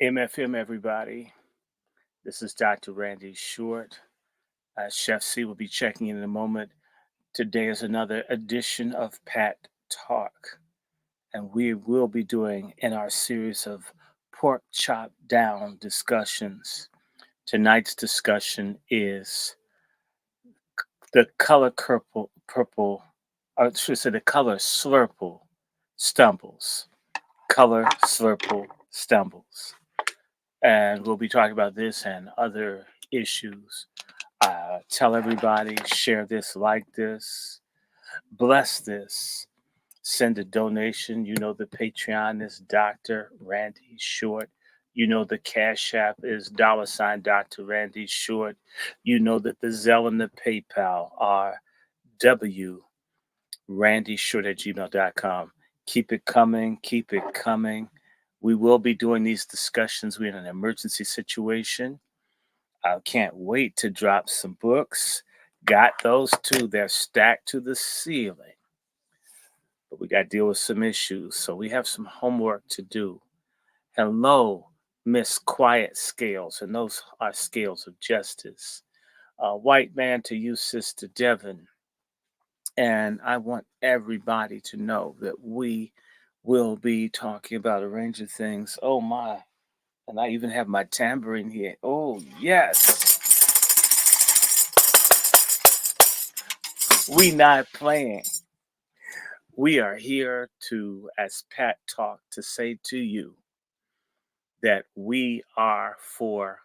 MFM, everybody. This is Dr. Randy Short. Chef C will be checking in a moment. Today is another edition of Pat Talk, and we will be doing in our series of pork chop down discussions. Tonight's discussion is the color purple, or I should say the color slurple stumbles. Color slurple stumbles. And we'll be talking about this and other issues. Tell everybody, share this, like this, bless this, send a donation. You know the Patreon is Dr. Randy Short. You know the Cash App is $ Dr. Randy Short. You know that the Zelle and the PayPal are WRandyShort at gmail.com. Keep it coming. Keep it coming. We will be doing these discussions. We're in an emergency situation. I can't wait to drop some books. Got those too. They're stacked to the ceiling. But we got to deal with some issues. So we have some homework to do. Hello, Miss Quiet Scales. And those are scales of justice. White man to you, Sister Devon. And I want everybody to know that we will be talking about a range of things. Oh my. And I even have my tambourine here. Oh, yes. We not playing. We are here to, as Pat talked, to say to you that we are for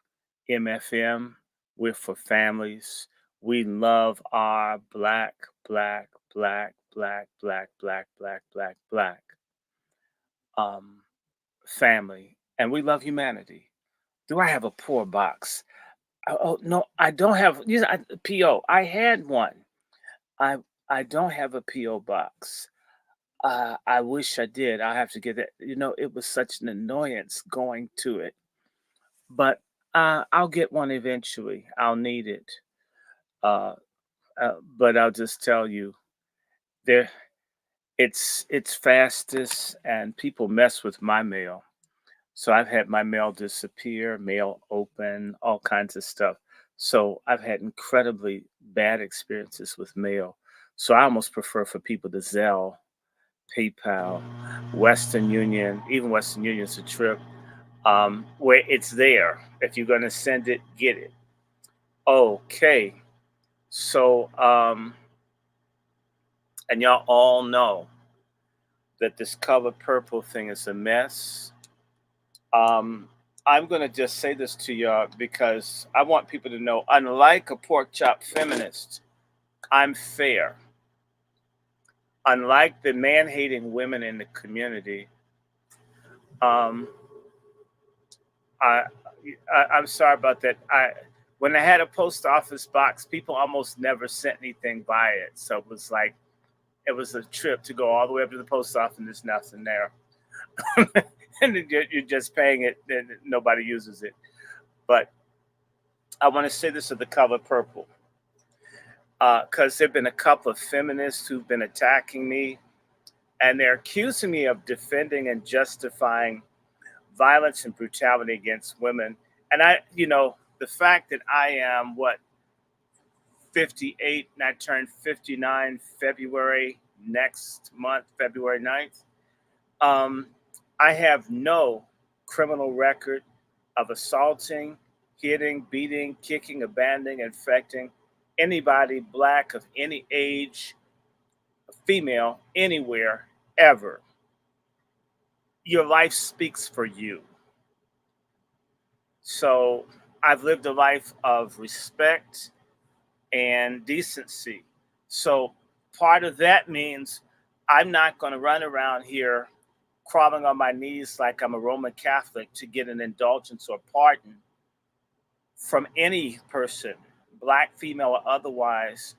MFM. We're for families. We love our black um, family. And we love humanity. Do I have a poor box? Oh no, I don't have. PO. I had one. I I don't have a PO box. I wish I did. I have to get it. It was such an annoyance going to it, but I'll get one eventually. I'll need it. Uh, but I'll just tell you, there, it's fastest, and people mess with my mail. So I've had my mail disappear, mail open, all kinds of stuff. So I've had incredibly bad experiences with mail. So I almost prefer for people to Zelle, PayPal, Western Union, even Western Union's a trip, where it's there. If you're going to send it, get it. Okay. So, and y'all all know that this color purple thing is a mess. Um, I'm going to just say this to y'all because I want people to know, unlike a pork chop feminist, I'm fair. Unlike the man hating women in the community, um, I, I'm sorry about that. When I had a post office box, people almost never sent anything by it. So it was a trip to go all the way up to the post office and there's nothing there. And you're just paying it and nobody uses it. But I want to say this of the color purple because there have been a couple of feminists who've been attacking me and they're accusing me of defending and justifying violence and brutality against women. And the fact that I am 58 and I turn 59 February next month, February 9th. I have no criminal record of assaulting, hitting, beating, kicking, abandoning, infecting anybody black of any age, female, anywhere, ever. Your life speaks for you. So I've lived a life of respect and decency. So part of that means I'm not going to run around here crawling on my knees like I'm a Roman Catholic to get an indulgence or pardon from any person, black, female, or otherwise,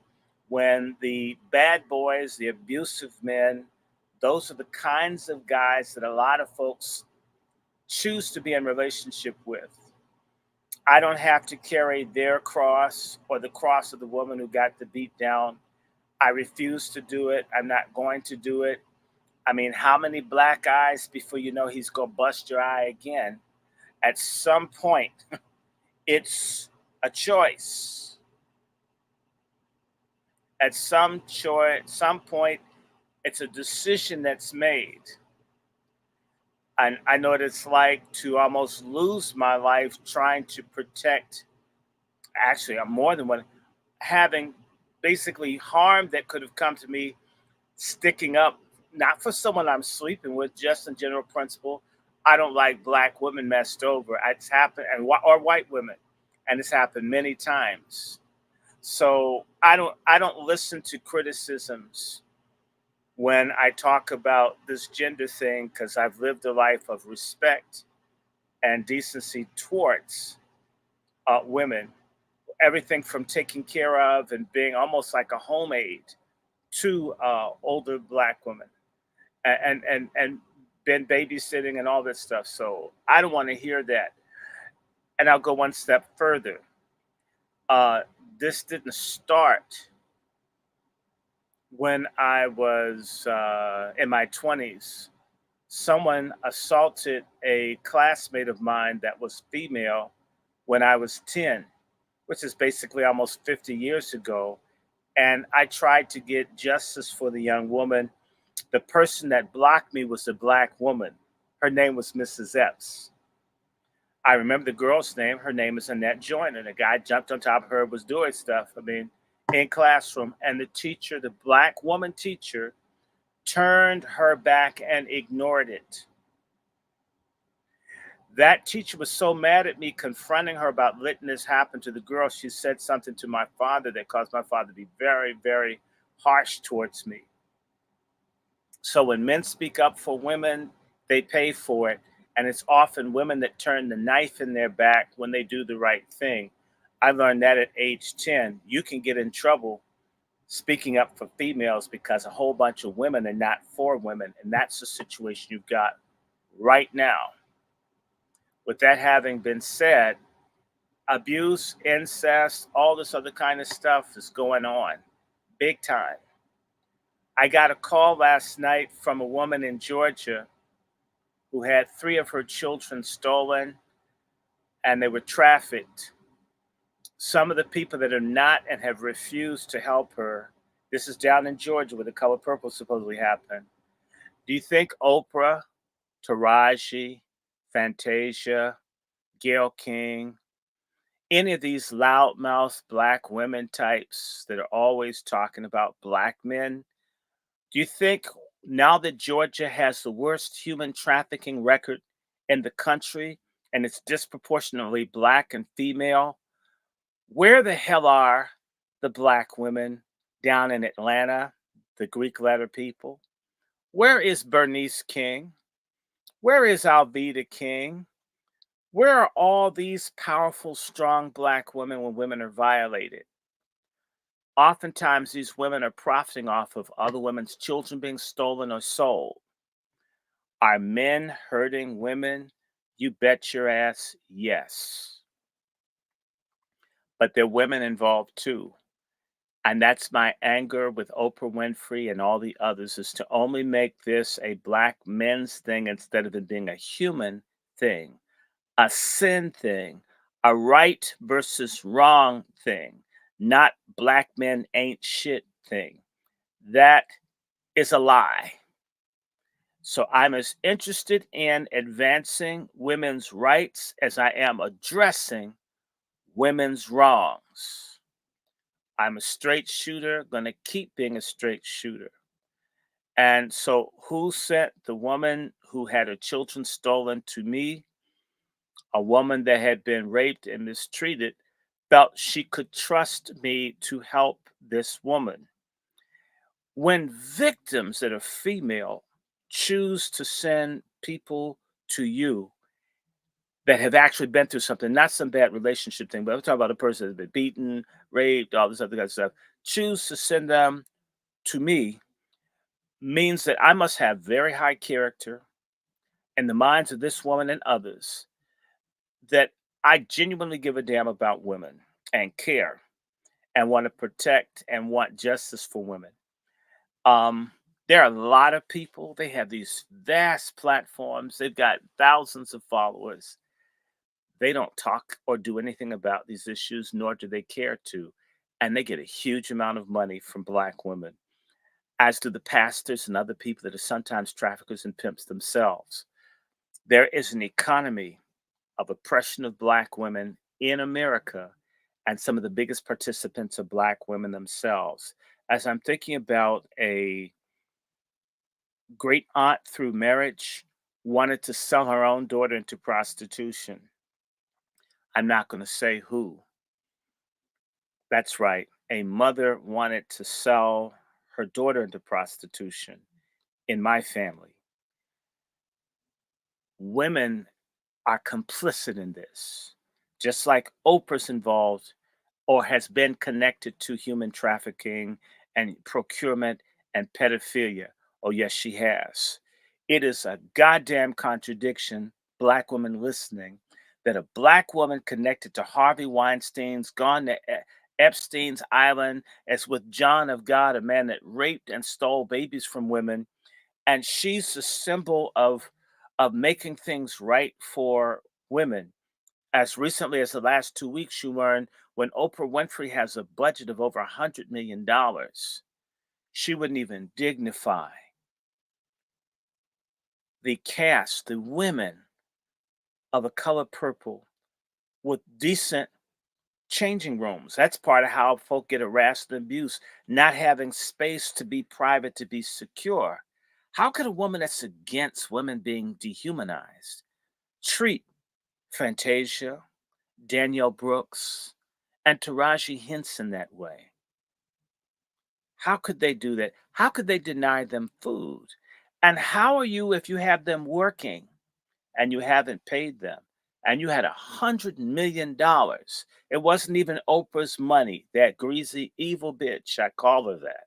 when the bad boys, the abusive men, those are the kinds of guys that a lot of folks choose to be in relationship with. I don't have to carry their cross or the cross of the woman who got the beat down. I refuse to do it. I'm not going to do it. I mean, how many black eyes before you know he's going to bust your eye again? At some point, it's a choice. At some point, it's a decision that's made. And I know what it's like to almost lose my life trying to protect, actually, I'm more than one, having basically harm that could have come to me sticking up, not for someone I'm sleeping with, just in general principle. I don't like black women messed over. It's happened, or white women, and it's happened many times. So I don't listen to criticisms when I talk about this gender thing because I've lived a life of respect and decency towards women. Everything from taking care of and being almost like a home aide to older black women, and been babysitting and all this stuff. So I don't want to hear that. And I'll go one step further. Uh, this didn't start when I was in my 20s. Someone assaulted a classmate of mine that was female when I was 10, which is basically almost 50 years ago. And I tried to get justice for the young woman. The person that blocked me was a black woman. Her name was Mrs. Epps. I remember the girl's name. Her name is Annette Joyner. The guy jumped on top of her, was doing stuff. I mean, in classroom. And the teacher, the black woman teacher, turned her back and ignored it. That teacher was so mad at me confronting her about letting this happen to the girl. She said something to my father that caused my father to be very, very harsh towards me. So when men speak up for women, they pay for it. And it's often women that turn the knife in their back when they do the right thing. I learned that at age 10. You can get in trouble speaking up for females because a whole bunch of women are not for women. And that's the situation you've got right now. With that having been said, abuse, incest, all this other kind of stuff is going on big time. I got a call last night from a woman in Georgia who had three of her children stolen and they were trafficked. Some of the people that are not and have refused to help her, this is down in Georgia where the color purple supposedly happened. Do you think Oprah, Taraji, Fantasia, Gayle King, any of these loudmouth black women types that are always talking about black men, do you think now that Georgia has the worst human trafficking record in the country and it's disproportionately black and female, where the hell are the black women down in Atlanta, the Greek letter people? Where is Bernice King? Where is Alveda King? Where are all these powerful, strong black women when women are violated? Oftentimes, these women are profiting off of other women's children being stolen or sold. Are men hurting women? You bet your ass, yes. But there are women involved too. And that's my anger with Oprah Winfrey and all the others is to only make this a black men's thing instead of it being a human thing, a sin thing, a right versus wrong thing, not black men ain't shit thing. That is a lie. So I'm as interested in advancing women's rights as I am addressing women's wrongs. I'm a straight shooter, gonna keep being a straight shooter. And so, who sent the woman who had her children stolen to me? A woman that had been raped and mistreated felt she could trust me to help this woman. When victims that are female choose to send people to you that have actually been through something, not some bad relationship thing, but I'm talking about a person that's been beaten, raped, all this other kind of stuff, choose to send them to me means that I must have very high character in the minds of this woman and others, that I genuinely give a damn about women and care and want to protect and want justice for women. Um, there are a lot of people, they have these vast platforms, they've got thousands of followers. They don't talk or do anything about these issues, nor do they care to. And they get a huge amount of money from Black women, as do the pastors and other people that are sometimes traffickers and pimps themselves. There is an economy of oppression of Black women in America, and some of the biggest participants are Black women themselves. As I'm thinking about a great aunt through marriage wanted to sell her own daughter into prostitution. I'm not going to say who. That's right. A mother wanted to sell her daughter into prostitution in my family. Women are complicit in this, just like Oprah's involved or has been connected to human trafficking and procurement and pedophilia. Oh, yes, she has. It is a goddamn contradiction, Black women listening, that a Black woman connected to Harvey Weinstein's gone to Epstein's Island, as with John of God, a man that raped and stole babies from women, and she's the symbol of making things right for women. As recently as the last 2 weeks, you learned when Oprah Winfrey has a budget of over $100 million, she wouldn't even dignify the cast, the women of A Color Purple, with decent changing rooms. That's part of how folk get harassed and abused, not having space to be private, to be secure. How could a woman that's against women being dehumanized treat Fantasia, Danielle Brooks, and Taraji Henson that way? How could they do that? How could they deny them food? And how are you if you have them working and you haven't paid them and you had $100 million? It wasn't even Oprah's money, that greasy, evil bitch. I call her that.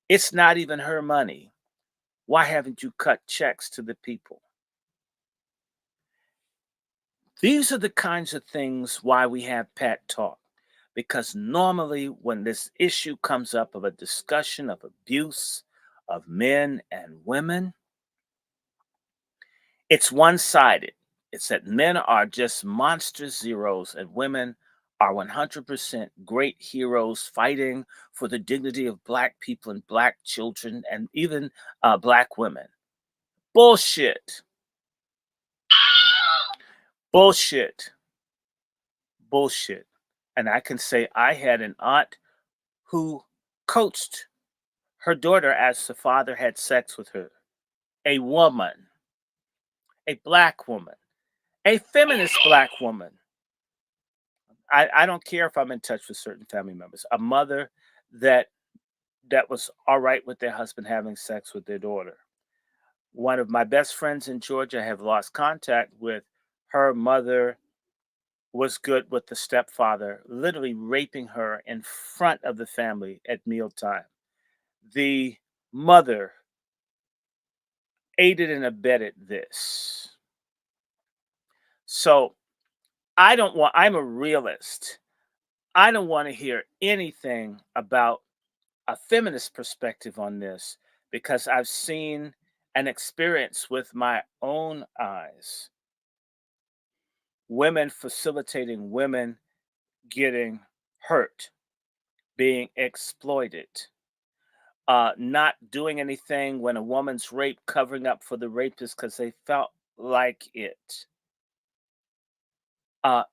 It's not even her money. Why haven't you cut checks to the people? These are the kinds of things why we have Pat Talk. Because normally, when this issue comes up of a discussion of abuse of men and women, it's one sided. It's that men are just monster zeros and women are 100% great heroes fighting for the dignity of Black people and Black children and even Black women. Bullshit. Bullshit. Bullshit. And I can say I had an aunt who coached her daughter as the father had sex with her. A woman, a Black woman, a feminist Black woman. I don't care if I'm in touch with certain family members. A mother that was all right with their husband having sex with their daughter. One of my best friends in Georgia I have lost contact with. Her mother was good with the stepfather, literally raping her in front of the family at mealtime. The mother aided and abetted this. So I'm a realist. I don't want to hear anything about a feminist perspective on this because I've seen and experienced with my own eyes women facilitating women getting hurt, being exploited, not doing anything when a woman's raped, covering up for the rapist because they felt like it.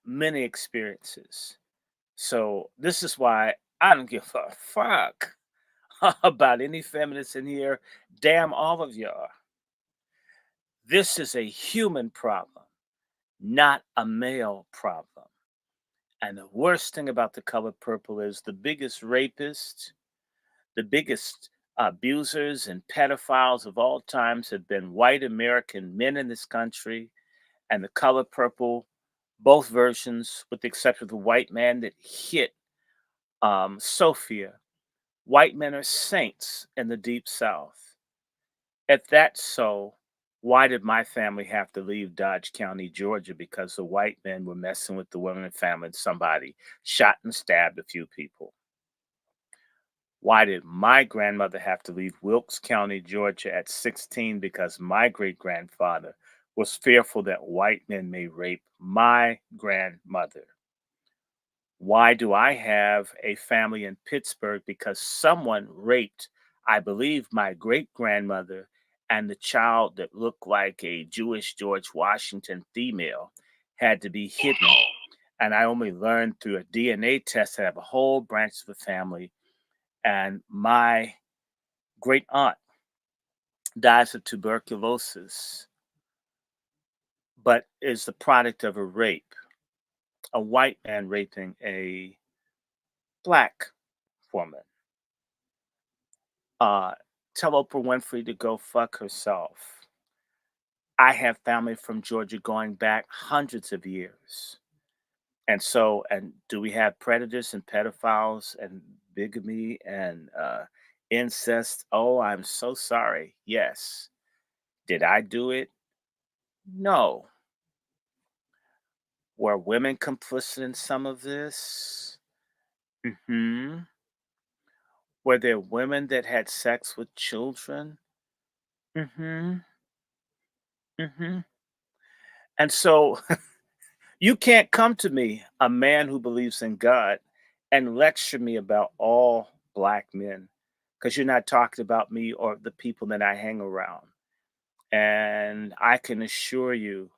Many experiences. So this is why I don't give a fuck about any feminists in here. Damn all of y'all. This is a human problem, not a male problem. And the worst thing about the color purple is the biggest rapists, the biggest abusers and pedophiles of all times have been white American men in this country. And the color purple, both versions, with the exception of the white man that hit Sophia, white men are saints in the deep south. If that's so, why did my family have to leave Dodge County, Georgia, because the white men were messing with the women and family and somebody shot and stabbed a few people? Why did my grandmother have to leave Wilkes County, Georgia at 16 because my great grandfather was fearful that white men may rape my grandmother. Why do I have a family in Pittsburgh? Because someone raped, I believe, my great grandmother and the child that looked like a Jewish George Washington female had to be hidden. And I only learned through a DNA test that I have a whole branch of the family. And my great aunt dies of tuberculosis, but is the product of a rape, a white man raping a black woman. Uh, Tell Oprah Winfrey to go fuck herself. I have family from Georgia going back hundreds of years. And do we have predators and pedophiles and bigamy and incest? Oh, I'm so sorry. Yes. Did I do it? No. Were women complicit in some of this? Hmm. Were there women that had sex with children? Hmm. Hmm. And so you can't come to me, a man who believes in God, and lecture me about all black men because you're not talking about me or the people that I hang around. And I can assure you,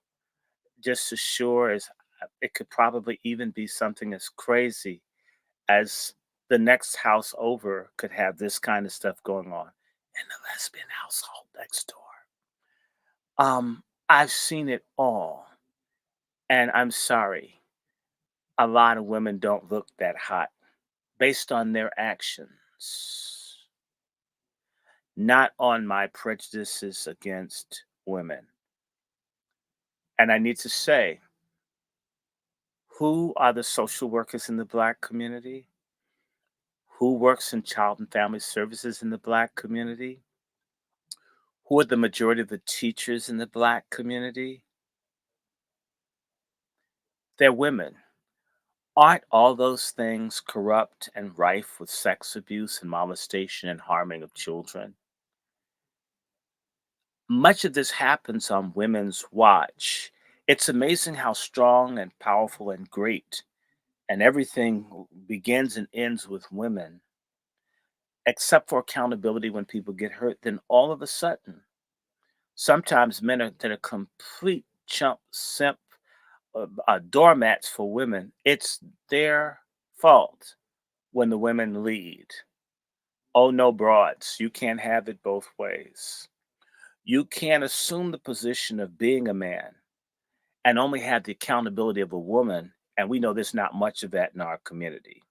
just as sure as it could probably even be something as crazy as the next house over could have this kind of stuff going on in the lesbian household next door. I've seen it all, and I'm sorry. A lot of women don't look that hot based on their actions, not on my prejudices against women. And I need to say, who are the social workers in the black community? Who works in child and family services in the black community? Who are the majority of the teachers in the black community? They're women. Aren't all those things corrupt and rife with sex abuse and molestation and harming of children? Much of this happens on women's watch. It's amazing how strong and powerful and great, and everything begins and ends with women, except for accountability when people get hurt. Then all of a sudden, sometimes men are that are complete chump simp doormats for women. It's their fault when the women lead. Oh no, broads, you can't have it both ways. You can't assume the position of being a man and only have the accountability of a woman. And we know there's not much of that in our community.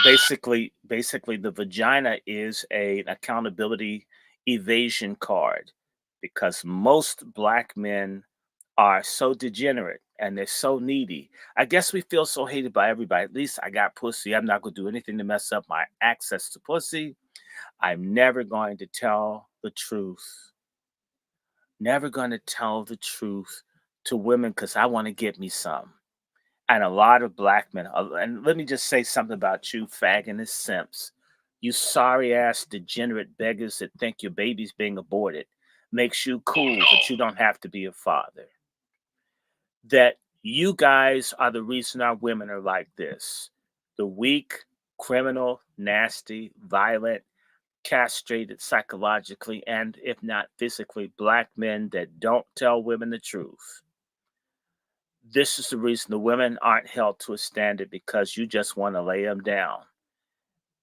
Basically, the vagina is an accountability evasion card because most black men are so degenerate and they're so needy. I guess we feel so hated by everybody. At least I got pussy. I'm not going to do anything to mess up my access to pussy. I'm never going to tell the truth. Never going to tell the truth to women because I want to get me some. And a lot of black men, and let me just say something about you, faggot simps. You sorry ass degenerate beggars that think your baby's being aborted makes you cool, but you don't have to be a father. That you guys are the reason our women are like this. The weak, criminal, nasty, violent, castrated psychologically and, if not physically, black men that don't tell women the truth. This is the reason the women aren't held to a standard because you just want to lay them down.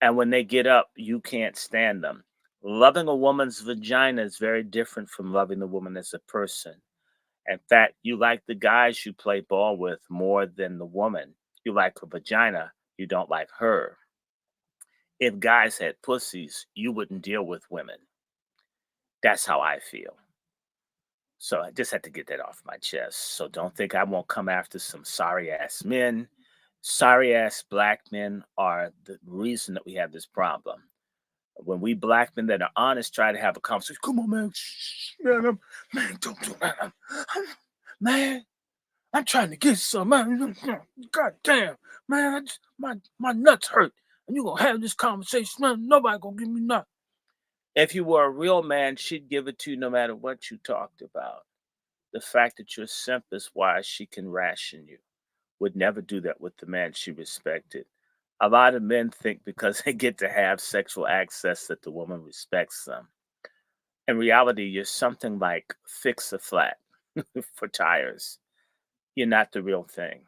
And when they get up, you can't stand them. Loving a woman's vagina is very different from loving the woman as a person. In fact, you like the guys you play ball with more than the woman. You like her vagina, you don't like her. If guys had pussies, you wouldn't deal with women. That's how I feel. So I just had to get that off my chest. So don't think I won't come after some sorry ass men. Sorry ass black men are the reason that we have this problem. When we black men that are honest try to have a conversation, come on, man, man, man, don't do that, man. I'm trying to get some, man. God damn, man, my nuts hurt, and you gonna have this conversation, man? Nobody gonna give me nothing. If you were a real man, she'd give it to you no matter what you talked about. The fact that you're a simp is why she can ration you. Would never do that with the man she respected. A lot of men think because they get to have sexual access that the woman respects them. In reality, you're something like fix a flat for tires. You're not the real thing.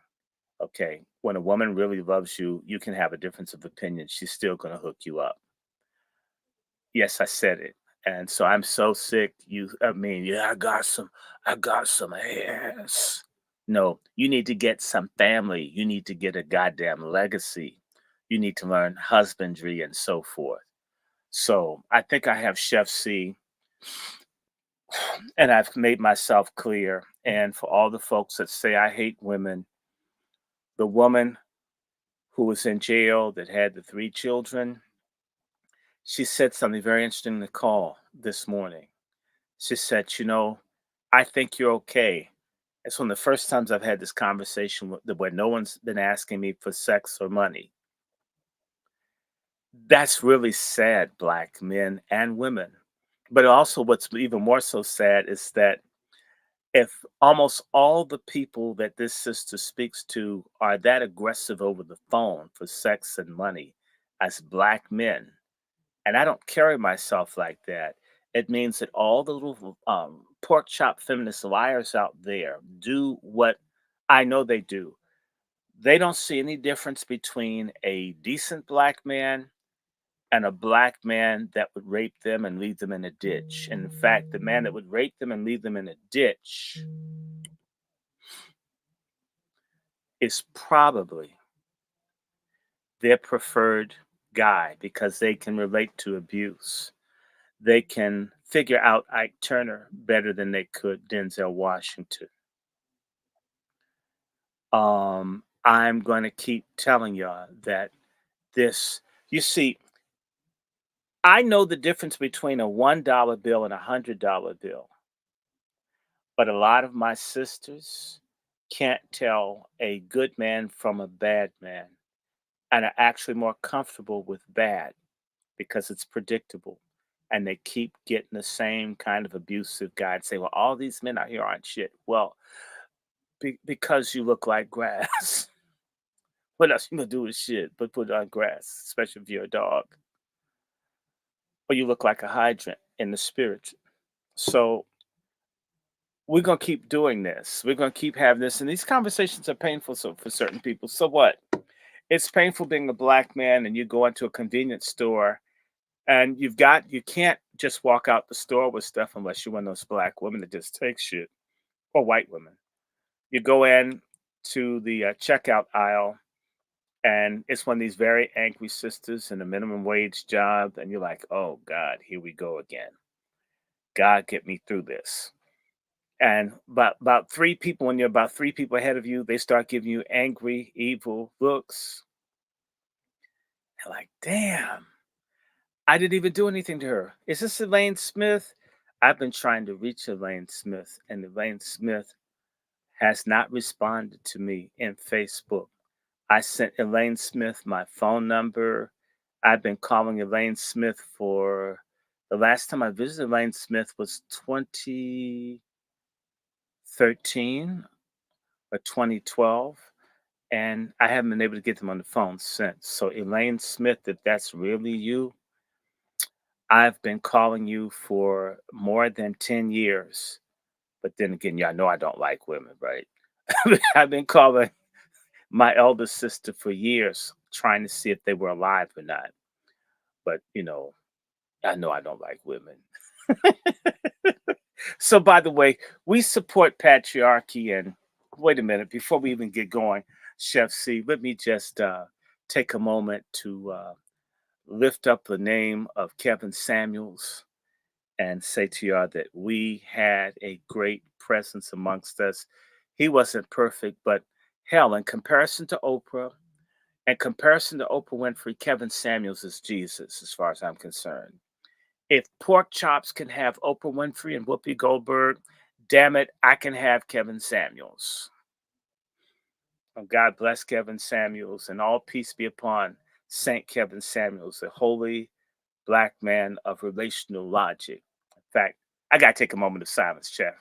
Okay. When a woman really loves you, you can have a difference of opinion. She's still going to hook you up. Yes, I said it. And so I'm so sick. I mean, yeah, I got some ass. No, you need to get some family. You need to get a goddamn legacy. You need to learn husbandry and so forth. So I think I have Chef C, and I've made myself clear. And for all the folks that say I hate women, the woman who was in jail that had the three children, she said something very interesting in the call this morning. She said, I think you're okay. It's one of the first times I've had this conversation where no one's been asking me for sex or money. That's really sad, black men and women. But also, what's even more so sad is that if almost all the people that this sister speaks to are that aggressive over the phone for sex and money as black men, and I don't carry myself like that, it means that all the little pork chop feminist liars out there do what I know they do. They don't see any difference between a decent black man and a black man that would rape them and leave them in a ditch. And in fact, the man that would rape them and leave them in a ditch is probably their preferred guy because they can relate to abuse. They can figure out Ike Turner better than they could Denzel Washington. I'm going to keep telling y'all that this, you see, I know the difference between a $1 bill and a $100 bill, but a lot of my sisters can't tell a good man from a bad man and are actually more comfortable with bad because it's predictable. And they keep getting the same kind of abusive guy and say, well, all these men out here aren't shit. Well, because you look like grass. What else you gonna do with shit but put on grass, especially if you're a dog? Or you look like a hydrant in the spirit. So we're gonna keep doing this. We're gonna keep having this. And these conversations are painful for certain people. So what? It's painful being a black man and you go into a convenience store and you can't just walk out the store with stuff unless you're one of those black women that just take shit, or white women. You go in to the checkout aisle, and it's one of these very angry sisters in a minimum wage job, and you're like, oh God, here we go again. God, get me through this. And about three people, when you're about three people ahead of you, they start giving you angry, evil looks. And like, damn, I didn't even do anything to her. Is this Elaine Smith? I've been trying to reach Elaine Smith, and Elaine Smith has not responded to me in Facebook. I sent Elaine Smith my phone number. I've been calling Elaine Smith for the last time I visited Elaine Smith was 2013 or 2012. And I haven't been able to get them on the phone since. So, Elaine Smith, if that's really you, I've been calling you for more than 10 years. But then again, y'all know I don't like women, right? I've been calling my elder sister for years, trying to see if they were alive or not. But, I know I don't like women. So, by the way, we support patriarchy. And wait a minute, before we even get going, Chef C, let me just take a moment to lift up the name of Kevin Samuels and say to y'all that we had a great presence amongst us. He wasn't perfect, but hell, in comparison to Oprah, in comparison to Oprah Winfrey, Kevin Samuels is Jesus, as far as I'm concerned. If pork chops can have Oprah Winfrey and Whoopi Goldberg, damn it, I can have Kevin Samuels. And God bless Kevin Samuels, and all peace be upon Saint Kevin Samuels, the holy black man of relational logic. In fact, I got to take a moment of silence, Chef.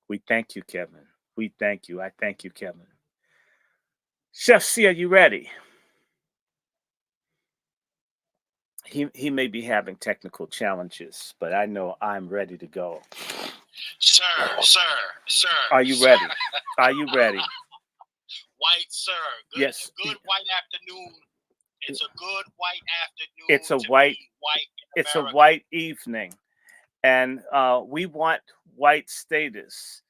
We thank you, Kevin. We thank you. I thank you, Kevin. Chef C, are you ready? He may be having technical challenges, but I know I'm ready to go. Sir, sir, sir. Are you ready? Are you ready? White, sir. Good, Yes. Good white afternoon. It's a good white afternoon. It's a to white. be white in It's a America. white evening, and we want white status.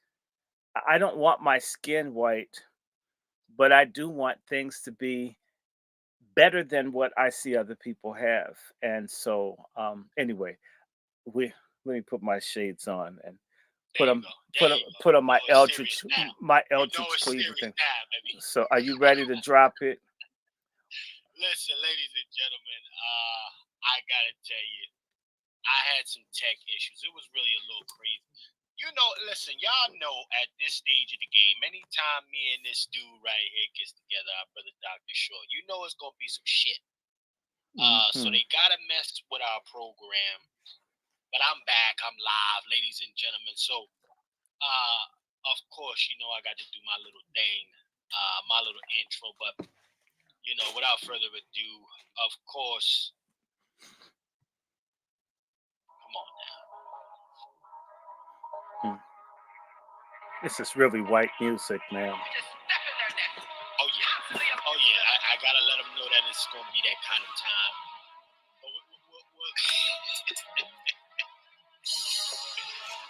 I don't want my skin white, but I do want things to be better than what I see other people have. And so, anyway, we let me put my shades on and put There you them go. put There them you go. put on You my know it's Eldridge serious now. my You know Eldridge it's Cleaver serious thing. now, baby. So, are you ready to drop it? Listen, ladies and gentlemen, I gotta tell you, I had some tech issues. It was really a little crazy. You know, listen, y'all know at this stage of the game, anytime me and this dude right here gets together, our brother Dr. Short, you know it's gonna be some shit. So they gotta mess with our program. But I'm back, I'm live, ladies and gentlemen. So of course, you know I got to do my little thing, my little intro, but you know, without further ado, of course, come on now. This is really white music, man. Oh yeah, I gotta let them know that it's gonna be that kind of time.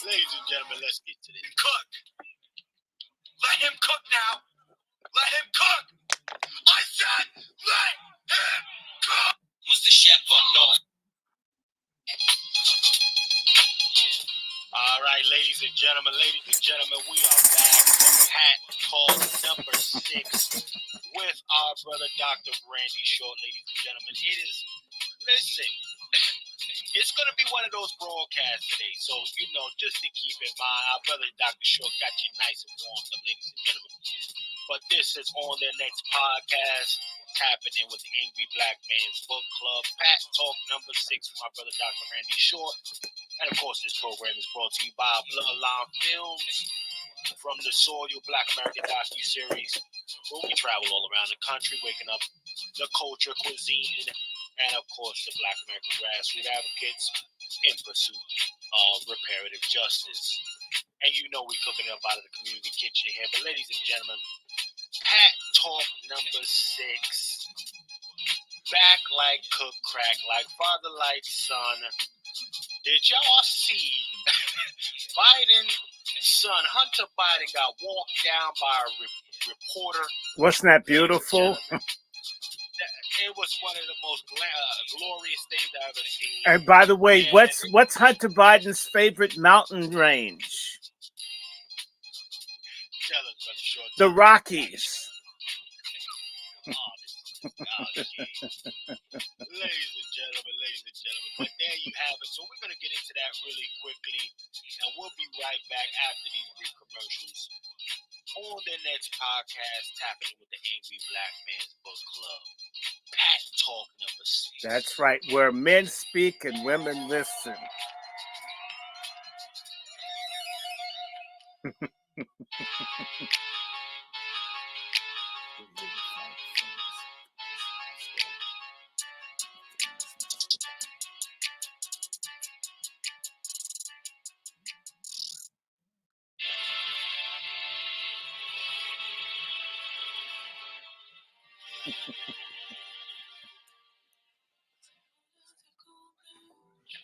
Ladies and gentlemen, let's get to this. Cook. Let him cook now. Let him cook. I said, let him cook. Was the chef up north? All right, ladies and gentlemen, we are back for Pat Talk number 6 with our brother Dr. Randy Short. Ladies and gentlemen, listen, it's going to be one of those broadcasts today. So, you know, just to keep in mind, our brother Dr. Short got you nice and warmed up, ladies and gentlemen. But this is On Their Next Podcast, tapping in with the Angry Black Man's Book Club. Pat Talk number 6 with my brother Dr. Randy Short. And of course, this program is brought to you by Bloodline Films from the Soil Black American docu-series, where we travel all around the country, waking up the culture, cuisine, and of course, the Black American grassroots advocates in pursuit of reparative justice. And you know we're cooking it up out of the community kitchen here. But ladies and gentlemen, Pat Talk number 6. Back like cook crack, like father like son. Did y'all see Biden's son, Hunter Biden, got walked down by a reporter? Wasn't that beautiful? It was one of the most glorious things I've ever seen. And by the way, what's Hunter Biden's favorite mountain range? Tell us, brother Short. The Rockies. Ladies and gentlemen, but there you have it. So we're going to get into that really quickly, and we'll be right back after these brief commercials on the next podcast, tapping with the Angry Black Man's Book Club. Pat Talk number 6. That's right, where men speak and women listen.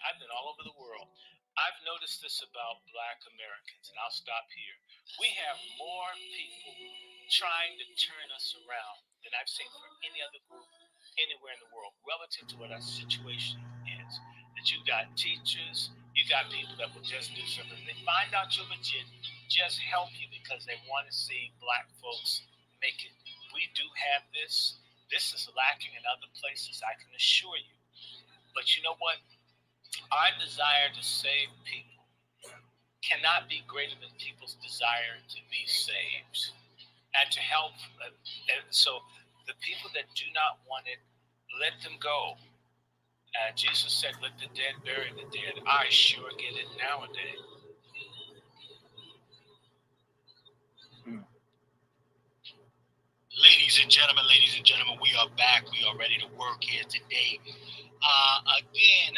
I've been all over the world. I've noticed this about Black Americans, and I'll stop here. We have more people trying to turn us around than I've seen from any other group anywhere in the world relative to what our situation is. That you got teachers, you got people that will just do something. They find out you're legit, just help you because they want to see Black folks make it. We do have this. This is lacking in other places, I can assure you. But you know what? Our desire to save people cannot be greater than people's desire to be saved and to help. And so the people that do not want it, let them go. Jesus said, let the dead bury the dead. I sure get it nowadays. ladies and gentlemen, we are back. We are ready to work here today. Again,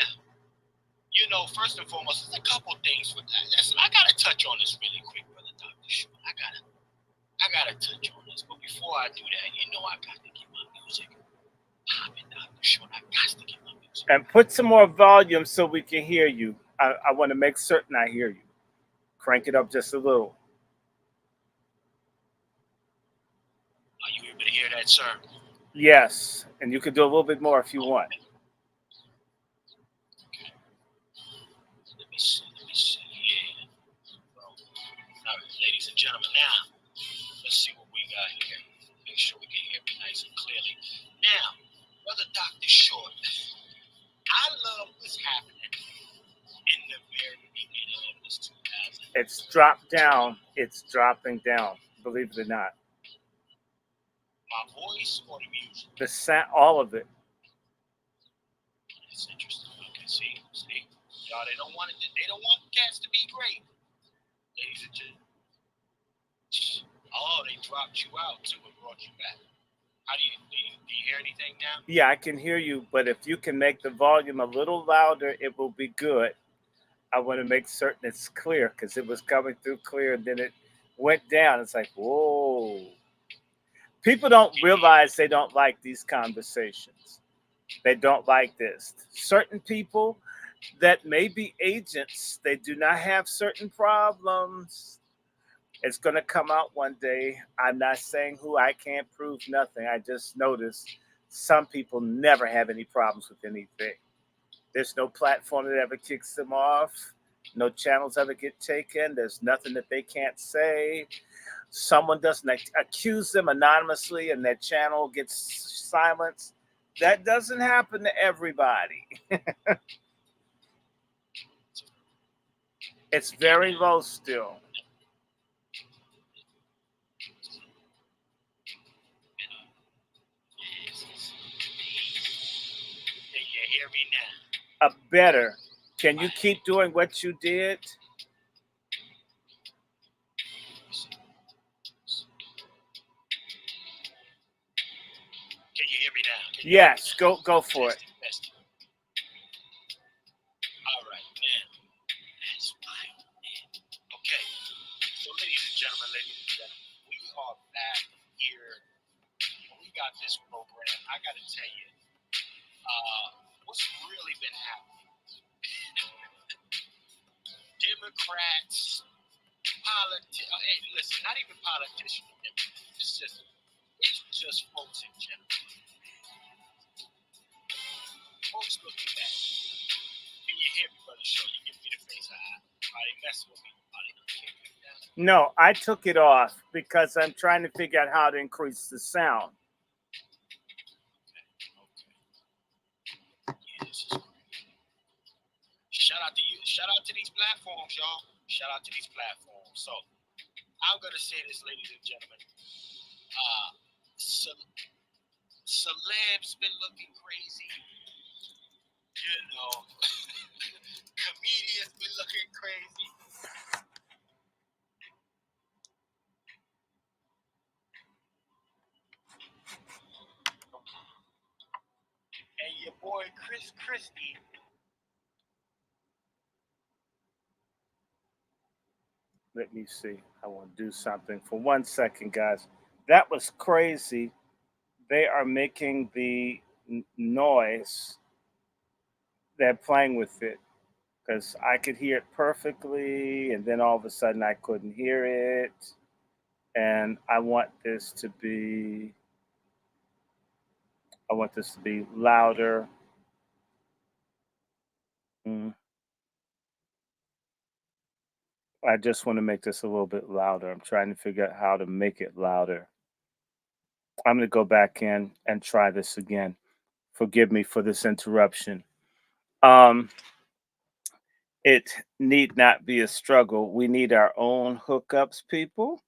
first and foremost, there's a couple things with that. Listen, I gotta touch on this really quick, brother Dr. Short. I gotta touch on this. But before I do that, I got to get my music popping, Dr. Short. I got to get my music. And put some more volume so we can hear you. I want to make certain I hear you. Crank it up just a little. Are you able to hear that, sir? Yes, and you can do a little bit more if you want. Okay. Let me see. Yeah. Well, all right, ladies and gentlemen, now let's see what we got here. Make sure we can hear me nice and clearly. Now, brother Dr. Short, I love what's happening in the very beginning of this 2000. It's dropped down. It's dropping down. Believe it or not. My voice or the music? The sound, all of it. It's interesting. Okay, see, y'all. They don't want cats to be great, ladies and gentlemen. Oh, they dropped you out too and brought you back. How do you hear anything now? Yeah, I can hear you, but if you can make the volume a little louder, it will be good. I want to make certain it's clear because it was coming through clear and then it went down. It's like, whoa. People don't realize they don't like these conversations. They don't like this. Certain people that may be agents, they do not have certain problems. It's going to come out one day. I'm not saying who, I can't prove nothing. I just noticed some people never have any problems with anything. There's no platform that ever kicks them off. No channels ever get taken. There's nothing that they can't say. Someone doesn't accuse them anonymously and their channel gets silenced. That doesn't happen to everybody. It's very low still. Can you hear me now? Better. Can you keep doing what you did? Can you hear me now? Yes, go for it. All right, man. That's wild, man. Okay. So, ladies and gentlemen, we are back here. We got this program. I got to tell you, what's really been happening. Democrats, listen, not even politicians. It's just folks in general. Folks looking back. Can you hear me, brother? Show you give me the face. Are they messing with me? Are they kicking me down? No, I took it off because I'm trying to figure out how to increase the sound. Okay. Yeah, this is great. Shout out to you. Shout out to these platforms, y'all. Shout out to these platforms. So I'm gonna say this, ladies and gentlemen. Celebs been looking crazy. Comedians been looking crazy. And your boy Chris Christie. Let me see. I want to do something for 1 second, guys. That was crazy. They are making the noise. They're playing with it because I could hear it perfectly, and then all of a sudden I couldn't hear it. And I want this to be. I want this to be louder. Mm. I just want to make this a little bit louder. I'm trying to figure out how to make it louder. I'm going to go back in and try this again. Forgive me for this interruption. Um, it need not be a struggle. We need our own hookups, people.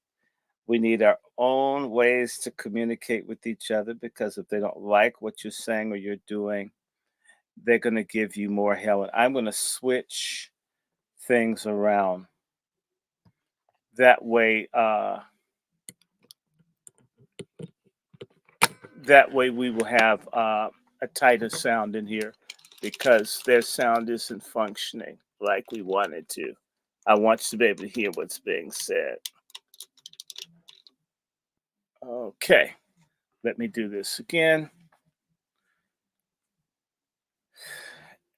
We need our own ways to communicate with each other because if they don't like what you're saying or you're doing, they're going to give you more hell. And I'm going to switch things around. That way, That way we will have a tighter sound in here because their sound isn't functioning like we wanted to. I want you to be able to hear what's being said. Okay, let me do this again.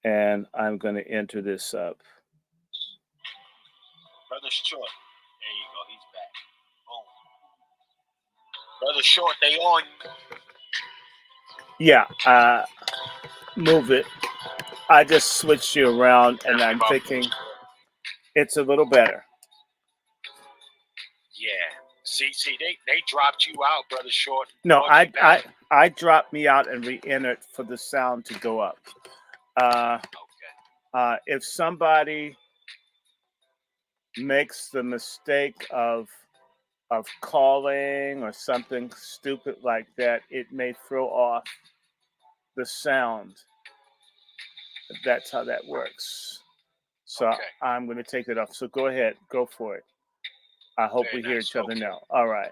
And I'm going to enter this up. Brother Short. There you go. He's back. Boom. Brother Short, they on. Yeah, move it. I just switched you around, and I'm thinking it's a little better. Yeah. See, they dropped you out, Brother Short. No, I dropped me out and re-entered for the sound to go up. Okay. If somebody makes the mistake of calling or something stupid like that, it may throw off the sound. That's how that works. So Okay. I'm going to take it off. So go ahead, go for it. I hope Very we hear nice. each other Okay. now. All right.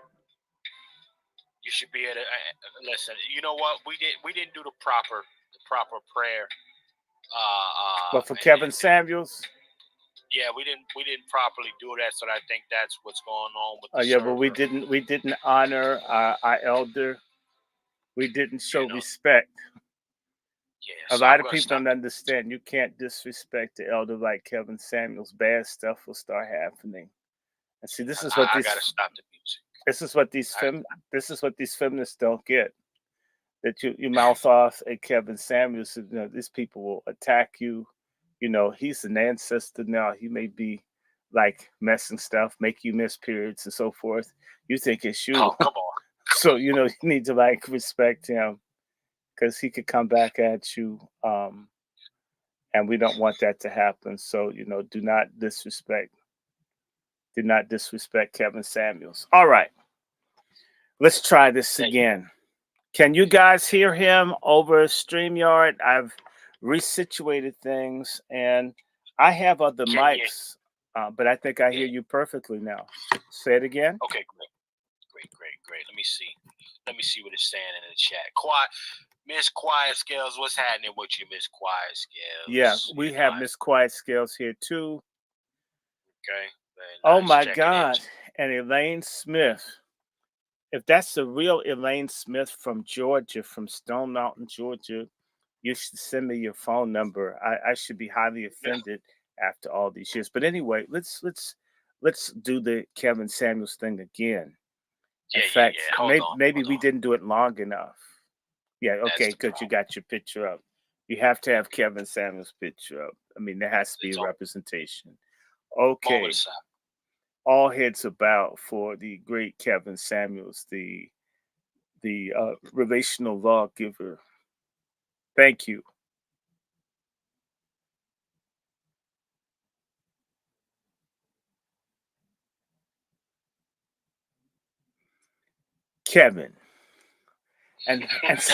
You should be able to listen. You know what? We didn't do the proper prayer. But for Kevin Samuels, yeah, we didn't properly do that, so I think that's what's going on with the yeah, server. but we didn't honor our elder. We didn't show respect. Yeah, A so lot of people don't understand. You can't disrespect the elder like Kevin Samuels. Bad stuff will start happening. And see, this is what I gotta stop the music. This is what these feminists don't get. That you mouth off at Kevin Samuels. You know, these people will attack you. You know, he's an ancestor now. He may be like messing stuff, make you miss periods and so forth. You think it's you. Oh, come on. So, you know, you need to like respect him because he could come back at you. And we don't want that to happen. So, you know, do not disrespect Kevin Samuels. All right. Let's try this again. Can you guys hear him over StreamYard? I've resituated things and I have other mics, but I think I hear you perfectly now. Say it again. Okay, great. Let me see what it's saying in the chat. Quiet, Miss Quiet Scales. What's happening with you, Miss Quiet Scales? Yeah, we have Miss Quiet Scales here too. Okay. Oh my God. And Elaine Smith. If that's the real Elaine Smith from Georgia, from Stone Mountain, Georgia, you should send me your phone number. I should be highly offended after all these years. But anyway, let's do the Kevin Samuels thing again. In fact, maybe we didn't do it long enough. Yeah, okay, good. You got your picture up. You have to have Kevin Samuels' picture up. I mean, there has to be a representation. Okay. All heads are bowed for the great Kevin Samuels, the relational lawgiver. Thank you. Kevin. And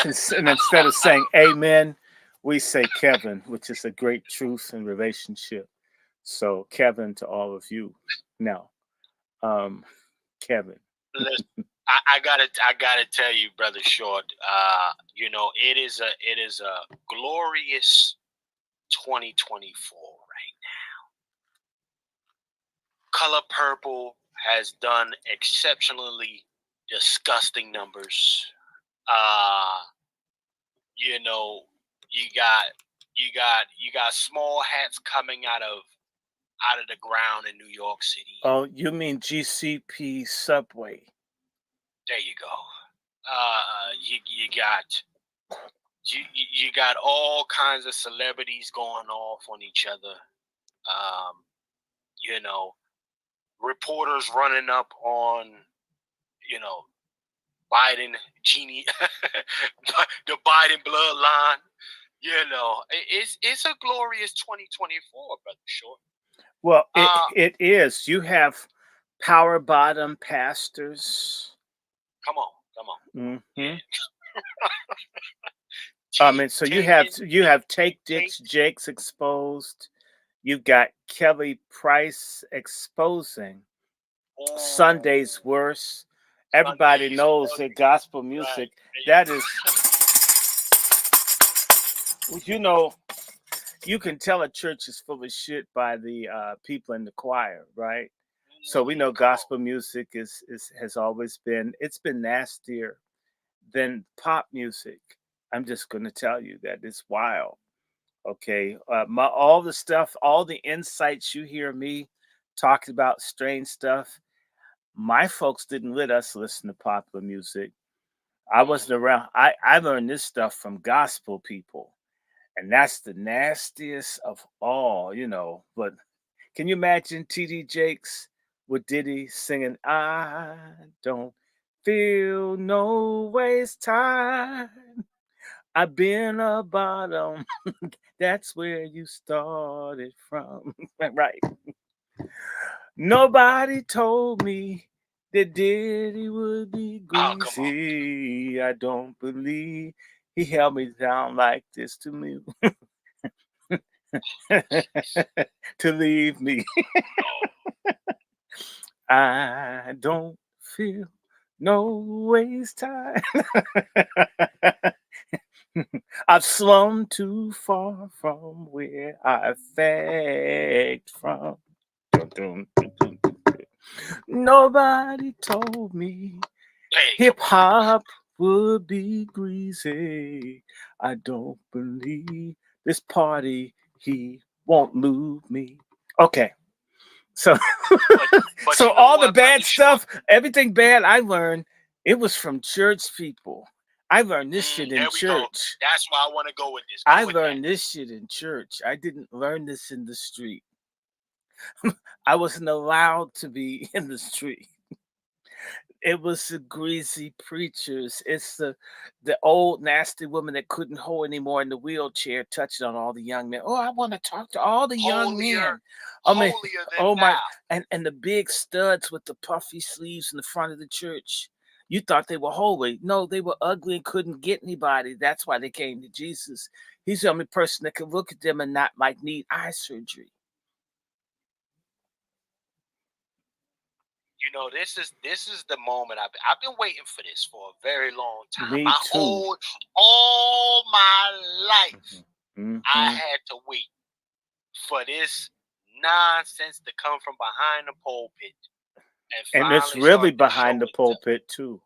instead of saying amen, we say Kevin, which is a great truth in relationship. So Kevin to all of you. Now, Kevin. Listen, I gotta tell you, Brother Short. You know, it is a glorious 2024 right now. Color Purple has done exceptionally disgusting numbers. You know, you got small hats coming out of the ground in New York City. Oh, you mean GCP Subway? There you go. You got all kinds of celebrities going off on each other. You know, reporters running up on, you know, Biden genie, the Biden bloodline. You know, it's a glorious 2024, Brother Short. Well, it is. You have power bottom pastors. Come on. Mm-hmm. I mean, so you have Take Dicks Jakes exposed. You've got Kelly Price exposing Sunday's worst, everybody Sundays, knows that gospel right? music, And that is, you know, you can tell a church is full of shit by the people in the choir, right? So we know come on. gospel music is has always been, it's been nastier than pop music. I'm just going to tell you that it's wild. Okay, all the stuff, all the insights you hear me talking about strange stuff. My folks didn't let us listen to popular music. I Mm. wasn't around. I learned this stuff from gospel people, and that's the nastiest of all, you know. But can you imagine TD Jakes with Diddy singing, "I don't feel no waste time. I've been a bottom. That's where you started from." Right. Nobody told me that Diddy would be Oh, come on. greasy. I don't believe he held me down like this to me. To leave me. No. I don't feel no waste time. I've slummed too far from where I fagged from. Dun, dun, dun, dun, dun, dun. Nobody told me Hey, come hip on. hop would be greasy. I don't believe this party he won't move me. Okay. So But so you know all the what, brother bad Short? stuff, everything bad I learned, it was from church people. I learned this shit in There we go. church. That's why I want to go with this. Go I with that. learned this shit in church. I didn't learn this in the street. I wasn't allowed to be in the street. It was the greasy preachers. It's the old nasty woman that couldn't hold anymore in the wheelchair, touching on all the young men. Oh, I want to talk to all the young Holier, men. I mean, holier than oh my, thou. and the big studs with the puffy sleeves in the front of the church. You thought they were holy. No, they were ugly and couldn't get anybody. That's why they came to Jesus. He's the only person that could look at them and not like need eye surgery. You know, this is the moment I've been waiting for this for a very long time. Me My too. whole all my life, I Hmm. had to wait for this nonsense to come from behind the pulpit and And it's finally really start to behind show the itself. pulpit too.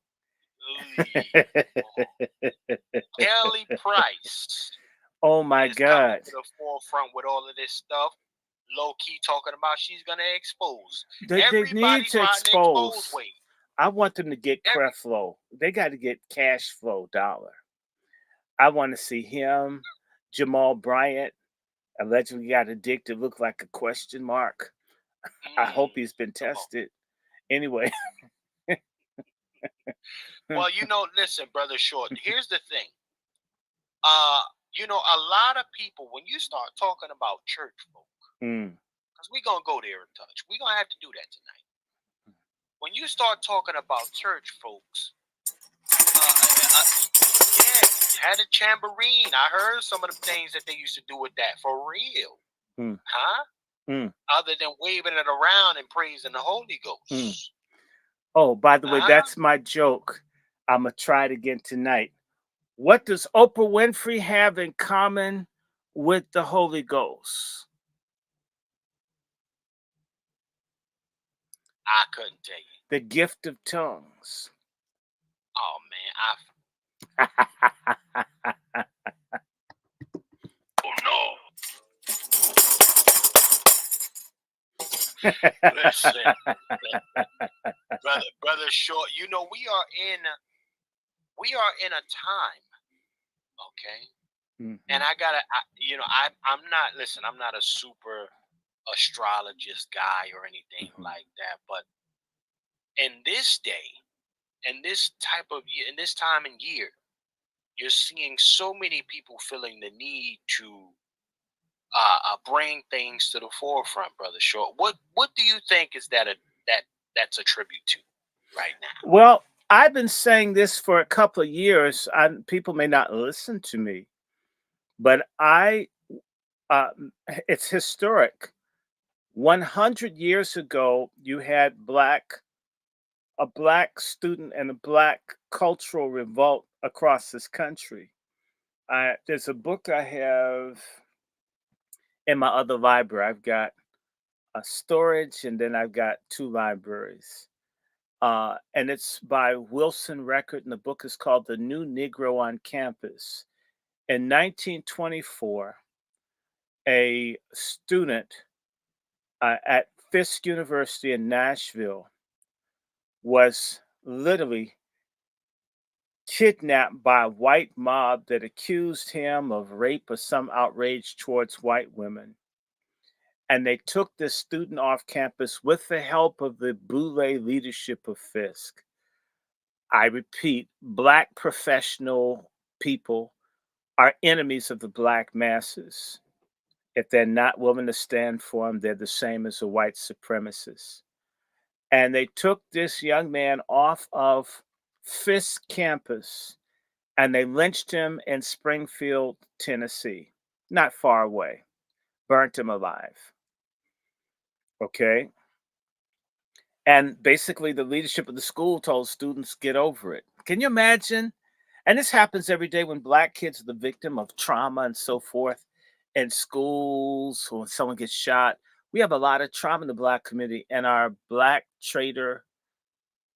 Kelly Price Oh my is coming God. to the forefront with all of this stuff. Low key talking about she's gonna expose They need everybody to trying to expose expose. Wade. I want them to get Every Creflo. They got to get cash flow dollar. I want to see him, Jamal Bryant, allegedly got addicted, looked like a question mark. I hope he's been come on. tested. Anyway. Well, listen, brother Short. Here's the thing. Uh, a lot of people when you start talking about church folk, Mm. because we're gonna go there and touch. We're gonna have to do that tonight. When you start talking about church folks, yeah, had a chamborine. I heard some of the things that they used to do with that for real, Mm. huh? Mm. Other than waving it around and praising the Holy Mm. Ghost, Oh, by the way, huh? that's my joke. I'm going to try it again tonight. What does Oprah Winfrey have in common with the Holy Ghost? I couldn't tell you. The gift of tongues. Oh man, oh no. Listen, brother Short. We are in a time, okay? And Mhm. I gotta, I'm not. Listen, I'm not a super astrologist guy or anything Mhm. like that. But in this day, in this type of year, in this time and year, you're seeing so many people feeling the need to bring things to the forefront, brother Short. What do you think is that's a tribute to right now? Well, I've been saying this for a couple of years. People may not listen to me, but uh, it's historic. 100 years ago, you had black a black student and a black cultural revolt across this country. There's a book I have in my other library. I've got a storage, and then I've got two libraries. And it's by Wilson Record, and the book is called The New Negro on Campus. In 1924, a student at Fisk University in Nashville was literally kidnapped by a white mob that accused him of rape or some outrage towards white women. And they took this student off campus with the help of the Boule leadership of Fisk. I repeat, black professional people are enemies of the black masses. If they're not willing to stand for them, they're the same as a white supremacist. And they took this young man off of Fisk campus and they lynched him in Springfield, Tennessee, not far away, burnt him alive. Okay. And basically, the leadership of the school told students, get over it. Can you imagine? And this happens every day when black kids are the victim of trauma and so forth in schools, or when someone gets shot. We have a lot of trauma in the black community, and our black trader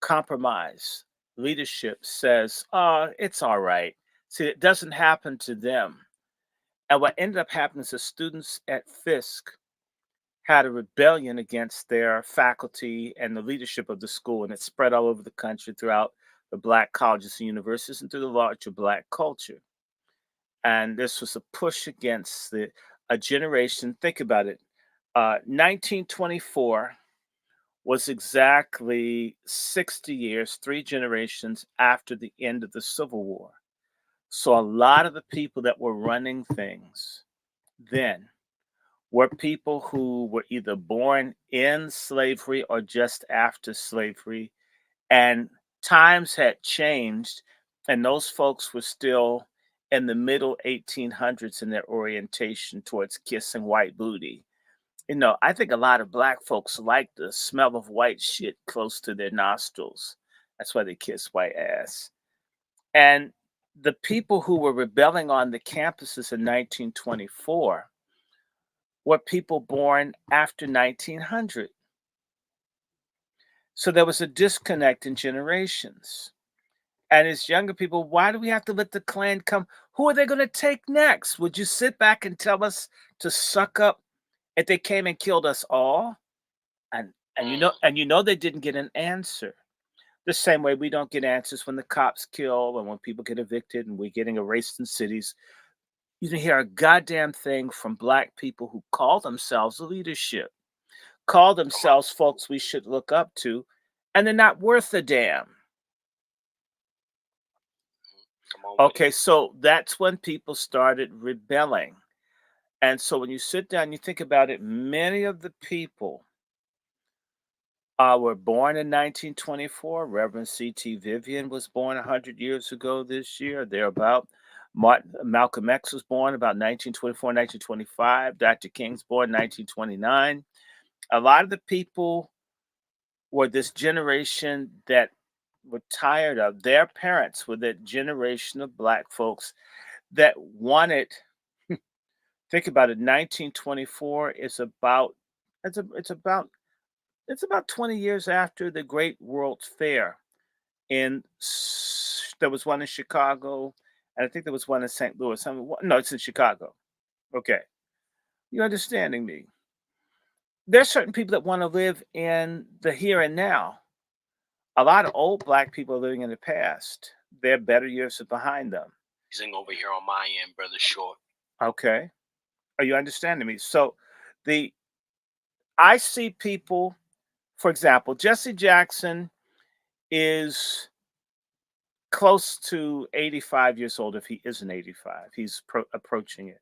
compromise leadership says, oh, it's all right. See, it doesn't happen to them. And what ended up happening is the students at Fisk had a rebellion against their faculty and the leadership of the school, and it spread all over the country throughout the black colleges and universities and through the larger black culture. And this was a push against a generation. Think about it. 1924 was exactly 60 years, three generations after the end of the Civil War. So a lot of the people that were running things then were people who were either born in slavery or just after slavery, and times had changed, and those folks were still in the middle 1800s in their orientation towards kissing white booty. I think a lot of black folks like the smell of white shit close to their nostrils. That's why they kiss white ass. And the people who were rebelling on the campuses in 1924 were people born after 1900. So there was a disconnect in generations. And as younger people, why do we have to let the Klan come? Who are they going to take next? Would you sit back and tell us to suck up if they came and killed us all? And they didn't get an answer. The same way we don't get answers when the cops kill and when people get evicted and we're getting erased in cities. You didn't hear a goddamn thing from black people who call themselves leadership, call themselves folks we should look up to, and they're not worth a damn. Okay, so that's when people started rebelling. And so when you sit down, you think about it, many of the people were born in 1924. Reverend C.T. Vivian was born 100 years ago this year, thereabout. Malcolm X was born about 1924, 1925. Dr. King's born 1929. A lot of the people were this generation that were tired of their parents, were that generation of black folks that wanted. Think about it. 1924 is about it's about 20 years after the Great World's Fair. There was one in Chicago, and I think there was one in St. Louis. No, it's in Chicago. Okay, you're understanding me. There's certain people that want to live in the here and now. A lot of old black people are living in the past. Their better years are behind them. Using over here on my end, brother Short. Okay, are you understanding me? So, I see people. For example, Jesse Jackson is close to 85 years old. If he isn't 85, he's approaching it.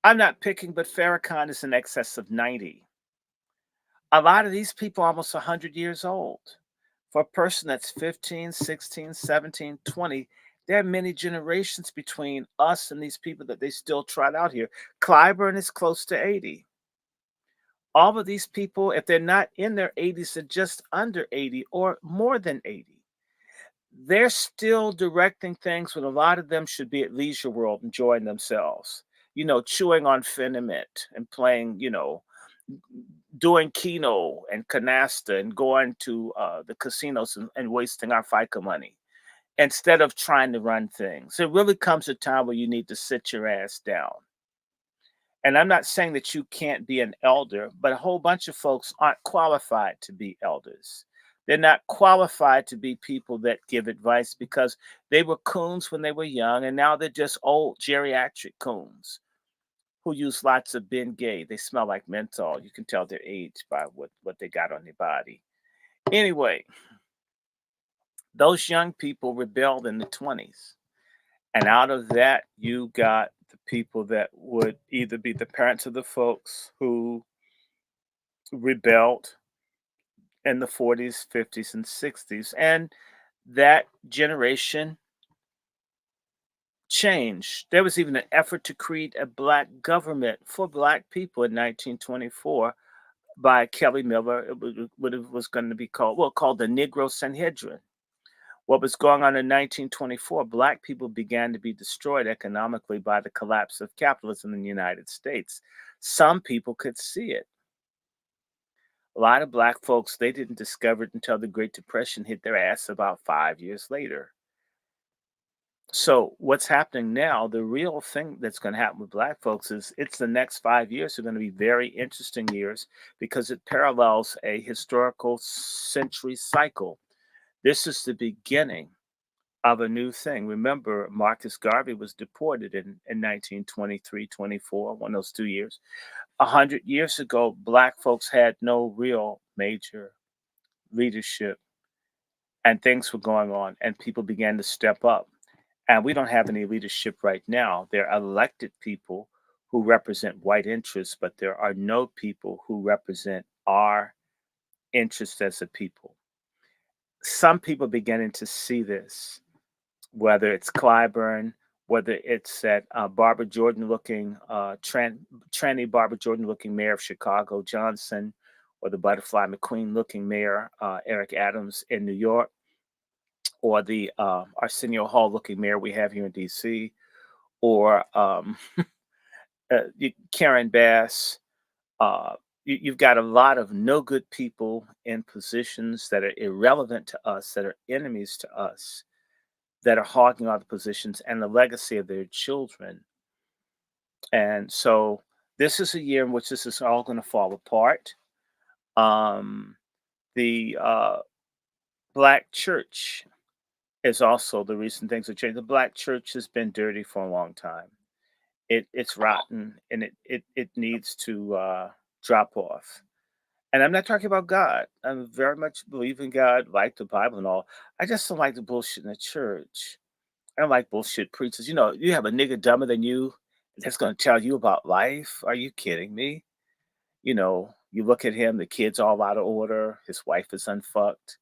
I'm not picking, but Farrakhan is in excess of 90. A lot of these people are almost 100 years old. For a person that's 15, 16, 17, 20, there are many generations between us and these people that they still trot out here. Clyburn is close to 80. All of these people, if they're not in their 80s, they're just under 80 or more than 80. They're still directing things when a lot of them should be at Leisure World enjoying themselves, chewing on Finiment and playing, doing Keno and Canasta and going to the casinos and wasting our FICA money instead of trying to run things. It really comes a time where you need to sit your ass down. And I'm not saying that you can't be an elder, but a whole bunch of folks aren't qualified to be elders. They're not qualified to be people that give advice because they were coons when they were young, and now they're just old geriatric coons who use lots of Bengay. They smell like menthol. You can tell their age by what they got on their body. Anyway, those young people rebelled in the 20s. And out of that, you got the people that would either be the parents of the folks who rebelled in the 40s, 50s, and 60s. And that generation changed. There was even an effort to create a black government for black people in 1924 by Kelly Miller. What it was going to be called the Negro Sanhedrin. What was going on in 1924, black people began to be destroyed economically by the collapse of capitalism in the United States. Some people could see it. A lot of black folks, they didn't discover it until the Great Depression hit their ass about 5 years later. So what's happening now, the real thing that's going to happen with black folks is it's the next 5 years are going to be very interesting years because it parallels a historical century cycle. This is the beginning of a new thing. Remember, Marcus Garvey was deported in 1923, 24, one of those 2 years. 100 years ago, black folks had no real major leadership and things were going on and people began to step up. And we don't have any leadership right now. They're elected people who represent white interests, but there are no people who represent our interests as a people. Some people beginning to see this, whether it's Clyburn, whether it's that Barbara Jordan looking, tranny Barbara Jordan looking mayor of Chicago, Johnson, or the Butterfly McQueen looking mayor, Eric Adams in New York, or the Arsenio Hall looking mayor we have here in DC, or Karen Bass. You've got a lot of no good people in positions that are irrelevant to us, that are enemies to us, that are hogging all the positions and the legacy of their children. And so this is a year in which this is all going to fall apart. Um, the Black church is also the reason things have changed. The Black church has been dirty for a long time. It's rotten and it needs to drop off. And I'm not talking about God. I very much believe in God, like the Bible and all. I just don't like the bullshit in the church. I don't like bullshit preachers. You have a nigga dumber than you that's going to tell you about life. Are you kidding me? You look at him, the kid's all out of order, his wife is unfucked.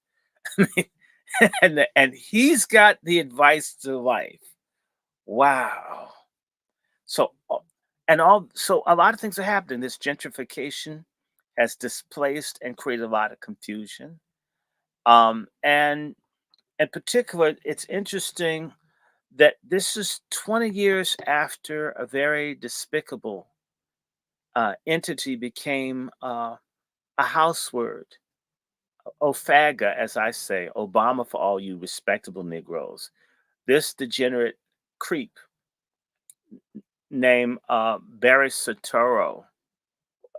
and he's got the advice to life. Wow. So so a lot of things are happening. This gentrification has displaced and created a lot of confusion. And in particular, it's interesting that this is 20 years after a very despicable entity became a house word. OFAGA, as I say, Obama for all you respectable Negroes. This degenerate creep named Barry Soetoro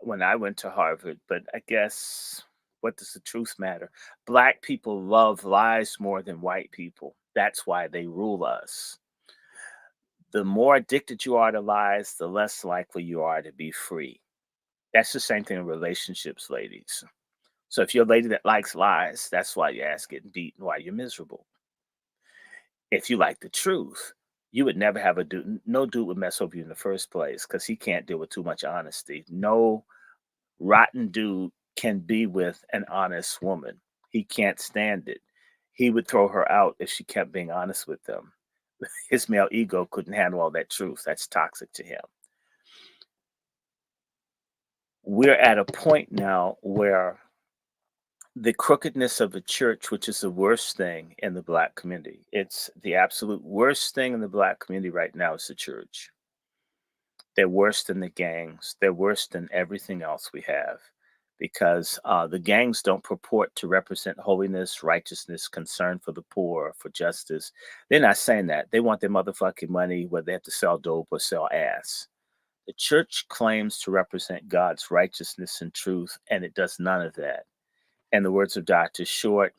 when I went to Harvard, but I guess what does the truth matter? Black people love lies more than white people. That's why they rule us. The more addicted you are to lies, the less likely you are to be free. That's the same thing in relationships, ladies. So if you're a lady that likes lies, that's why your ass getting beaten, why you're miserable. If you like the truth, you would never have a dude. No dude would mess over you in the first place because he can't deal with too much honesty. No rotten dude can be with an honest woman. He can't stand it. He would throw her out if she kept being honest with him. His male ego couldn't handle all that truth. That's toxic to him. we're at a point now where the crookedness of the church, which is the worst thing in the black community, it's the absolute worst thing in the black community right now is the church. They're worse than the gangs. They're worse than everything else we have because the gangs don't purport to represent holiness, righteousness, concern for the poor, for justice. They're not saying that. They want their motherfucking money, whether they have to sell dope or sell ass. The church claims to represent God's righteousness and truth, and it does none of that. In the words of Dr. Short,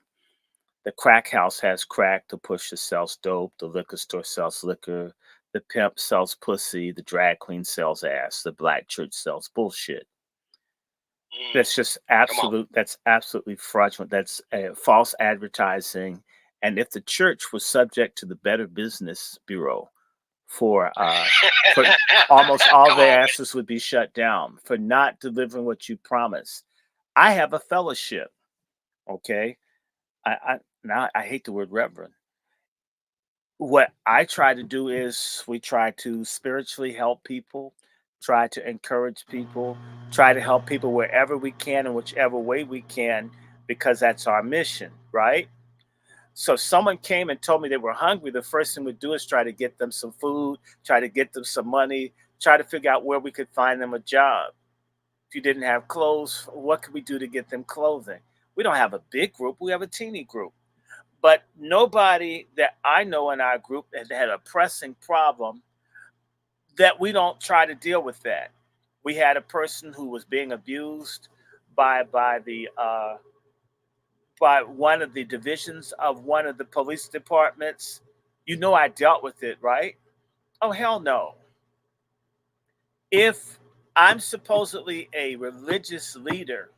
the crack house has crack, the pusher sells dope, the liquor store sells liquor, the pimp sells pussy, the drag queen sells ass, the black church sells bullshit. That's just that's absolutely fraudulent. That's false advertising. And if the church was subject to the Better Business Bureau for almost all their asses would be shut down for not delivering what you promised. I have a fellowship, okay? Now I hate the word reverend. What I try to do is we try to spiritually help people, try to encourage people, try to help people wherever we can in whichever way we can, because that's our mission, right? So if someone came and told me they were hungry, the first thing we'd do is try to get them some food, try to get them some money, try to figure out where we could find them a job. If you didn't have clothes, what could we do to get them clothing? We don't have a big group, we have a teeny group. But nobody that I know in our group has had a pressing problem that we don't try to deal with that. We had a person who was being abused by by one of the divisions of one of the police departments. You know I dealt with it, right? Oh hell no. If I'm supposedly a religious leader,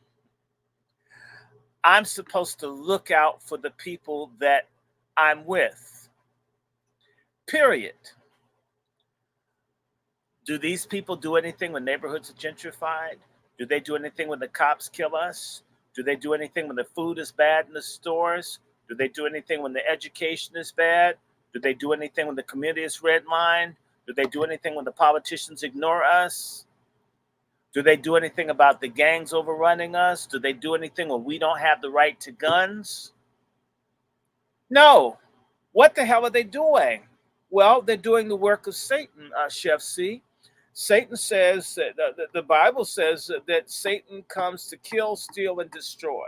I'm supposed to look out for the people that I'm with. Period. Do these people do anything when neighborhoods are gentrified? Do they do anything when the cops kill us? Do they do anything when the food is bad in the stores? Do they do anything when the education is bad? Do they do anything when the community is redlined? Do they do anything when the politicians ignore us? Do they do anything about the gangs overrunning us? Do they do anything when we don't have the right to guns? No. What the hell are they doing? Well, they're doing the work of Satan, Chef C. Satan says, the Bible says that Satan comes to kill, steal, and destroy.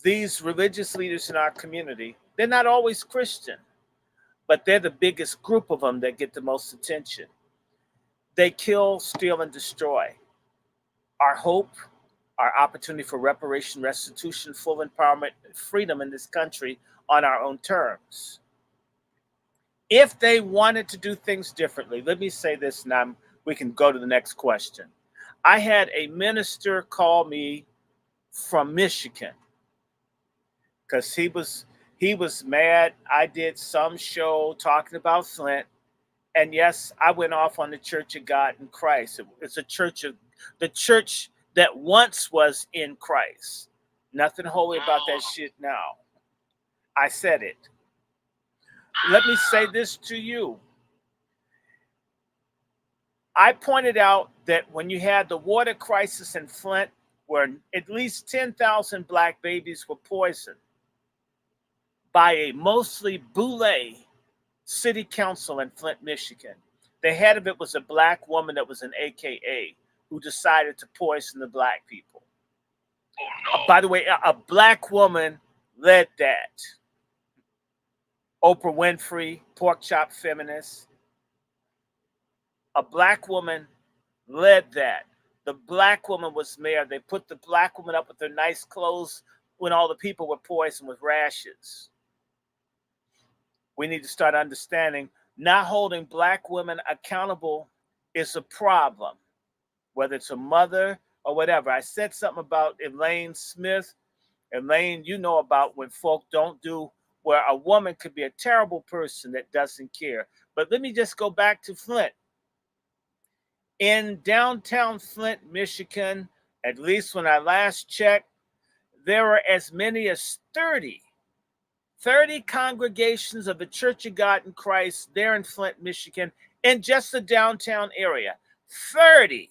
These religious leaders in our community, they're not always Christian, but they're the biggest group of them that get the most attention. They kill, steal, and destroy. Our hope, our opportunity for reparation, restitution, full empowerment, freedom in this country on our own terms. If they wanted to do things differently, let me say this and we can go to the next question. I had a minister call me from Michigan because he was mad. I did some show talking about Flint. And yes, I went off on the Church of God in Christ. It's the church that once was in Christ. Nothing holy about that shit now. I said it. Let me say this to you. I pointed out that when you had the water crisis in Flint, where at least 10,000 black babies were poisoned by a mostly boule city council in Flint, Michigan. The head of it was a black woman that was an AKA who decided to poison the black people. Oh, no. By the way, a black woman led that. Oprah Winfrey, pork chop feminist. A black woman led that. The black woman was mayor. They put the black woman up with her nice clothes when all the people were poisoned with rashes. We need to start understanding not holding black women accountable is a problem, whether it's a mother or whatever. I said something about Elaine Smith. Elaine, you know about when folk don't do, where a woman could be a terrible person that doesn't care. But let me just go back to Flint. In downtown Flint, Michigan, at least when I last checked, there were as many as 30 congregations of the Church of God in Christ there in Flint, Michigan, in just the downtown area. 30.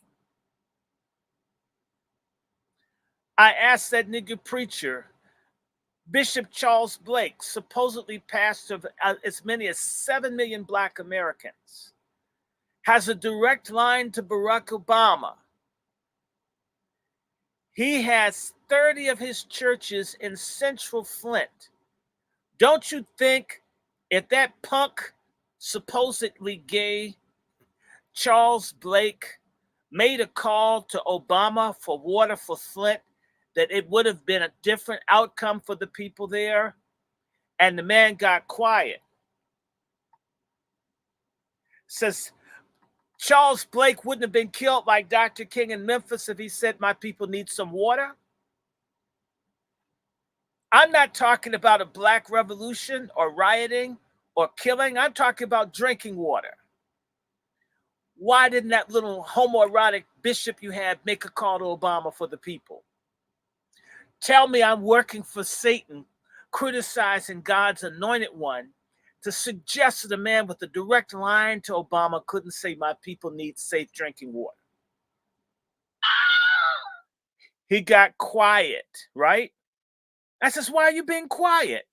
I asked that nigger preacher, Bishop Charles Blake, supposedly pastor of as many as 7 million black Americans, has a direct line to Barack Obama. He has 30 of his churches in Central Flint. Don't you think if that punk, supposedly gay Charles Blake made a call to Obama for water for Flint, that it would have been a different outcome for the people there? And the man got quiet. Says Charles Blake wouldn't have been killed like Dr. King in Memphis if he said, my people need some water. I'm not talking about a black revolution or rioting or killing. I'm talking about drinking water. Why didn't that little homoerotic bishop you had make a call to Obama for the people? Tell me I'm working for Satan, criticizing God's anointed one, to suggest that a man with a direct line to Obama couldn't say my people need safe drinking water. He got quiet, right? I says, why are you being quiet?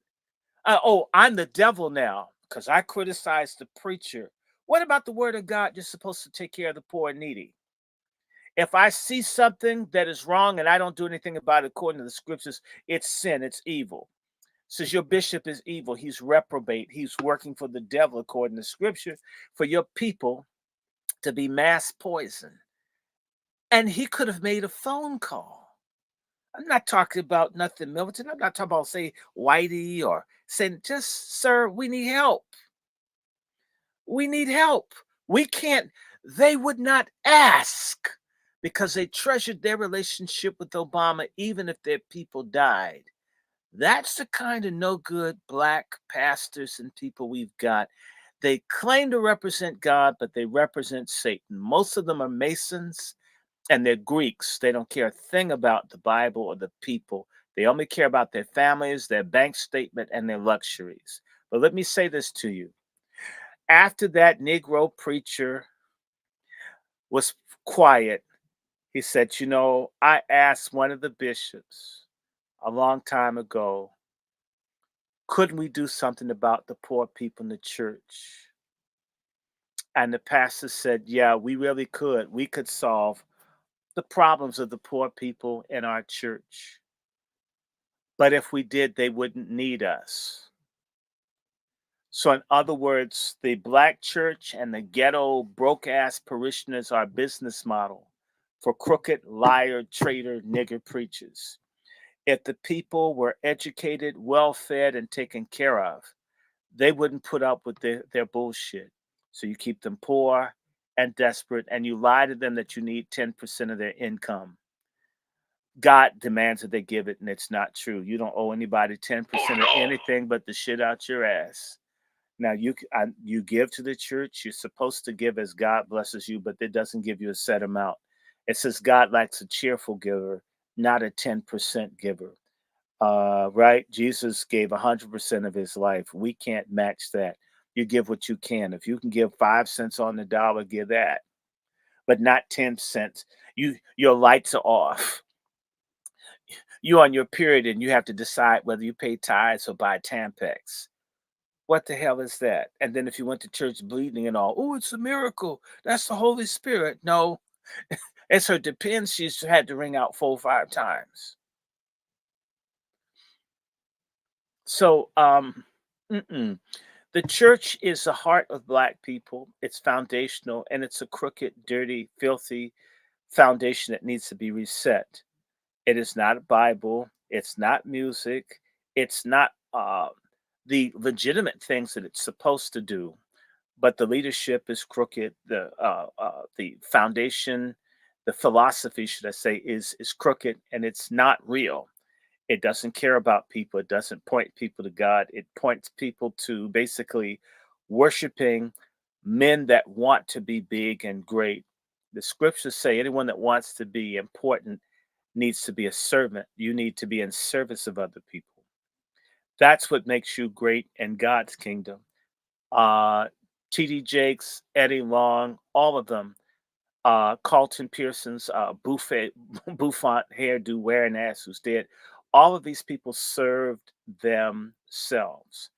Oh, I'm the devil now because I criticized the preacher. What about the word of God? You're supposed to take care of the poor and needy. If I see something that is wrong and I don't do anything about it according to the scriptures, it's sin, it's evil. Says your bishop is evil, he's reprobate, he's working for the devil according to scripture, for your people to be mass poison. And he could have made a phone call. I'm not talking about nothing militant. I'm not talking about, say, Whitey or saying, just, sir, we need help. We need help. We can't, they would not ask because they treasured their relationship with Obama, even if their people died. That's the kind of no good black pastors and people we've got. They claim to represent God, but they represent Satan. Most of them are Masons and they're Greeks. They don't care a thing about the Bible or the people. They only care about their families, their bank statement, and their luxuries. But let me say this to you. After that Negro preacher was quiet, he said, you know, I asked one of the bishops a long time ago, couldn't we do something about the poor people in the church? And the pastor said, yeah, we really could. We could solve the problems of the poor people in our church. But if we did, they wouldn't need us. So, in other words, the black church and the ghetto broke ass parishioners are a business model for crooked, liar, traitor, nigger preachers. If the people were educated, well fed, and taken care of, they wouldn't put up with their bullshit. So you keep them poor and desperate, and you lie to them that you need 10% of their income. God demands that they give it, and it's not true. You don't owe anybody 10% of anything but the shit out your ass. Now you give to the church. You're supposed to give as God blesses you, but it doesn't give you a set amount. It says God likes a cheerful giver, not a 10% giver. Right? Jesus gave 100% of his life. We can't match that. You give what you can. If you can give 5 cents on the dollar, give that, but not 10 cents. Your lights are off. You on your period and you have to decide whether you pay tithes or buy Tampax. What the hell is that? And then if you went to church bleeding and all, oh, it's a miracle. That's the Holy Spirit. No, it's her depends. She's had to ring out 4 or 5 times. So, the church is the heart of black people. It's foundational and it's a crooked, dirty, filthy foundation that needs to be reset. It is not a Bible. It's not music. It's not the legitimate things that it's supposed to do. But the leadership is crooked. The foundation, the philosophy, should I say, is crooked, and it's not real. It doesn't care about people. It doesn't point people to God. It points people to basically worshiping men that want to be big and great. The scriptures say anyone that wants to be important needs to be a servant. You need to be in service of other people. That's what makes you great in God's kingdom. Uh, T.D. Jakes, Eddie Long, all of them, Carlton Pearson's bouffant hairdo wearing ass who's dead. All of these people served themselves.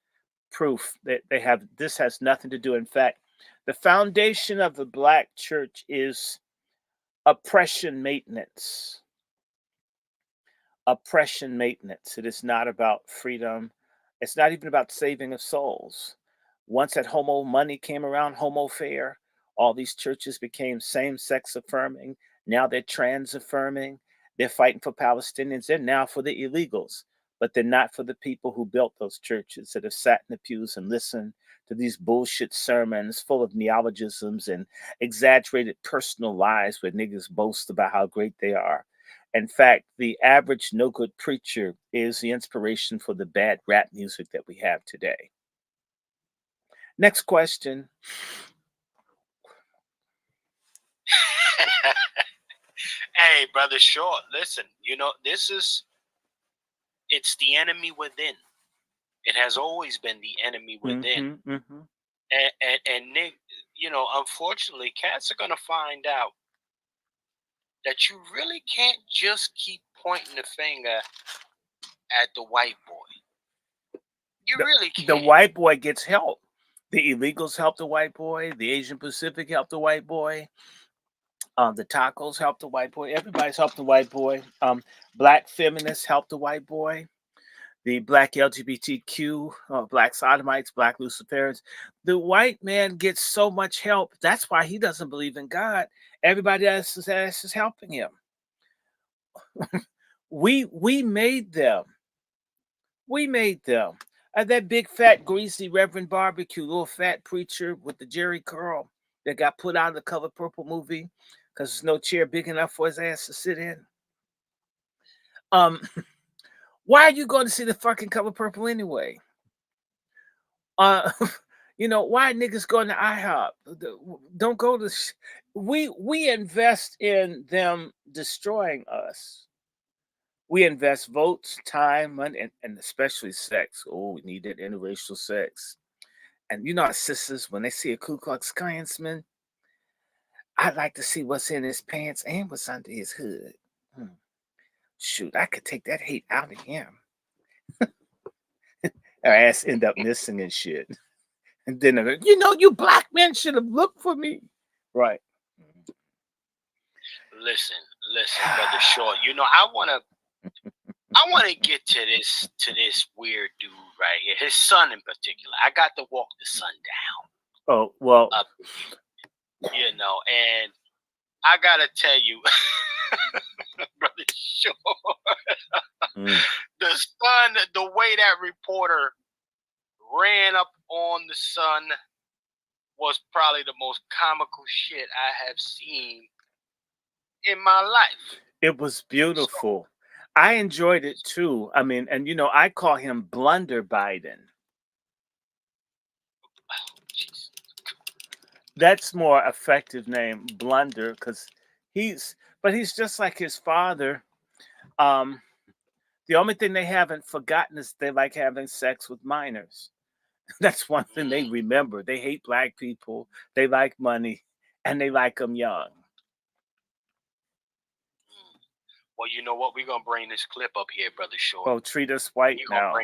Proof that they have this has nothing to do. In fact, the foundation of the black church is oppression maintenance. Oppression maintenance. It is not about freedom. It's not even about saving of souls. Once that homo money came around, homo fair, all these churches became same sex affirming. Now they're trans affirming. They're fighting for Palestinians. They're now for the illegals, but they're not for the people who built those churches that have sat in the pews and listened to these bullshit sermons full of neologisms and exaggerated personal lies where niggas boast about how great they are. In fact, the average no good preacher is the inspiration for the bad rap music that we have today. Next question. Hey, brother Short, listen, it's the enemy within. It has always been the enemy within. And Nick, unfortunately, cats are going to find out that you really can't just keep pointing the finger at the white boy. You really can't. The white boy gets help. The illegals help the white boy. The Asian Pacific help the white boy. The tacos help the white boy. Everybody's helped the white boy. Black feminists help the white boy. The black LGBTQ, black sodomites, black Luciferians. The white man gets so much help. That's why he doesn't believe in God. Everybody else's ass is helping him. we made them. We made them. That big fat greasy Reverend Barbecue, little fat preacher with the Jerry curl that got put out of the Color Purple movie because there's no chair big enough for his ass to sit in. Why are you going to see the fucking Color Purple anyway? Why niggas going to IHOP? Don't go to. We invest in them destroying us. We invest votes, time, money, and especially sex. Oh, we need that interracial sex. And our sisters, when they see a Ku Klux Klansman, I'd like to see what's in his pants and what's under his hood. Shoot, I could take that hate out of him. Our ass end up missing and shit. And then, you black men should have looked for me. Right. Listen, brother Short. I want to get to this weird dude right here. His son in particular. I got to walk the son down. Oh, well. And I got to tell you, brother Short, the son, the way that reporter ran up on the son was probably the most comical shit I have seen in my life. It was beautiful. I enjoyed it too. I mean, and I call him Blunder Biden. That's more effective name, Blunder, because he's just like his father. The only thing they haven't forgotten is they like having sex with minors. That's one thing they remember. They hate black people. They like money, and they like them young. Well, you know what? We're gonna bring this clip up here, brother Short. Oh, treat us white now.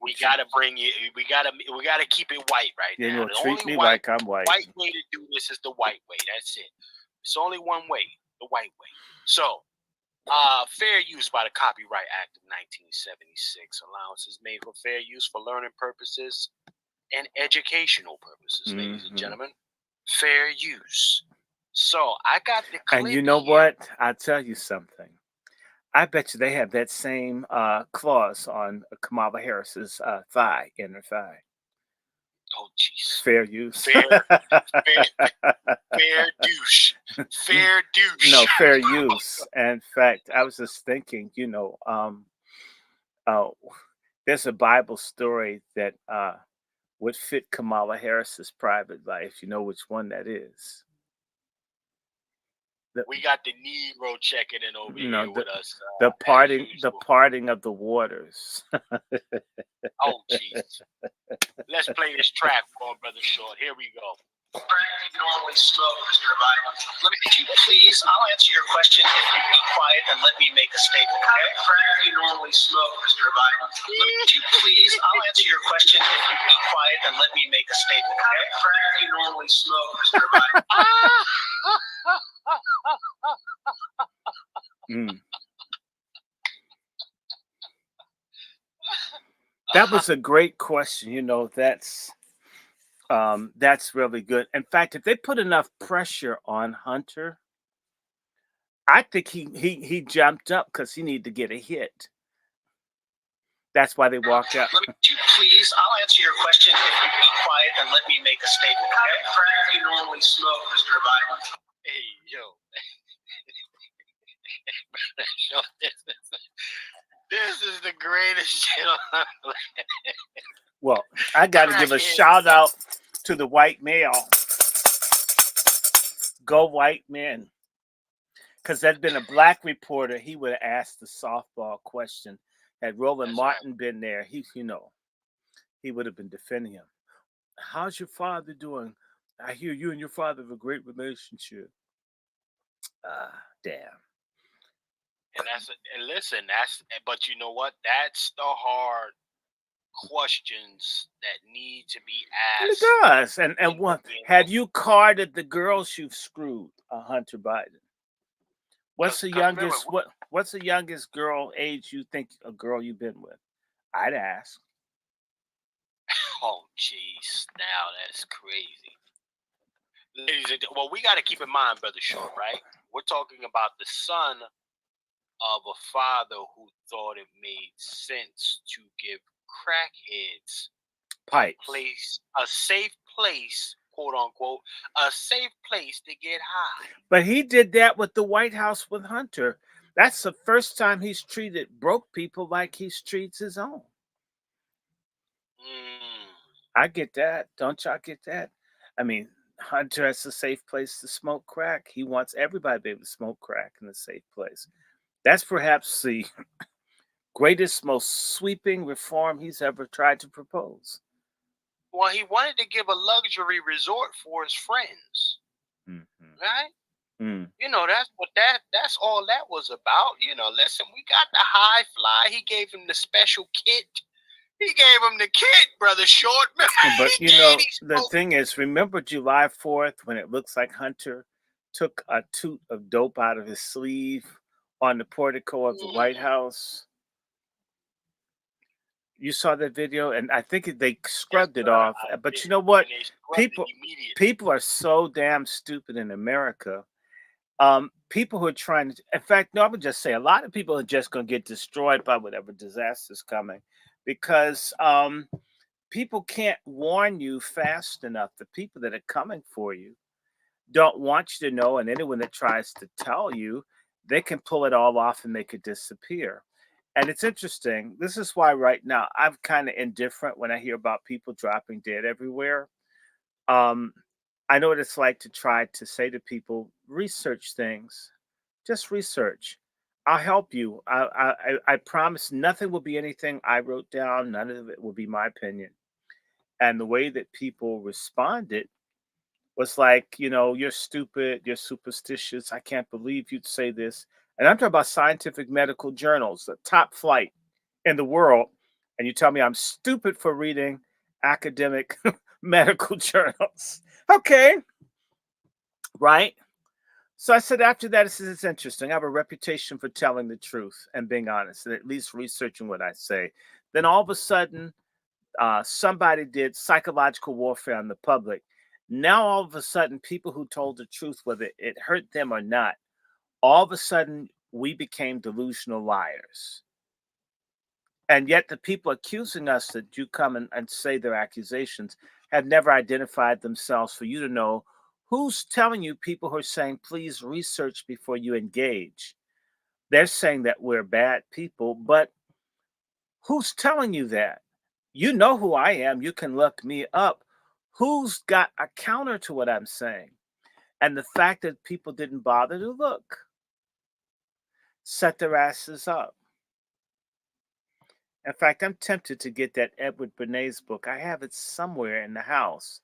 We gotta bring you. We gotta keep it white right now. Treat me like I'm white. White way to do this is the white way. That's it. It's only one way, the white way. So, fair use by the Copyright Act of 1976. Allowances made for fair use for learning purposes and educational purposes, ladies and gentlemen. Fair use. So I got the clip. And you know what? I'll tell you something. I bet you they have that same clause on Kamala Harris's thigh, inner thigh. Oh, jeez. Fair use. Fair douche. Fair douche. No, fair use. In fact, I was just thinking, there's a Bible story that would fit Kamala Harris's private life. You know which one that is? We got the Negro checking in over here with us. The parting of the waters. Oh, jeez. Let's play this track for him, brother Short. Here we go. You normally smoke, Mr. Biden. Could you please, I'll answer your question if you be quiet and let me make a statement, okay? Crack you normally smoke, Mr. Biden. Could you please, I'll answer your question if you be quiet and let me make a statement, okay? Crack you normally smoke, Mr. Biden. Mm. That was a great question. That's really good. In fact, if they put enough pressure on Hunter, I think he jumped up because he needed to get a hit. That's why they walked out. Could you please, I'll answer your question if you be quiet and let me make a statement, okay? Crack you normally smoke, Mr. Biden. Hey, yo. This is the greatest shit on the planet. Well, I got to give a shout out to the white male. Go white men. Because there'd been a black reporter, he would have asked the softball question. Had Roland Martin been there, he would have been defending him. How's your father doing? I hear you and your father have a great relationship. Damn. And listen, but you know what? That's the hard questions that need to be asked. It does. And what have you carded the girls you've screwed, Hunter Biden? What's the youngest? What's the youngest girl age you think a girl you've been with? I'd ask. Oh, jeez, now that's crazy. Ladies and well, we got to keep in mind, Brother Short, right? We're talking about the son of a father who thought it made sense to give crackheads a safe place, quote unquote, a safe place to get high. But he did that with the White House with Hunter. That's the first time he's treated broke people like he treats his own. I get that. Don't y'all get that? I mean, Hunter has a safe place to smoke crack. He wants everybody to be able to smoke crack in a safe place. That's perhaps the greatest, most sweeping reform he's ever tried to propose. Well, he wanted to give a luxury resort for his friends, right? You know, that's all that was about. You know, listen, we got the high fly. He gave him the special kit. He gave him the kit, Brother Short. But you know, the thing is, remember July 4th when it looks like Hunter took a toot of dope out of his sleeve on the portico of the White House? You saw that video, and I think they scrubbed it off. But you know what? People are so damn stupid in America. People who are trying to, in fact, no, I would just say a lot of people are just going to get destroyed by whatever disaster is coming because people can't warn you fast enough. The people that are coming for you don't want you to know, and anyone that tries to tell you, they can pull it all off and make it disappear. And it's interesting. This is why right now I'm kind of indifferent when I hear about people dropping dead everywhere. I know what it's like to try to say to people, research things. Just research. I'll help you. I promise nothing will be anything I wrote down. None of it will be my opinion. And the way that people responded was like, you're stupid, you're superstitious. I can't believe you'd say this. And I'm talking about scientific medical journals, the top flight in the world. And you tell me I'm stupid for reading academic medical journals. Okay. Right. So I said after that, it's interesting. I have a reputation for telling the truth and being honest, and at least researching what I say. Then all of a sudden, somebody did psychological warfare on the public. Now, all of a sudden, people who told the truth, whether it hurt them or not, all of a sudden, we became delusional liars. And yet the people accusing us that you come and say their accusations have never identified themselves for you to know who's telling you. People who are saying, please research before you engage. They're saying that we're bad people, but who's telling you that? You know who I am. You can look me up. Who's got a counter to what I'm saying? And the fact that people didn't bother to look set their asses up. In fact, I'm tempted to get that Edward Bernays book. I have it somewhere in the house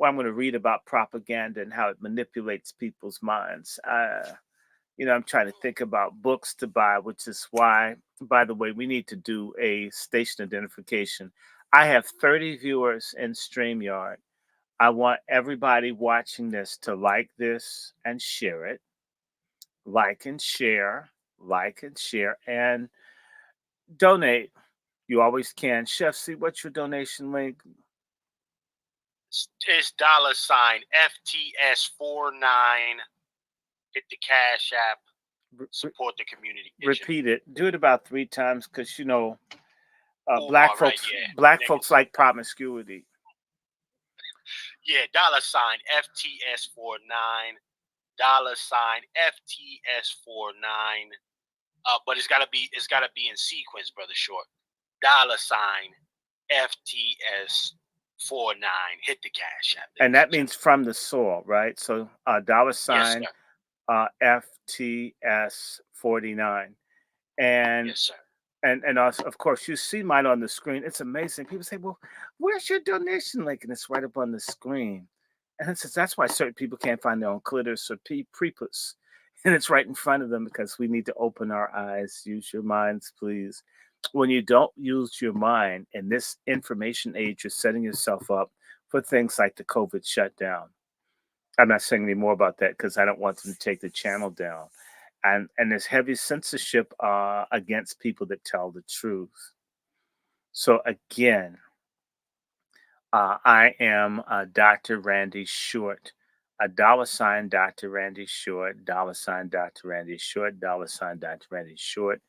where I'm going to read about propaganda and how it manipulates people's minds. I'm trying to think about books to buy, which is why, by the way, we need to do a station identification. I have 30 viewers in StreamYard. I want everybody watching this to like this and share it. Like and share, like and share, and donate. You always can. Chef, see what's your donation link? It's $ FTS49. Hit the Cash App. Support the community kitchen. Repeat it. Do it about 3 times, because Black folks, right, yeah. black folks like promiscuity. Yeah, $FTS49. $FTS49. But it's gotta be in sequence, brother Short. $FTS49. Hit the Cash App. And that means from the soil, right? So $, FTS49. And yes, sir. And of course, you see mine on the screen. It's amazing. People say, "Well, where's your donation link?" And it's right up on the screen. And that's why certain people can't find their own clitoris or prepuce, and it's right in front of them, because we need to open our eyes. Use your minds, please. When you don't use your mind in this information age, you're setting yourself up for things like the COVID shutdown. I'm not saying any more about that because I don't want them to take the channel down. And there's heavy censorship against people that tell the truth. So again, I am Dr. Randy Short. $ Dr. Randy Short, $ Dr. Randy Short, $ Dr. Randy Short.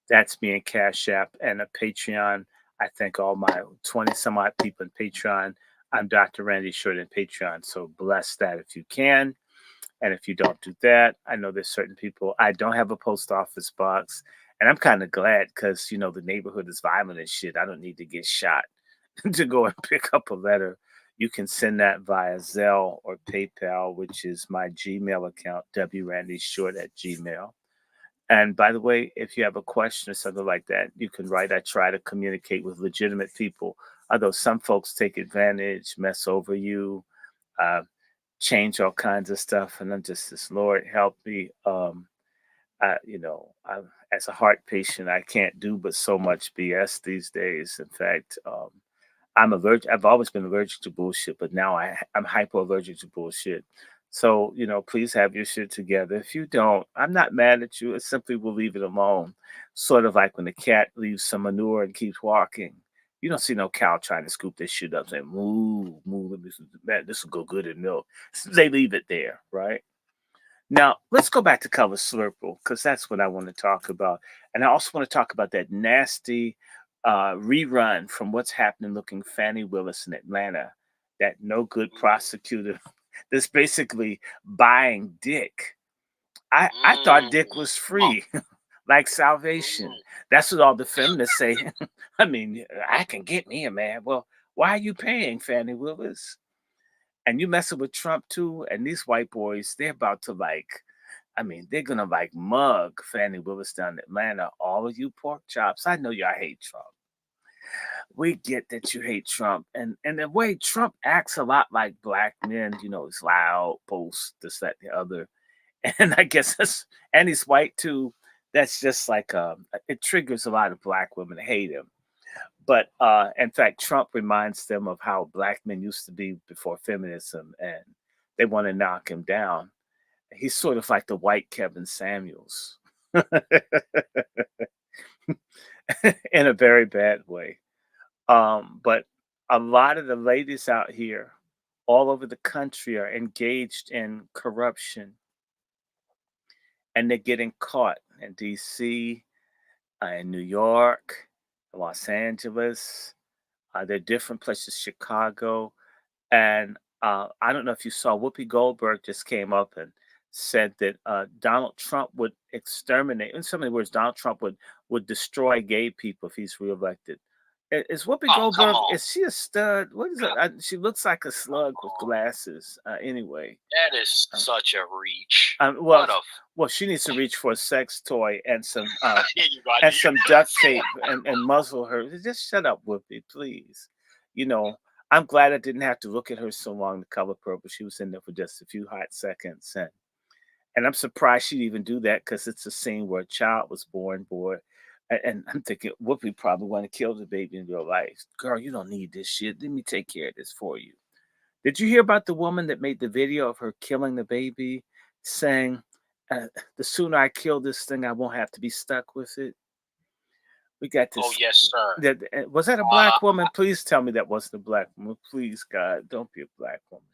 That's me in Cash App and a Patreon. I thank all my 20 some odd people in Patreon. I'm Dr. Randy Short in Patreon. So bless that if you can. And if you don't do that, I know there's certain people. I don't have a post office box. And I'm kind of glad, because, the neighborhood is violent and shit. I don't need to get shot to go and pick up a letter. You can send that via Zelle or PayPal, which is my Gmail account, wrandyshort@gmail. And by the way, if you have a question or something like that, you can write. I try to communicate with legitimate people, although some folks take advantage, mess over you, uh, change all kinds of stuff. And I'm just this, Lord, help me. As a heart patient, I can't do but so much BS these days. In fact, I'm allergic. I've always been allergic to bullshit, but now I'm hyper allergic to bullshit. So, please have your shit together. If you don't, I'm not mad at you. It simply will leave it alone. Sort of like when the cat leaves some manure and keeps walking. You don't see no cow trying to scoop this shit up saying, moo, moo, man, this will go good in milk. They leave it there, right? Now, let's go back to cover Slurple, because that's what I want to talk about. And I also want to talk about that nasty rerun from What's Happening looking Fannie Willis in Atlanta, that no good prosecutor that's basically buying dick. I thought dick was free, like salvation. That's what all the feminists say. I mean, I can get me a man. Well, why are you paying, Fannie Willis? And you messing with Trump too, and these white boys, they're about to they're gonna mug Fannie Willis down in Atlanta. All of you pork chops, I know y'all hate Trump. We get that you hate Trump, and the way Trump acts a lot like black men, he's loud, post this, that, the other, and I guess and he's white too. That's just it triggers a lot of black women to hate him. But in fact, Trump reminds them of how black men used to be before feminism, and they want to knock him down. He's sort of like the white Kevin Samuels in a very bad way. But a lot of the ladies out here, all over the country, are engaged in corruption, and they're getting caught in D.C., in New York, Los Angeles. There are different places, Chicago. And I don't know if you saw, Whoopi Goldberg just came up and said that Donald Trump would exterminate, in so many words, Donald Trump would destroy gay people if he's reelected. Is Whoopi Goldberg, is she a stud? What is it? She looks like a slug with glasses. Anyway. That is such a reach. Well, she needs to reach for a sex toy and some some duct tape and muzzle her. Just shut up, Whoopi, please. I'm glad I didn't have to look at her so long. The Color Purple. She was in there for just a few hot seconds, and I'm surprised she'd even do that because it's a scene where a child was born, boy. And I'm thinking, Whoopi probably want to kill the baby in real life. Girl, you don't need this shit. Let me take care of this for you. Did you hear about the woman that made the video of her killing the baby, saying, "The sooner I kill this thing, I won't have to be stuck with it." We got Oh, this. yes, sir. Was that a Uh, black woman? Please tell me that wasn't a black woman. Please, God, don't be a black woman.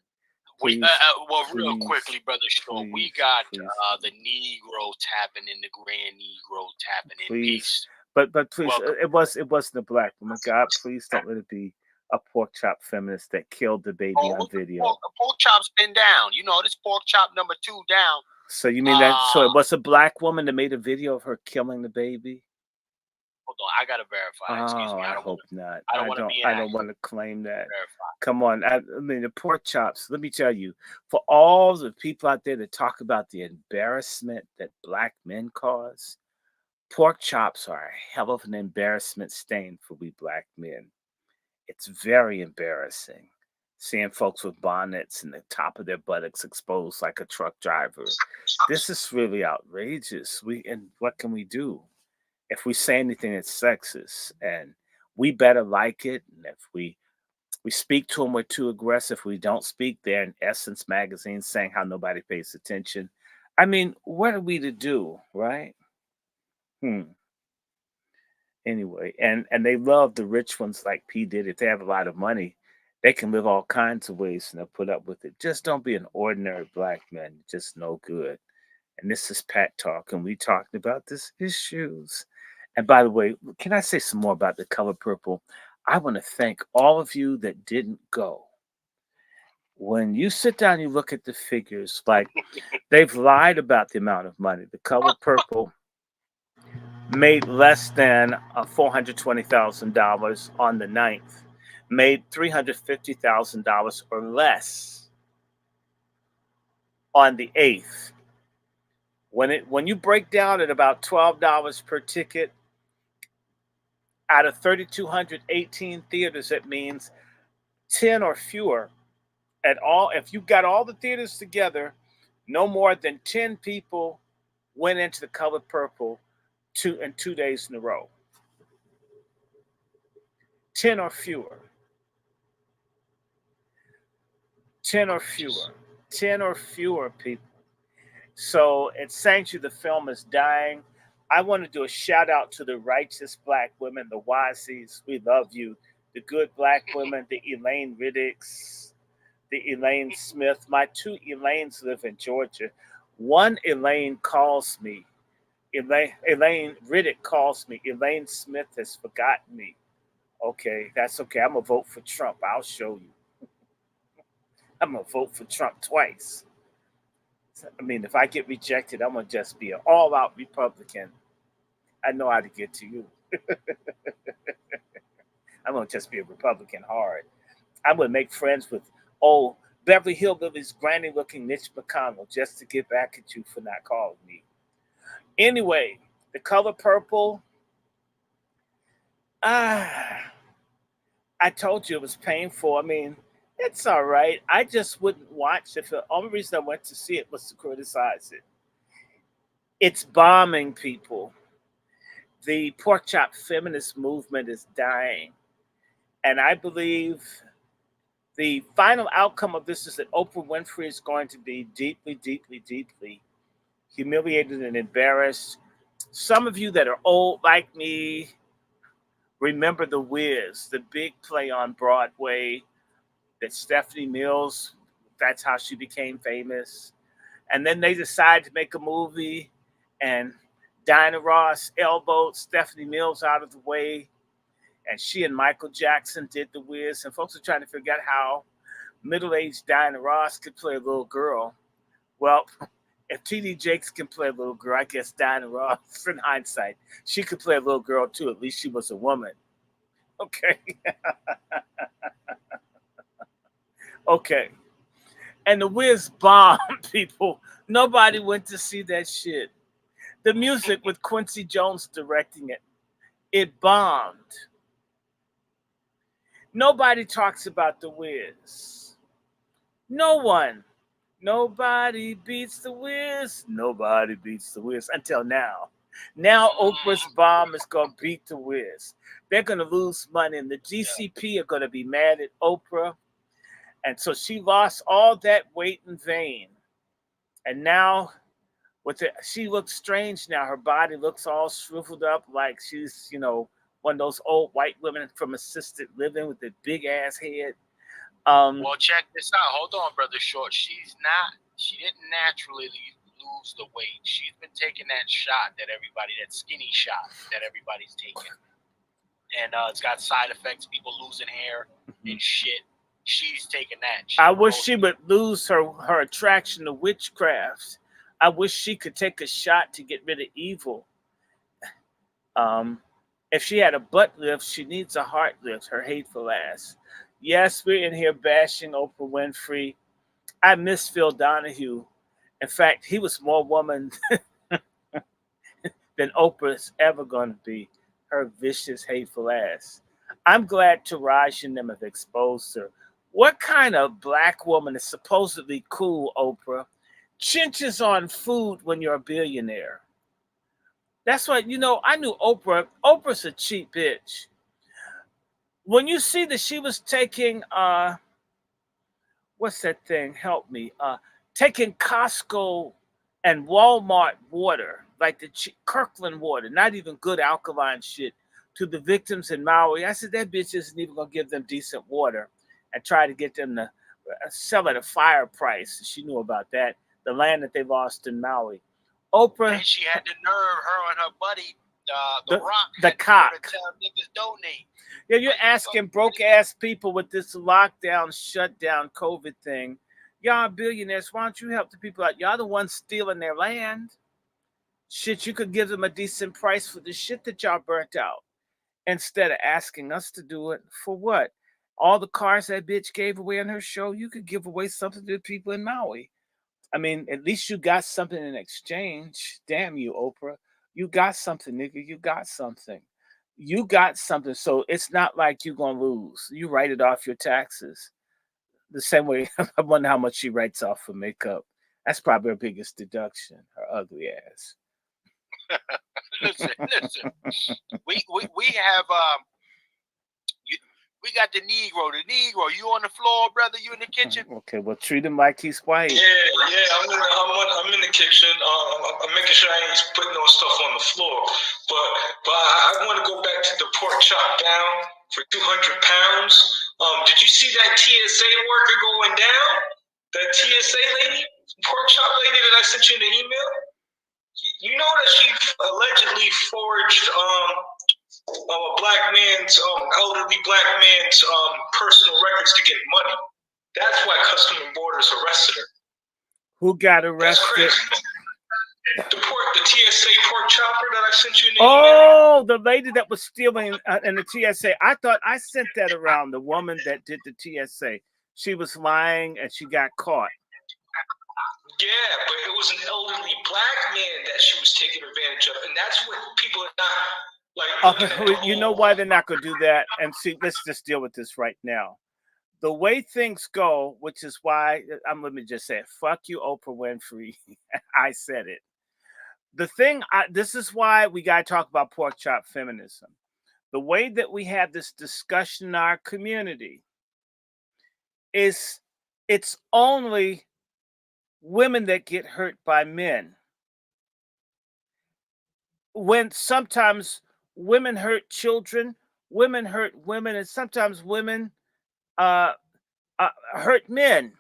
we Please, well, real please, quickly, brother Shaw, we please, got please, the Negro tapping in, the Grand Negro tapping in. please. Peace. But please, Welcome. it wasn't a black woman. God, please don't let it be a pork chop feminist that killed the baby Oh, on the video. pork chop's been down. You know, this pork chop number 2 down. So you mean that? So it was a black woman that made a video of her killing the baby? Hold on, I gotta verify. Excuse Oh, me. I hope not. I don't want to be I don't inaccurate. want to claim that. Verify. Come on. I mean, the pork chops, let me tell you, for all the people out there that talk about the embarrassment that black men cause, pork chops are a hell of an embarrassment stain for we black men. It's very embarrassing seeing folks with bonnets and the top of their buttocks exposed like a truck driver. This is really outrageous. And what can we do? If we say anything that's sexist, and we better like it, and if we speak to them, we're too aggressive. We don't speak there in Essence magazine saying how nobody pays attention. I mean, what are we to do, right? Hmm. Anyway, and they love the rich ones like P did. If they have a lot of money, they can live all kinds of ways and they'll put up with it. Just don't be an ordinary black man. Just no good. And this is Pat Talk, and we talking about this issues. And by the way, can I say some more about the Color Purple? I want to thank all of you that didn't go. When you sit down, you look at the figures, like they've lied about the amount of money. The Color Purple made less than $420,000 on the 9th, made $350,000 or less on the 8th. When you break down at about $12 per ticket, out of 3,218 theaters, it means 10 or fewer at all. If you got all the theaters together, no more than 10 people went into the Color Purple 2 days in a row. 10 or fewer. 10 or fewer. 10 or fewer people. So it saying you the film is dying. I want to do a shout out to the righteous black women, the Wazzies. We love you. The good black women, the Elaine Riddicks, the Elaine Smith. My 2 Elaines live in Georgia. One Elaine calls me. Elaine Riddick calls me. Elaine Smith has forgotten me. Okay, that's okay. I'm going to vote for Trump. I'll show you. I'm going to vote for Trump twice. I mean, if I get rejected, I'm going to just be an all out Republican. I know how to get to you. I'm going to just be a Republican hard. I'm going to make friends with old Beverly Hillbillies, granny looking Mitch McConnell just to get back at you for not calling me. Anyway, the Color Purple. I told you it was painful. I mean, it's all right. I just wouldn't watch it. The only reason I went to see it was to criticize it. It's bombing people. The pork chop feminist movement is dying. And I believe the final outcome of this is that Oprah Winfrey is going to be deeply, deeply, deeply humiliated and embarrassed. Some of you that are old like me remember The Wiz, the big play on Broadway that Stephanie Mills, that's how she became famous. And then they decided to make a movie, and Diana Ross elbowed Stephanie Mills out of the way, and she and Michael Jackson did The Wiz. And folks are trying to figure out how middle-aged Diana Ross could play a little girl. Well, if T.D. Jakes can play a little girl, I guess Diana Ross, in hindsight, she could play a little girl too. At least she was a woman. Okay. Okay. And The Wiz bombed, people. Nobody went to see that shit. The music with Quincy Jones directing it, it bombed. Nobody talks about the Wiz. No one. Nobody beats the Wiz. Nobody beats the Wiz until now. Now Oprah's Mm, bomb is gonna beat the Wiz. They're gonna lose money, and the yeah. GCP are gonna be mad at Oprah, and so she lost all that weight in vain. And now with it, she looks strange now. Her body looks all shriveled up, like she's one of those old white women from assisted living with a big ass head. Um, Well, check this out. Hold on, brother Short. She's not. She didn't naturally lose the weight. She's been taking that shot that skinny shot that everybody's taking, and it's got side effects. People losing hair and shit. She's taking that. I She's wish she promoting it. would lose her attraction to witchcraft. I wish she could take a shot to get rid of evil. Um, if she had a butt lift, she needs a heart lift. Her hateful ass. Yes, we're in here bashing Oprah Winfrey. I miss Phil Donahue. In fact, he was more woman than Oprah's ever going to be. Her vicious, hateful ass. I'm glad Taraji and them have exposed her. What kind of black woman is supposedly cool, Oprah? Chinches on food when you're a billionaire. That's what I knew Oprah. Oprah's a cheap bitch. When you see that she was taking what's that thing? Help me. Taking Costco and Walmart water, like the Kirkland water, not even good alkaline shit, to the victims in Maui. I said that bitch isn't even gonna give them decent water, and try to get them to sell at a fire price. She knew about that. The land that they lost in Maui. Then Oprah, she had the nerve, her and her buddy, the the Rock, the had the nerve to cock. tell niggas donate. Yeah, you're Are you asking fucking broke kidding me? ass people with this lockdown, shutdown, COVID thing. Y'all billionaires, why don't you help the people out? Y'all the ones stealing their land. Shit, you could give them a decent price for the shit that y'all burnt out instead of asking us to do it. For what? All the cars that bitch gave away on her show, you could give away something to the people in Maui. I mean, at least you got something in exchange. Damn you, Oprah. You got something, nigga. You got something. You got something. So it's not like you're going to lose. You write it off your taxes. The same way, I wonder how much she writes off for makeup. That's probably her biggest deduction, her ugly ass. Listen. We have you, we got the Negro. The Negro. You on the floor, brother? You in the kitchen? Okay, well, treat him like he's white. Yeah. I'm in the kitchen. I'm making sure I ain't putting no stuff on the floor. But I want to go back to the pork chop down for 200 pounds. Did you see that TSA worker going down? That TSA lady, pork chop lady that I sent you in the email. You know that she allegedly forged a elderly black man's personal records to get money. That's why Customs and Borders arrested her. Who got That's arrested? crazy. The TSA pork chopper that I sent you in the email. Oh, the lady that was stealing in the TSA. I thought I sent that around. The woman that did the TSA. She was lying and she got caught. Yeah, but it was an elderly black man that she was taking advantage of, and that's what people are not like. Okay, you know why they're not going to do that? And see, let's just deal with this right now. The way things go, which is why let me just say it. Fuck you, Oprah Winfrey. I said it. This is why we got to talk about pork chop feminism. The way that we have this discussion in our community is it's only women that get hurt by men. When sometimes women hurt children, women hurt women, and sometimes women uh, hurt men.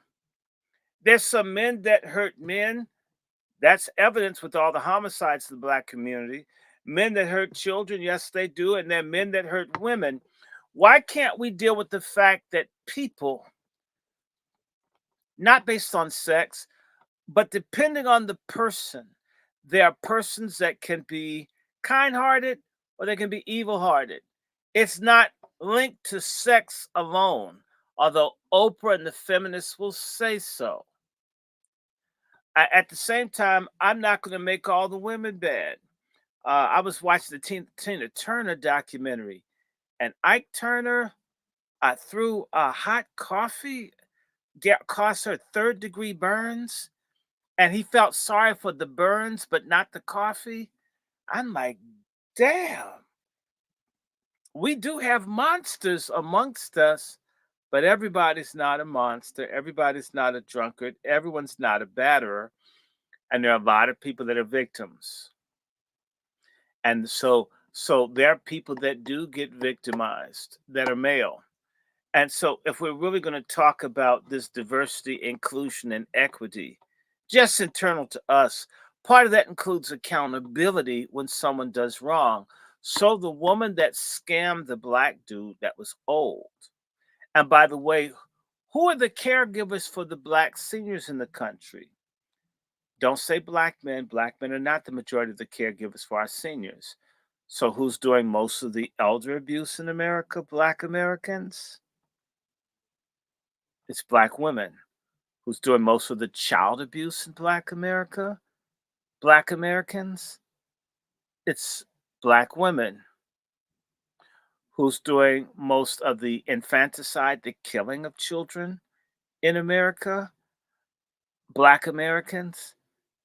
There's some men that hurt men. That's evidence with all the homicides in the black community. Men that hurt children, yes, they do. And then men that hurt women. Why can't we deal with the fact that people, not based on sex, but depending on the person, there are persons that can be kind hearted or they can be evil hearted. It's not linked to sex alone, although Oprah and the feminists will say so. At the same time, I'm not going to make all the women bad. I was watching the Tina Turner documentary, and Ike Turner, through hot coffee caused her third-degree burns, and he felt sorry for the burns, but not the coffee. I'm like, damn, we do have monsters amongst us, but everybody's not a monster. Everybody's not a drunkard. Everyone's not a batterer. And there are a lot of people that are victims. And so there are people that do get victimized that are male. And so if we're really going to talk about this diversity, inclusion, and equity, just internal to us, part of that includes accountability when someone does wrong. So the woman that scammed the black dude that was old, and by the way, who are the caregivers for the black seniors in the country? Don't say black men. Black men are not the majority of the caregivers for our seniors. So who's doing most of the elder abuse in America? Black Americans? It's black women. Who's doing most of the child abuse in black America? Black Americans? It's black women. Who's doing most of the infanticide, the killing of children in America? Black Americans?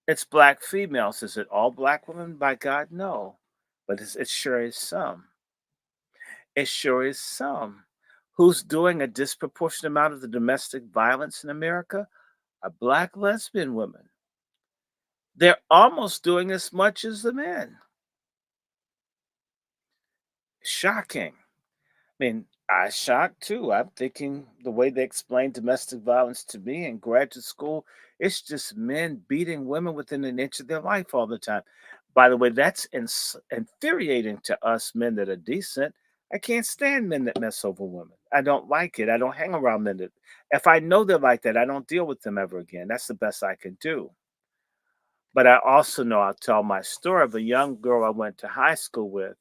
It's black females. Is it all black women? By God, no. But it sure is some. It sure is some. Who's doing a disproportionate amount of the domestic violence in America? Are black lesbian women. They're almost doing as much as the men. Shocking. I mean, I shocked too. I'm thinking the way they explain domestic violence to me in graduate school, it's just men beating women within an inch of their life all the time. By the way, that's infuriating to us men that are decent. I can't stand men that mess over women. I don't like it. I don't hang around men that, if I know they're like that, I don't deal with them ever again. That's the best I can do. But I also know I'll tell my story of a young girl I went to high school with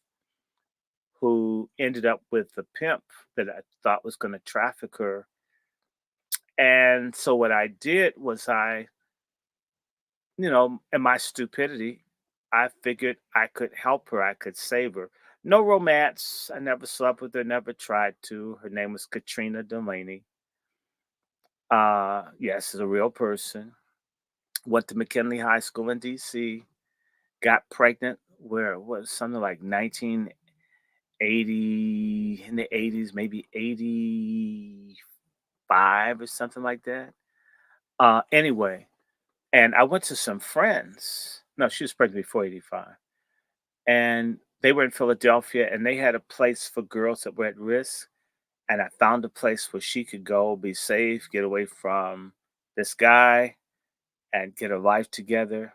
who ended up with a pimp that I thought was going to traffic her. And so what I did was in my stupidity, I figured I could help her, I could save her. No romance. I never slept with her, never tried to. Her name was Katrina Delaney. Yes, is a real person. Went to McKinley High School in DC. Got pregnant where it was something like 1980, in the 80s, maybe 85 or something like that. Anyway, and I went to some friends. No, she was pregnant before 85. And they were in Philadelphia and they had a place for girls that were at risk. And I found a place where she could go, be safe, get away from this guy, and get her life together.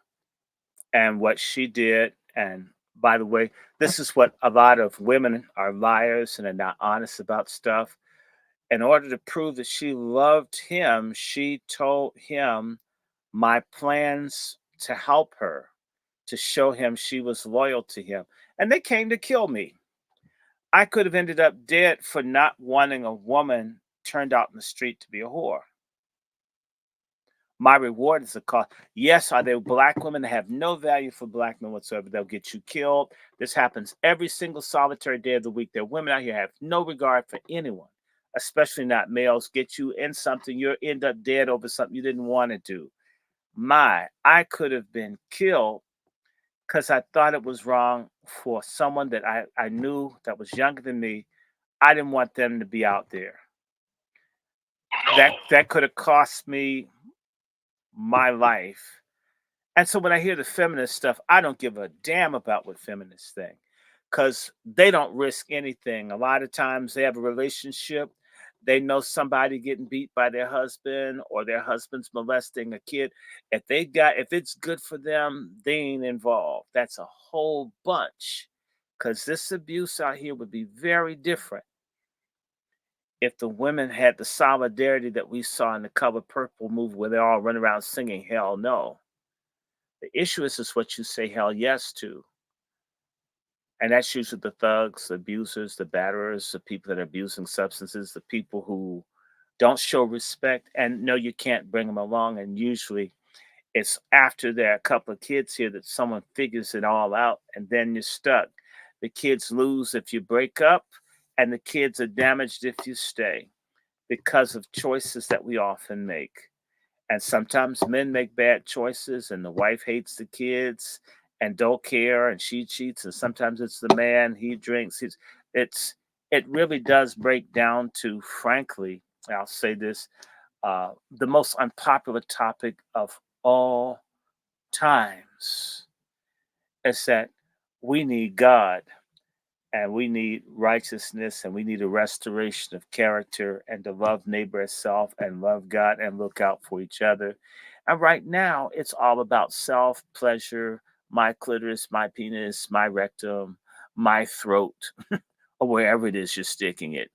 And what she did, and by the way, this is what a lot of women are liars and are not honest about stuff. In order to prove that she loved him, she told him my plans to help her, to show him she was loyal to him. And they came to kill me. I could have ended up dead for not wanting a woman turned out in the street to be a whore. My reward is a cost. Yes, are there black women that have no value for black men whatsoever? They'll get you killed. This happens every single solitary day of the week. There are women out here have no regard for anyone, especially not males. Get you in something, you'll end up dead over something you didn't want to do. I could have been killed because I thought it was wrong for someone that I knew that was younger than me. I didn't want them to be out there. That could have cost me my life. And so when I hear the feminist stuff, I don't give a damn about what feminists think because they don't risk anything. A lot of times they have a relationship. They know somebody getting beat by their husband or their husband's molesting a kid. If it's good for them, they ain't involved. That's a whole bunch because this abuse out here would be very different if the women had the solidarity that we saw in the Color Purple movie where they all run around singing hell no. The issue is what you say hell yes to. And that's usually the thugs, the abusers, the batterers, the people that are abusing substances, the people who don't show respect and know you can't bring them along. And usually it's after there are a couple of kids here that someone figures it all out and then you're stuck. The kids lose if you break up and the kids are damaged if you stay because of choices that we often make. And sometimes men make bad choices, and the wife hates the kids and don't care, and she cheats. And sometimes it's the man, he drinks. It's it really does break down to, frankly, I'll say this, the most unpopular topic of all times is that we need God, and we need righteousness, and we need a restoration of character, and to love neighbor as self, and love God, and look out for each other. And right now it's all about self pleasure, my clitoris, my penis, my rectum, my throat, or wherever it is you're sticking it,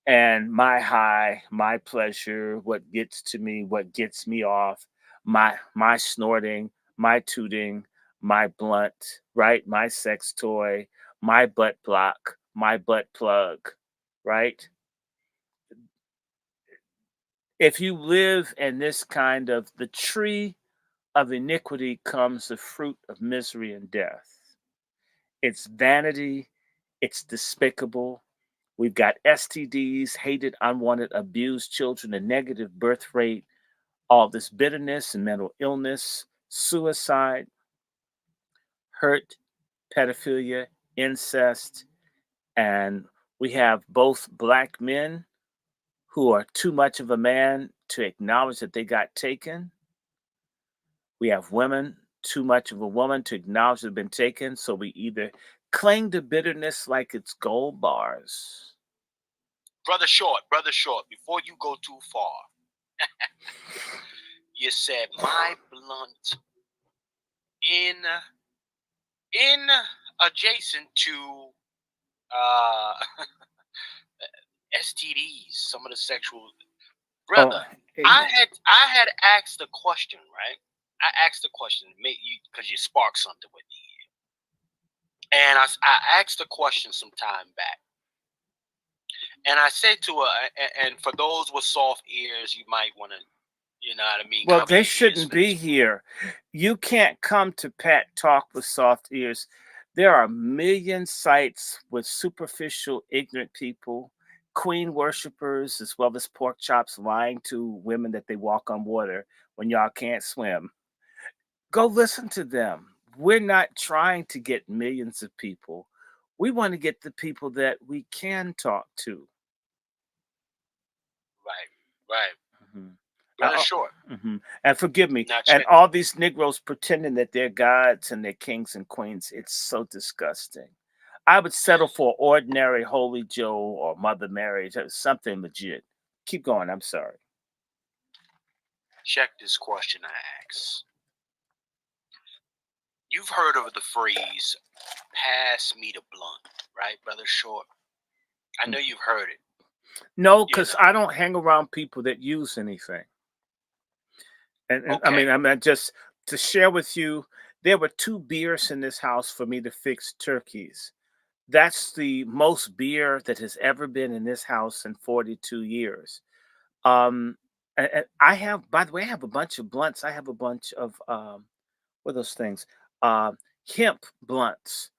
and my high, my pleasure, what gets to me, what gets me off, my snorting, my tooting, my blunt, right? My sex toy, my butt block, my butt plug, right? If you live in this kind of the tree of iniquity comes the fruit of misery and death. It's vanity, it's despicable. We've got STDs, hated, unwanted, abused children, a negative birth rate, all this bitterness and mental illness, suicide, hurt, pedophilia, incest, and we have both black men who are too much of a man to acknowledge that they got taken. We have women too much of a woman to acknowledge they've been taken. So we either cling to bitterness like it's gold bars. Brother Short, before you go too far, you said my blunt in adjacent to uh STDs, some of the sexual Oh, brother. I had asked the question, right? I asked the question, because you sparked something with me, and I asked the question some time back, and I said to her, and for those with soft ears, you might want to, you know what I mean, well, cover they your ears shouldn't for be this one. here. You can't come to Pat Talk with soft ears. There are a million sites with superficial, ignorant people, queen worshippers, as well as pork chops lying to women that they walk on water when y'all can't swim. Go listen to them. We're not trying to get millions of people. We want to get the people that we can talk to. Right, right, Mhm. brother Short. And forgive me, Now and check. all these Negroes pretending that they're gods and they're kings and queens. It's so disgusting. I would settle for ordinary Holy Joe or Mother Mary, just something legit. Keep going. I'm sorry. Check this question I asked. You've heard of the phrase "pass me the blunt," right, brother Short? I know Mm. you've heard it. No, You because know. I don't hang around people that use anything. And I mean, Okay. just to share with you, there were two beers in this house for me to fix turkeys. That's the most beer that has ever been in this house in 42 years. And I have, by the way, I have a bunch of blunts. I have a bunch of what are those things? Uh, hemp blunts.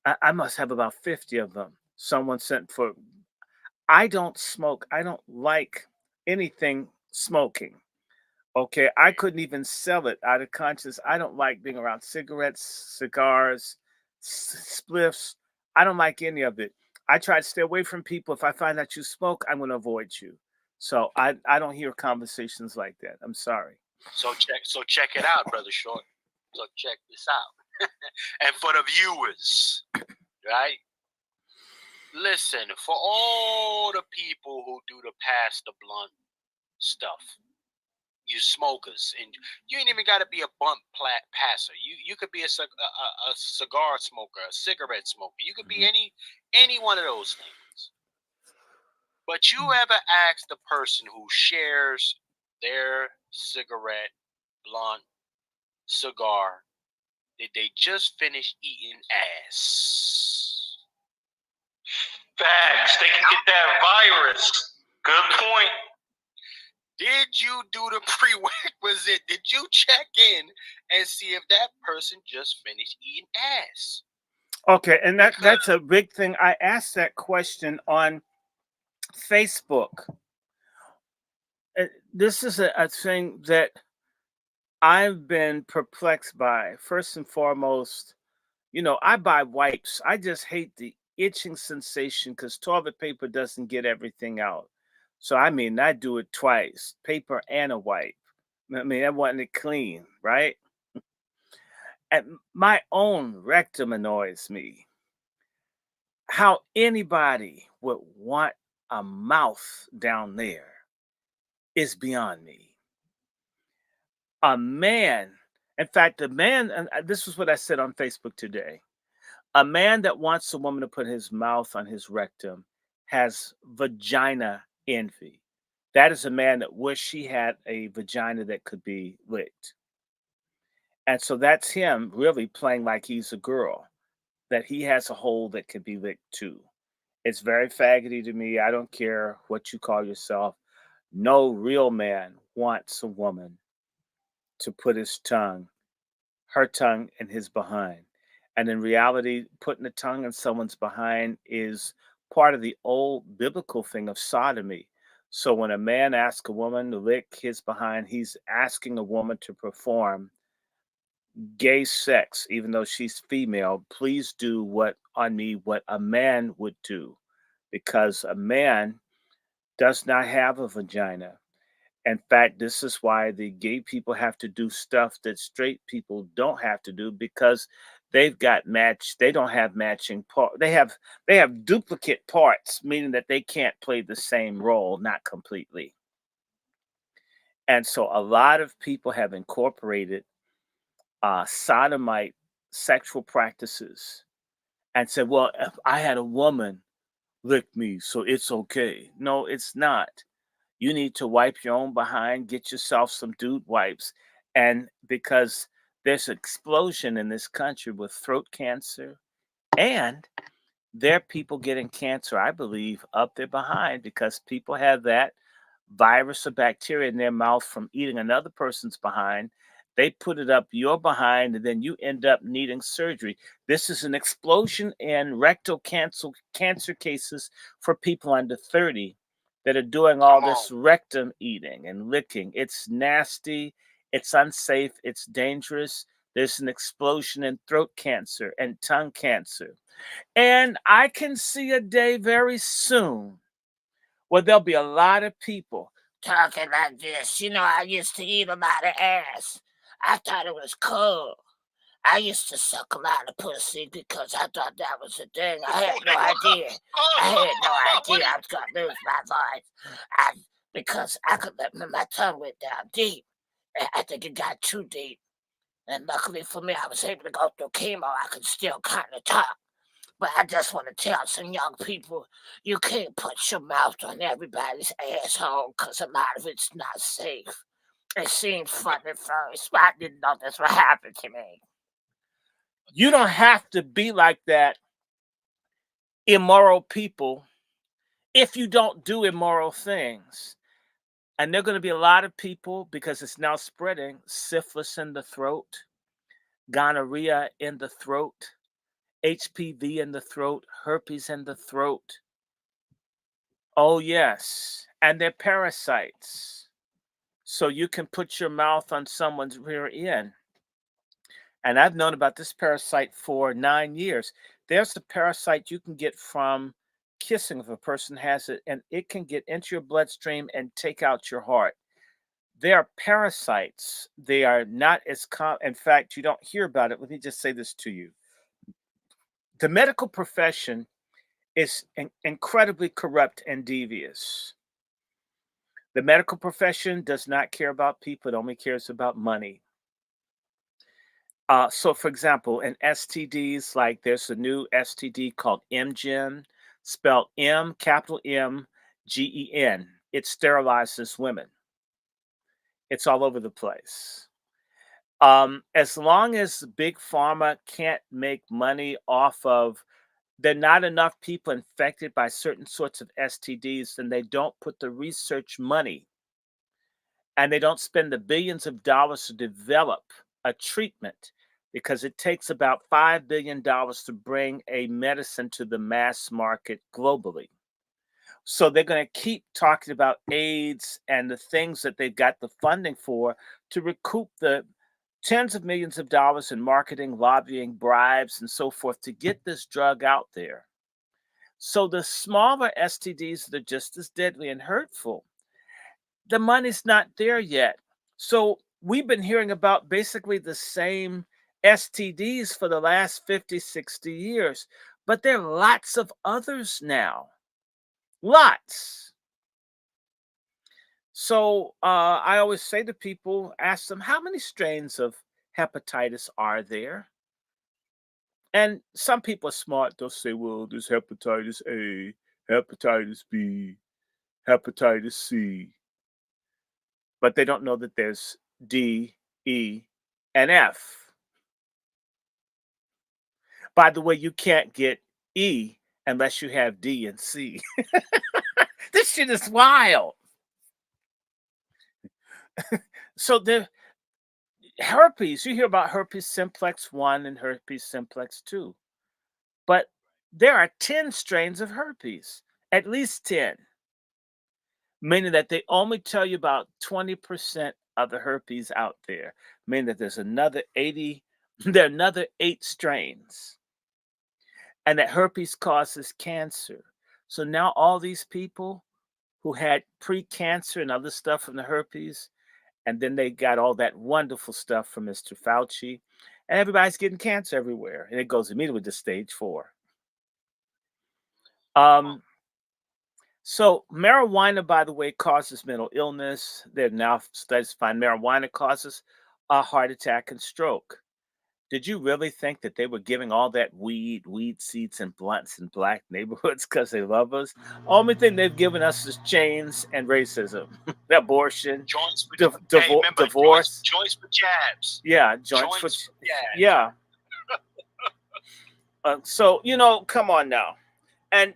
I must have about 50 of them. Someone sent for. I don't smoke. I don't like anything smoking. Okay, I couldn't even sell it out of conscience. I don't like being around cigarettes, cigars, spliffs. I don't like any of it. I try to stay away from people. If I find that you smoke, I'm going to avoid you. So I don't hear conversations like that. I'm sorry. So check it out, brother Short. So check this out. And for the viewers, right? Listen, for all the people who do the pass the blunt stuff, you smokers, and you ain't even got to be a blunt passer. You could be a cigar smoker, a cigarette smoker. You could be Mhm. any one of those things. But you ever ask the person who shares their cigarette, blunt, cigar, did they just finish eating ass? Facts. They can get that virus. Good point. Did you do the prerequisite? Did you check in and see if that person just finished eating ass? Okay, and that's because a big thing. I asked that question on Facebook. This is a thing that I've been perplexed by. First and foremost, I buy wipes. I just hate the itching sensation because toilet paper doesn't get everything out. So I mean, I do it twice, paper and a wipe. I mean, I want it clean, right? And my own rectum annoys me. How anybody would want a mouth down there is beyond me. A man, in fact, a man, and this is what I said on Facebook today. A man that wants a woman to put his mouth on his rectum has vagina envy. That is a man that wish he had a vagina that could be licked. And so that's him really playing like he's a girl, that he has a hole that could be licked too. It's very faggoty to me. I don't care what you call yourself. No real man wants a woman to put her tongue in his behind. And in reality, putting the tongue in someone's behind is part of the old biblical thing of sodomy. So when a man asks a woman to lick his behind, he's asking a woman to perform gay sex, even though she's female. Please do what a man would do, because a man does not have a vagina. In fact, this is why the gay people have to do stuff that straight people don't have to do, because they don't have matching part. They have duplicate parts, meaning that they can't play the same role, not completely. And so a lot of people have incorporated sodomite sexual practices and said, well, if I had a woman lick me, so it's okay. No, it's not. You need to wipe your own behind, get yourself some dude wipes. And because there's an explosion in this country with throat cancer, and there are people getting cancer, I believe, up their behind because people have that virus or bacteria in their mouth from eating another person's behind. They put it up your behind, and then you end up needing surgery. This is an explosion in rectal cancer cases for people under 30 that are doing all Come on. this rectum eating and licking. It's nasty, it's unsafe, it's dangerous. There's an explosion in throat cancer and tongue cancer. And I can see a day very soon where there'll be a lot of people talking like this. I used to eat a lot of ass. I thought it was cool. I used to suck a lot of pussy because I thought that was a thing. I had no idea. I had no What idea I was going to lose my voice. Because I could my tongue went down deep. I think it got too deep. And luckily for me, I was able to go through chemo. I could still kind of talk. But I just want to tell some young people, you can't put your mouth on everybody's asshole because a lot of it's not safe. It seemed fun at first, but I didn't know this would happen to me. You don't have to be like that, immoral people, if you don't do immoral things. And there are going to be a lot of people, because it's now spreading, syphilis in the throat, gonorrhea in the throat, HPV in the throat, herpes in the throat. Oh, yes. And they're parasites. So you can put your mouth on someone's rear end. And I've known about this parasite for 9 years. There's a parasite you can get from kissing if a person has it, and it can get into your bloodstream and take out your heart. They are parasites. They are not as common. In fact, you don't hear about it. Let me just say this to you. The medical profession is incredibly corrupt and devious. The medical profession does not care about people, it only cares about money. So, for example, in STDs, like there's a new STD called MGen, spelled M, capital M, GEN. It sterilizes women. It's all over the place. As long as big pharma can't make money off of, there are not enough people infected by certain sorts of STDs, then they don't put the research money and they don't spend the billions of dollars to develop a treatment because it takes about $5 billion to bring a medicine to the mass market globally. So they're going to keep talking about AIDS and the things that they've got the funding for to recoup the tens of millions of dollars in marketing, lobbying, bribes, and so forth to get this drug out there. So the smaller STDs that are just as deadly and hurtful, the money's not there yet. So we've been hearing about basically the same STDs for the last 50, 60 years, but there are lots of others now. Lots. So I always say to people, ask them, how many strains of hepatitis are there? And some people are smart. They'll say, well, there's hepatitis A, hepatitis B, hepatitis C. But they don't know that there's D, E, and F. By the way, you can't get E unless you have D and C. This shit is wild. So the herpes, you hear about herpes simplex 1 and herpes simplex 2. But there are 10 strains of herpes, at least 10, meaning that they only tell you about 20% of the herpes out there, meaning that there's another 80, there are another 8 strains, and that herpes causes cancer. So now all these people who had pre-cancer and other stuff from the herpes, and then they got all that wonderful stuff from Mr. Fauci, and everybody's getting cancer everywhere, and it goes immediately to stage 4. So marijuana, by the way, causes mental illness. There are now studies find marijuana causes a heart attack and stroke. Did you really think that they were giving all that weed seeds, and blunts in black neighborhoods because they love us? Only thing they've given us is chains and racism, abortion, Joints for divorce. Joints for jabs. Yeah, joints for jabs. Yeah. So, come on now. And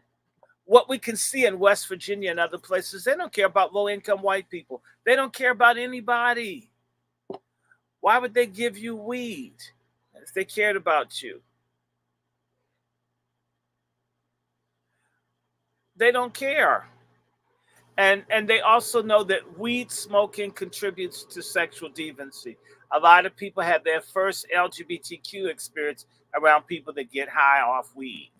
what we can see in West Virginia and other places, they don't care about low-income white people. They don't care about anybody. Why would they give you weed if they cared about you? They don't care. And they also know that weed smoking contributes to sexual deviancy. A lot of people have their first LGBTQ experience around people that get high off weed.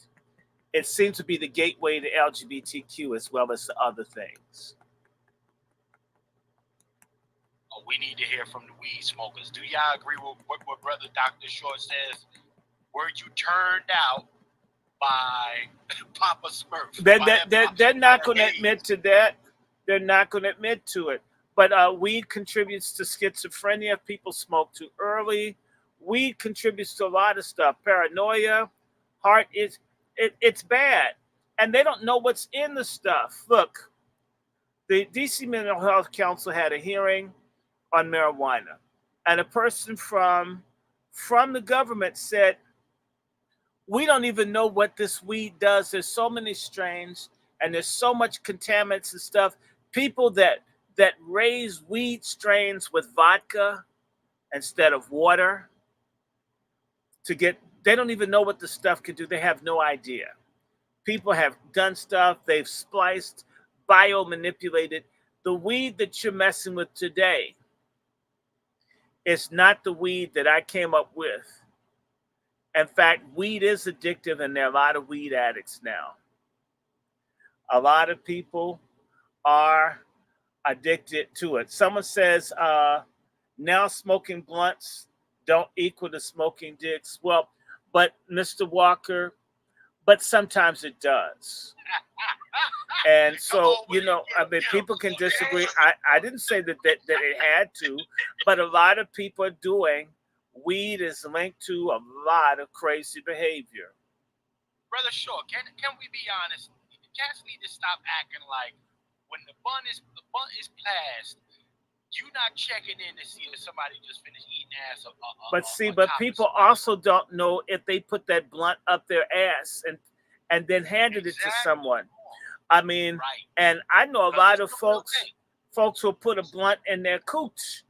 It seems to be the gateway to LGBTQ as well as the other things. We need to hear from the weed smokers. Do y'all agree with what Brother Dr. Short says? Were you turned out by Papa Smurf? They're not going to admit to that. They're not going to admit to it. But weed contributes to schizophrenia. People smoke too early. Weed contributes to a lot of stuff. Paranoia, heart is... It's bad. And they don't know what's in the stuff. Look, the DC Mental Health Council had a hearing on marijuana. And a person from the government said, we don't even know what this weed does. There's so many strains and there's so much contaminants and stuff. People that raise weed strains with vodka instead of water they don't even know what the stuff can do. They have no idea. People have done stuff. They've spliced, biomanipulated. The weed that you're messing with today is not the weed that I came up with. In fact, weed is addictive, and there are a lot of weed addicts now. A lot of people are addicted to it. Someone says now smoking blunts don't equal to smoking dicks. Well, but Mr. Walker, but sometimes it does. And so, people can disagree. I didn't say that it had to, but a lot of people are doing. Weed is linked to a lot of crazy behavior. Brother Shaw, can we be honest? Cats need to stop acting like when the bun is passed, you're not checking in to see if somebody just finished eating ass. But people also don't know if they put that blunt up their ass and then handed it to someone. I mean, right. And I know a lot of folks who put a blunt in their cooch.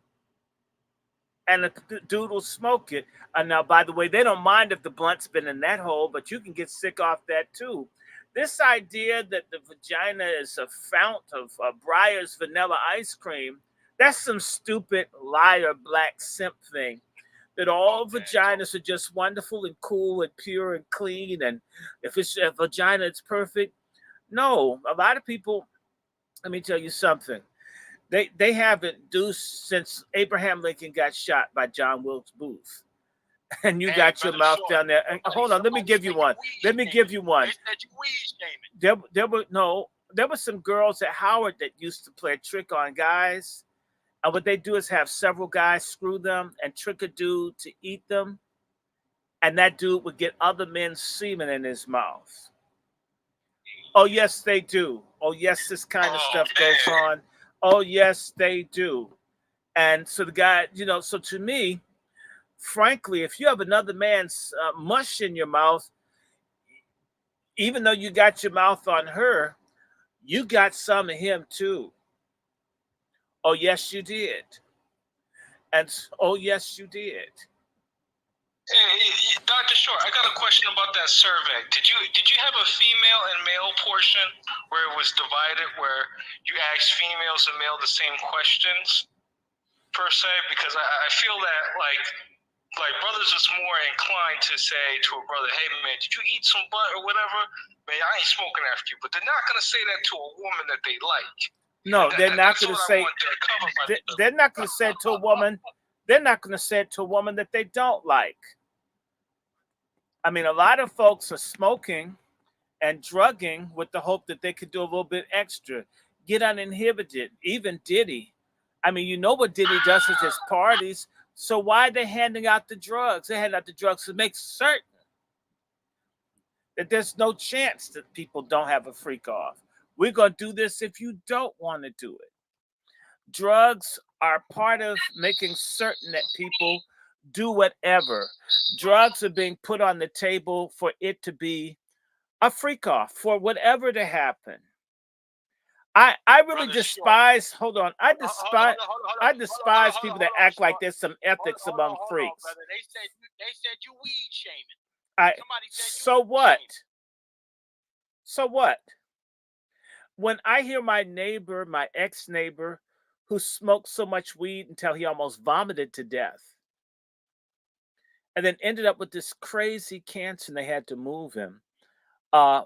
and the dude will smoke it. And now, by the way, they don't mind if the blunt's been in that hole, but you can get sick off that too. This idea that the vagina is a fount of Breyer's vanilla ice cream, that's some stupid liar black simp thing. That all vaginas are just wonderful and cool and pure and clean, and if it's a vagina, it's perfect. No, a lot of people. Let me tell you something. They haven't do since Abraham Lincoln got shot by John Wilkes Booth, and you Hey, got your brother mouth Short, down there. And hold on, let me somebody give you said one. you weed Let me give shaming. you one. They said you weed shaming. There were no. There were some girls at Howard that used to play a trick on guys, and what they do is have several guys screw them and trick a dude to eat them, and that dude would get other men's semen in his mouth. Oh yes, they do. Oh yes, this kind of Oh stuff goes man. on. Oh yes, they do. And so the guy, so to me, frankly, if you have another man's mush in your mouth, even though you got your mouth on her, you got some of him too. Oh yes, you did. And oh yes, you did. Hey, Dr. Short, I got a question about that survey. Did you have a female and male portion where it was divided, where you asked females and male the same questions per se? Because I feel that like brothers is more inclined to say to a brother, "Hey man, did you eat some butt or whatever?" Man, I ain't smoking after you. But they're not gonna say that to a woman that they like. No, they're not That's going to what say. I want to cover by the They're not going to say it to a woman. They're not going to say it to a woman that they don't like. I mean, a lot of folks are smoking and drugging with the hope that they could do a little bit extra, get uninhibited. Even Diddy. I mean, you know what Diddy does at his parties. So why are they handing out the drugs? They hand out the drugs to make certain that there's no chance that people don't have a freak off. We're going to do this if you don't want to do it. Drugs are part of making certain that people do whatever. Drugs are being put on the table for it to be a freak off, for whatever to happen. I really Brother Short. despise. Hold on, I Hold on, despise people that act like there's some ethics among hold on, freaks. brother. They said you weed shaming. I Somebody said you so weed what? shaming. So what? When I hear my neighbor, my ex-neighbor, who smoked so much weed until he almost vomited to death, and then ended up with this crazy cancer and they had to move him.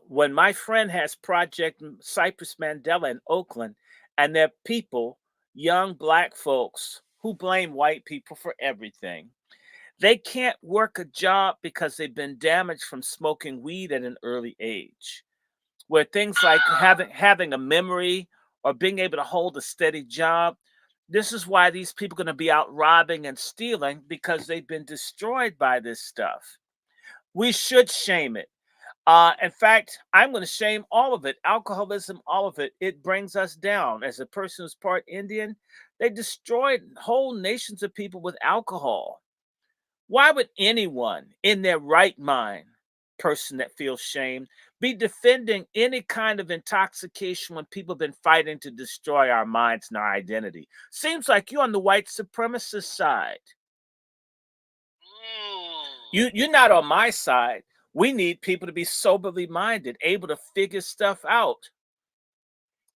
When my friend has Project Cypress Mandela in Oakland, and they're people, young black folks, who blame white people for everything. They can't work a job because they've been damaged from smoking weed at an early age. Where things like having a memory or being able to hold a steady job, this is why these people are going to be out robbing and stealing because they've been destroyed by this stuff. We should shame it. In fact, I'm going to shame all of it. Alcoholism, all of it. It brings us down. As a person who's part Indian, they destroyed whole nations of people with alcohol. Why would anyone in their right mind, person that feels shame, be defending any kind of intoxication when people have been fighting to destroy our minds and our identity? Seems like you're on the white supremacist side. You're not on my side. We need people to be soberly minded, able to figure stuff out.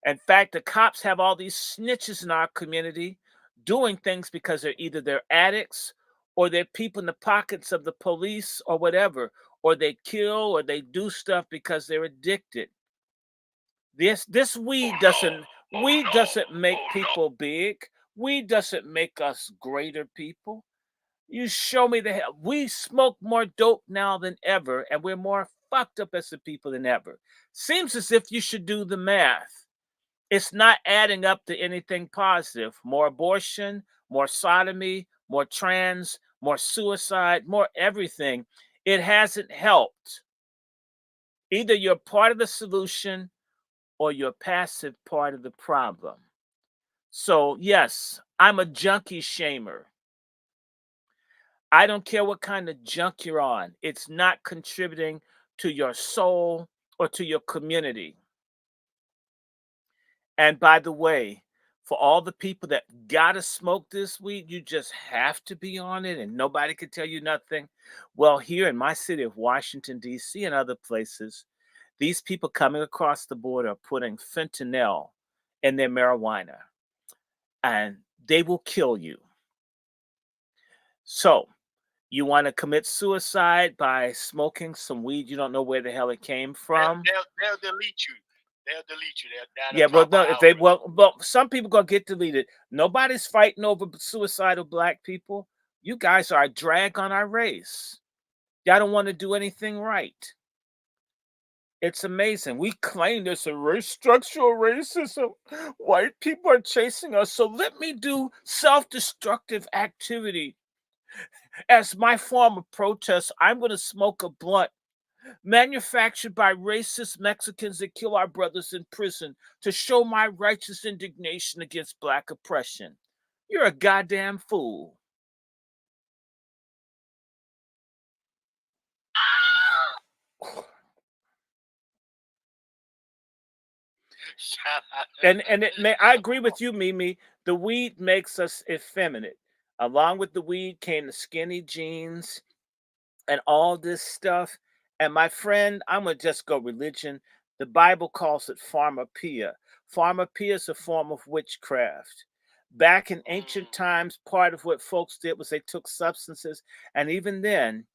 In fact, the cops have all these snitches in our community doing things because they're addicts or they're people in the pockets of the police or whatever, or they kill or they do stuff because they're addicted. This weed doesn't make people big. Weed doesn't make us greater people. You show me the hell. We smoke more dope now than ever, and we're more fucked up as a people than ever. Seems as if you should do the math. It's not adding up to anything positive. More abortion, more sodomy, more trans, more suicide, more everything. It hasn't helped. Either you're part of the solution or you're a passive part of the problem. So, yes, I'm a junkie shamer. I don't care what kind of junk you're on. It's not contributing to your soul or to your community. And by the way, for all the people that gotta smoke this weed, you just have to be on it and nobody can tell you nothing. Well, here in my city of Washington, D.C., and other places, these people coming across the border are putting fentanyl in their marijuana and they will kill you. So, you want to commit suicide by smoking some weed you don't know where the hell it came from? They'll delete you. They'll delete you. That'll Yeah, well, drop no, out if they outright. well, some people gonna get deleted. Nobody's fighting over suicidal black people. You guys are a drag on our race. Y'all don't want to do anything right. It's amazing. We claim there's a race structural racism. White people are chasing us. So let me do self-destructive activity. As my form of protest, I'm going to smoke a blunt manufactured by racist Mexicans that kill our brothers in prison to show my righteous indignation against black oppression. You're a goddamn fool. Shout out. And I agree with you, Mimi. The weed makes us effeminate. Along with the weed came the skinny jeans and all this stuff. And my friend, I'm gonna just go religion. The Bible calls it pharmakia. Pharmakia is a form of witchcraft. Back in ancient Mm. times, part of what folks did was they took substances, and even then,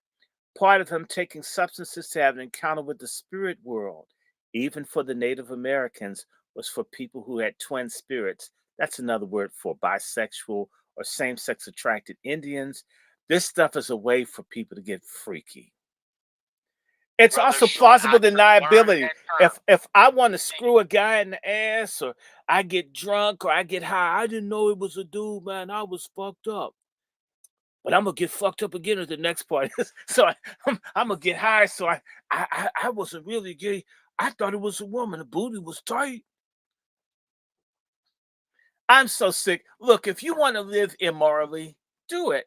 part of them taking substances to have an encounter with the spirit world, even for the Native Americans, was for people who had twin spirits. That's another word for bisexual or same sex attracted Indians. This stuff is a way for people to get freaky. It's Brother also Short, plausible I just learned deniability. that term. If I want to Thank screw a guy in the ass, or I get drunk, or I get high, I didn't know it was a dude, man. I was fucked up. But I'm gonna get fucked up again at the next party. So I'm gonna get high. So I wasn't really gay. I thought it was a woman. The booty was tight. I'm so sick. Look, if you want to live immorally, do it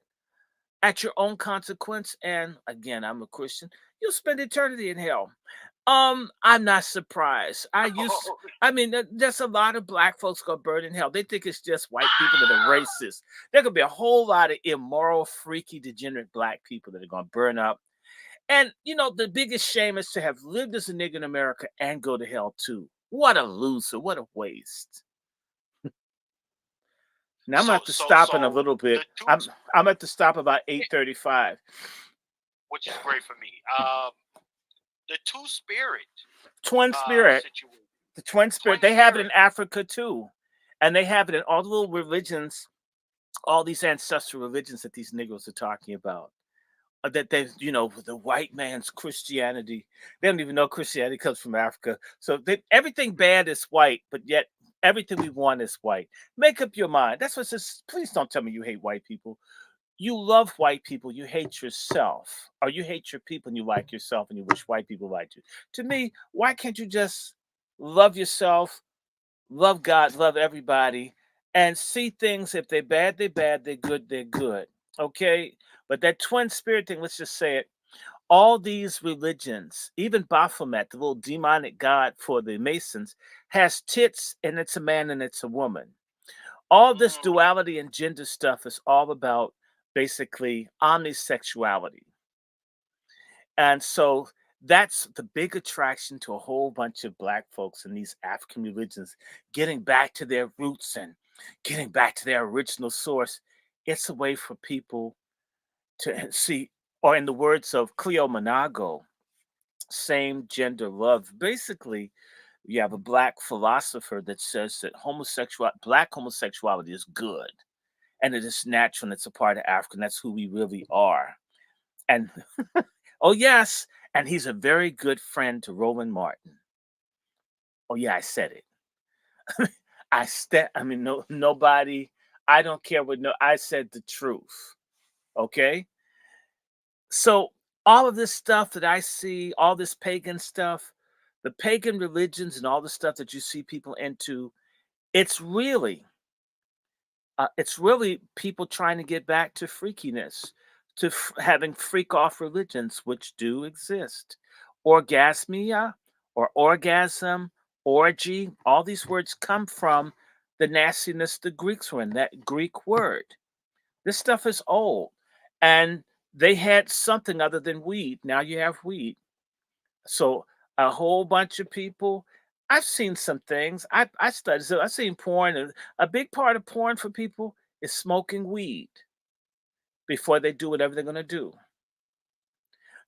at your own consequence. And again, I'm a Christian. You'll spend eternity in hell. I'm not surprised. you. I mean, there's a lot of black folks gonna burn in hell. They think it's just white people that are racist. There could be a whole lot of immoral, freaky, degenerate black people that are gonna burn up. And you know, the biggest shame is to have lived as a nigga in America and go to hell too. What a loser! What a waste. Now I'm gonna so have to so stop in a so little bit. the two, I'm gonna have to stop about 8:35. which is great for me. The two spirit Twin spirit. situation. The twin spirit, Twin they have it in spirit. Africa too. And they have it in all the little religions, all these ancestral religions that these Negroes are talking about. That they, the white man's Christianity. They don't even know Christianity comes from Africa. So everything bad is white, but yet everything we want is white. Make up your mind. That's what it says. Please don't tell me you hate white people. You love white people, you hate yourself, or you hate your people and you like yourself and you wish white people liked you. To me, why can't you just love yourself, love God, love everybody, and see things? If they're bad, they're bad, they're good, they're good. Okay? But that twin spirit thing, let's just say it. All these religions, even Baphomet, the little demonic god for the Masons, has tits and it's a man and it's a woman. All this Mm. duality and gender stuff is all about basically omnisexuality. And so that's the big attraction to a whole bunch of black folks in these African religions, getting back to their roots and getting back to their original source. It's a way for people to see, or in the words of Cleo Monago, same gender love. Basically, you have a black philosopher that says that black homosexuality is good and it is natural and it's a part of Africa. And that's who we really are. And oh yes, and he's a very good friend to Roland Martin. Oh yeah, I said it. I mean, no, nobody. I don't care what. No, I said the truth. Okay. So all of this stuff that I see, all this pagan stuff, the pagan religions and all the stuff that you see people into, it's really it's really people trying to get back to freakiness, to having freak off religions, which do exist. Orgasmia or orgasm, orgy, all these words come from the nastiness the Greeks were in, that Greek word. This stuff is old. And they had something other than weed. Now you have weed. So a whole bunch of people. I've seen some things. I studied. So I've seen porn. And a big part of porn for people is smoking weed before they do whatever they're going to do.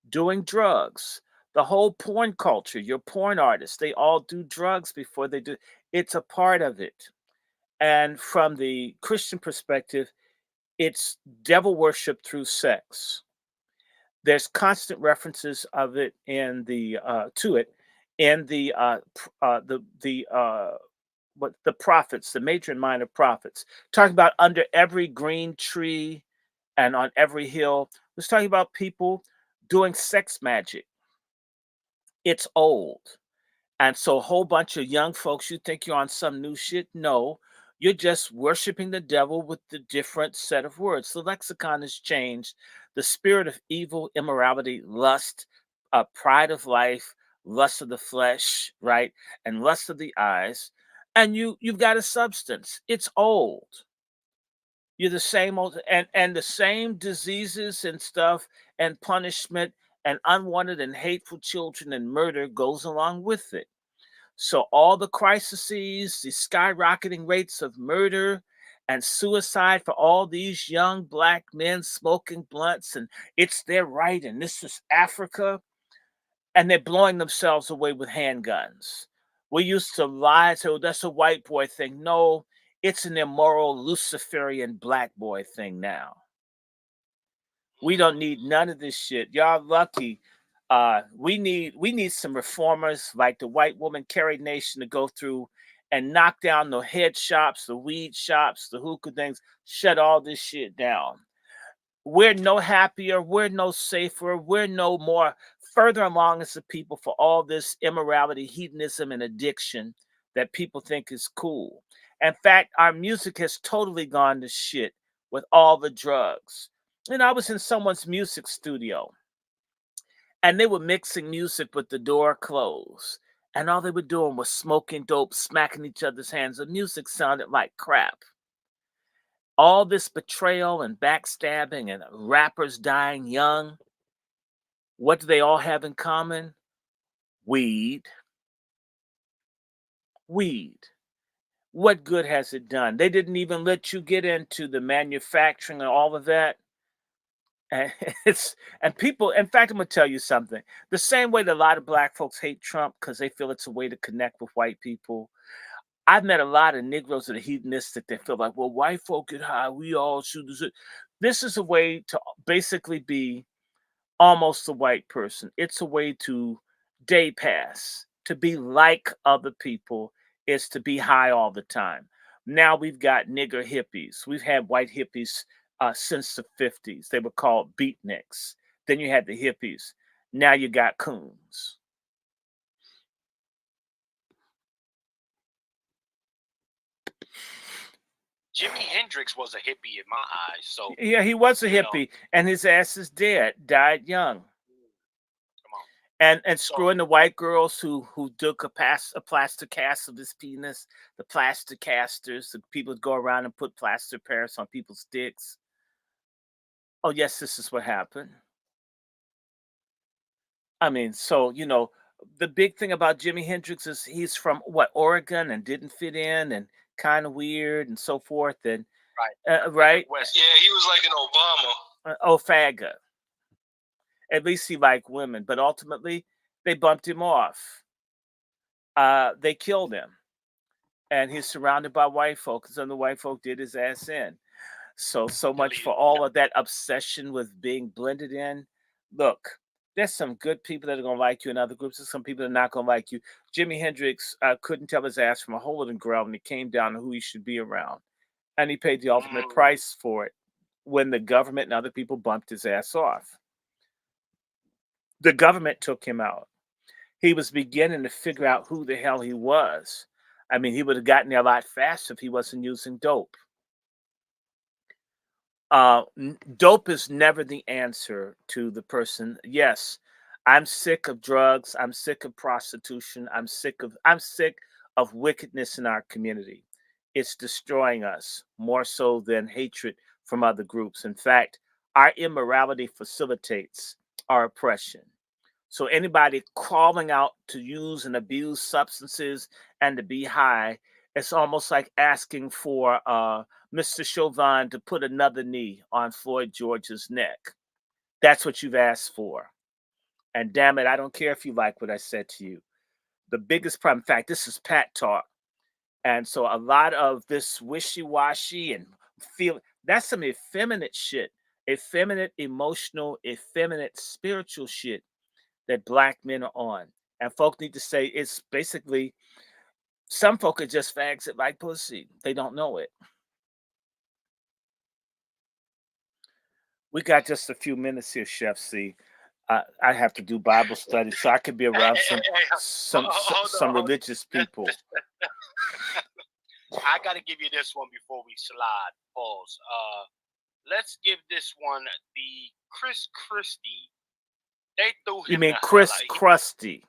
Doing drugs. The whole porn culture, your porn artists, they all do drugs before they do. It's a part of it. And from the Christian perspective, it's devil worship through sex. There's constant references of it in the to it in the what the prophets, the major and minor prophets, talking about under every green tree and on every hill. Was talking about people doing sex magic. It's old. And so a whole bunch of young folks, you think you're on some new shit? No, you're just worshiping the devil with the different set of words. The lexicon has changed. The spirit of evil, immorality, lust, pride of life, lust of the flesh, right, and lust of the eyes, and you've got a substance. It's old. You're the same old, and the same diseases and stuff, and punishment, and unwanted and hateful children and murder goes along with it. So all the crises, the skyrocketing rates of murder and suicide for all these young black men smoking blunts, and it's their right, and this is Africa, and they're blowing themselves away with handguns. We used to lie, so that's a white boy thing. No, it's an immoral Luciferian black boy thing now. We don't need none of this shit. Y'all lucky. We need some reformers like the white woman Carrie Nation to go through and knock down the head shops, the weed shops, the hookah things, shut all this shit down. We're no happier, we're no safer, we're no more further along as a people for all this immorality, hedonism, and addiction that people think is cool. In fact, our music has totally gone to shit with all the drugs. And I was in someone's music studio and they were mixing music with the door closed. And all they were doing was smoking dope, smacking each other's hands. The music sounded like crap. All this betrayal and backstabbing and rappers dying young. What do they all have in common? Weed. Weed. What good has it done? They didn't even let you get into the manufacturing and all of that. And it's and people, in fact, I'm gonna tell you something. The same way that a lot of black folks hate Trump because they feel it's a way to connect with white people. I've met a lot of Negroes that are hedonistic. They feel like, well, white folk get high, we all should do it. This is a way to basically be almost a white person. It's a way to day pass, to be like other people, is to be high all the time. Now we've got nigger hippies. We've had white hippies since the 50s. They were called beatniks. Then you had the hippies. Now you got coons. Jimi Hendrix was a hippie in my eyes. So Yeah, he was a you know, hippie, and his ass is dead. Died young. come on. And So screwing the white girls who took a plaster cast of his penis, the plaster casters, the people that go around and put plaster Paris on people's dicks. Oh yes, this is what happened. I mean, so the big thing about Jimi Hendrix is he's from what, Oregon, and didn't fit in and kind of weird and so forth, and right, right, West. Yeah, he was like an Obama. oh faggot. At least he liked women, but ultimately they bumped him off. They killed him, and he's surrounded by white folks, and the white folk did his ass in. So much for all of that obsession with being blended in. Look, there's some good people that are gonna like you in other groups, and some people that are not gonna like you. Jimi Hendrix couldn't tell his ass from a hole in the ground when it came down to who he should be around, and he paid the ultimate price for it when the government and other people bumped his ass off. The government took him out. He was beginning to figure out who the hell he was. I mean, he would have gotten there a lot faster if he wasn't using dope. Dope is never the answer to the person. Yes, I'm sick of drugs. I'm sick of prostitution. I'm sick of wickedness in our community. it's destroying us more so than hatred from other groups. In fact, our immorality facilitates our oppression. So anybody calling out to use and abuse substances and to be high, it's almost like asking for Mr. Chauvin to put another knee on Floyd George's neck. That's what you've asked for. And damn it, I don't care if you like what I said to you. The biggest problem, in fact, this is Pat talk. And so a lot of this wishy-washy and feel that's some effeminate shit, effeminate emotional, effeminate spiritual shit that black men are on. And folk need to say it's basically some folk are just fags that like pussy. They don't know it. We got just a few minutes here, Chef C. I have to do Bible study, so I could be around some Hold on. religious people. I got to give you this one before we slide. Pause. Let's give this one the Chris Christie. They threw him. You mean the Chris hell out. Krusty?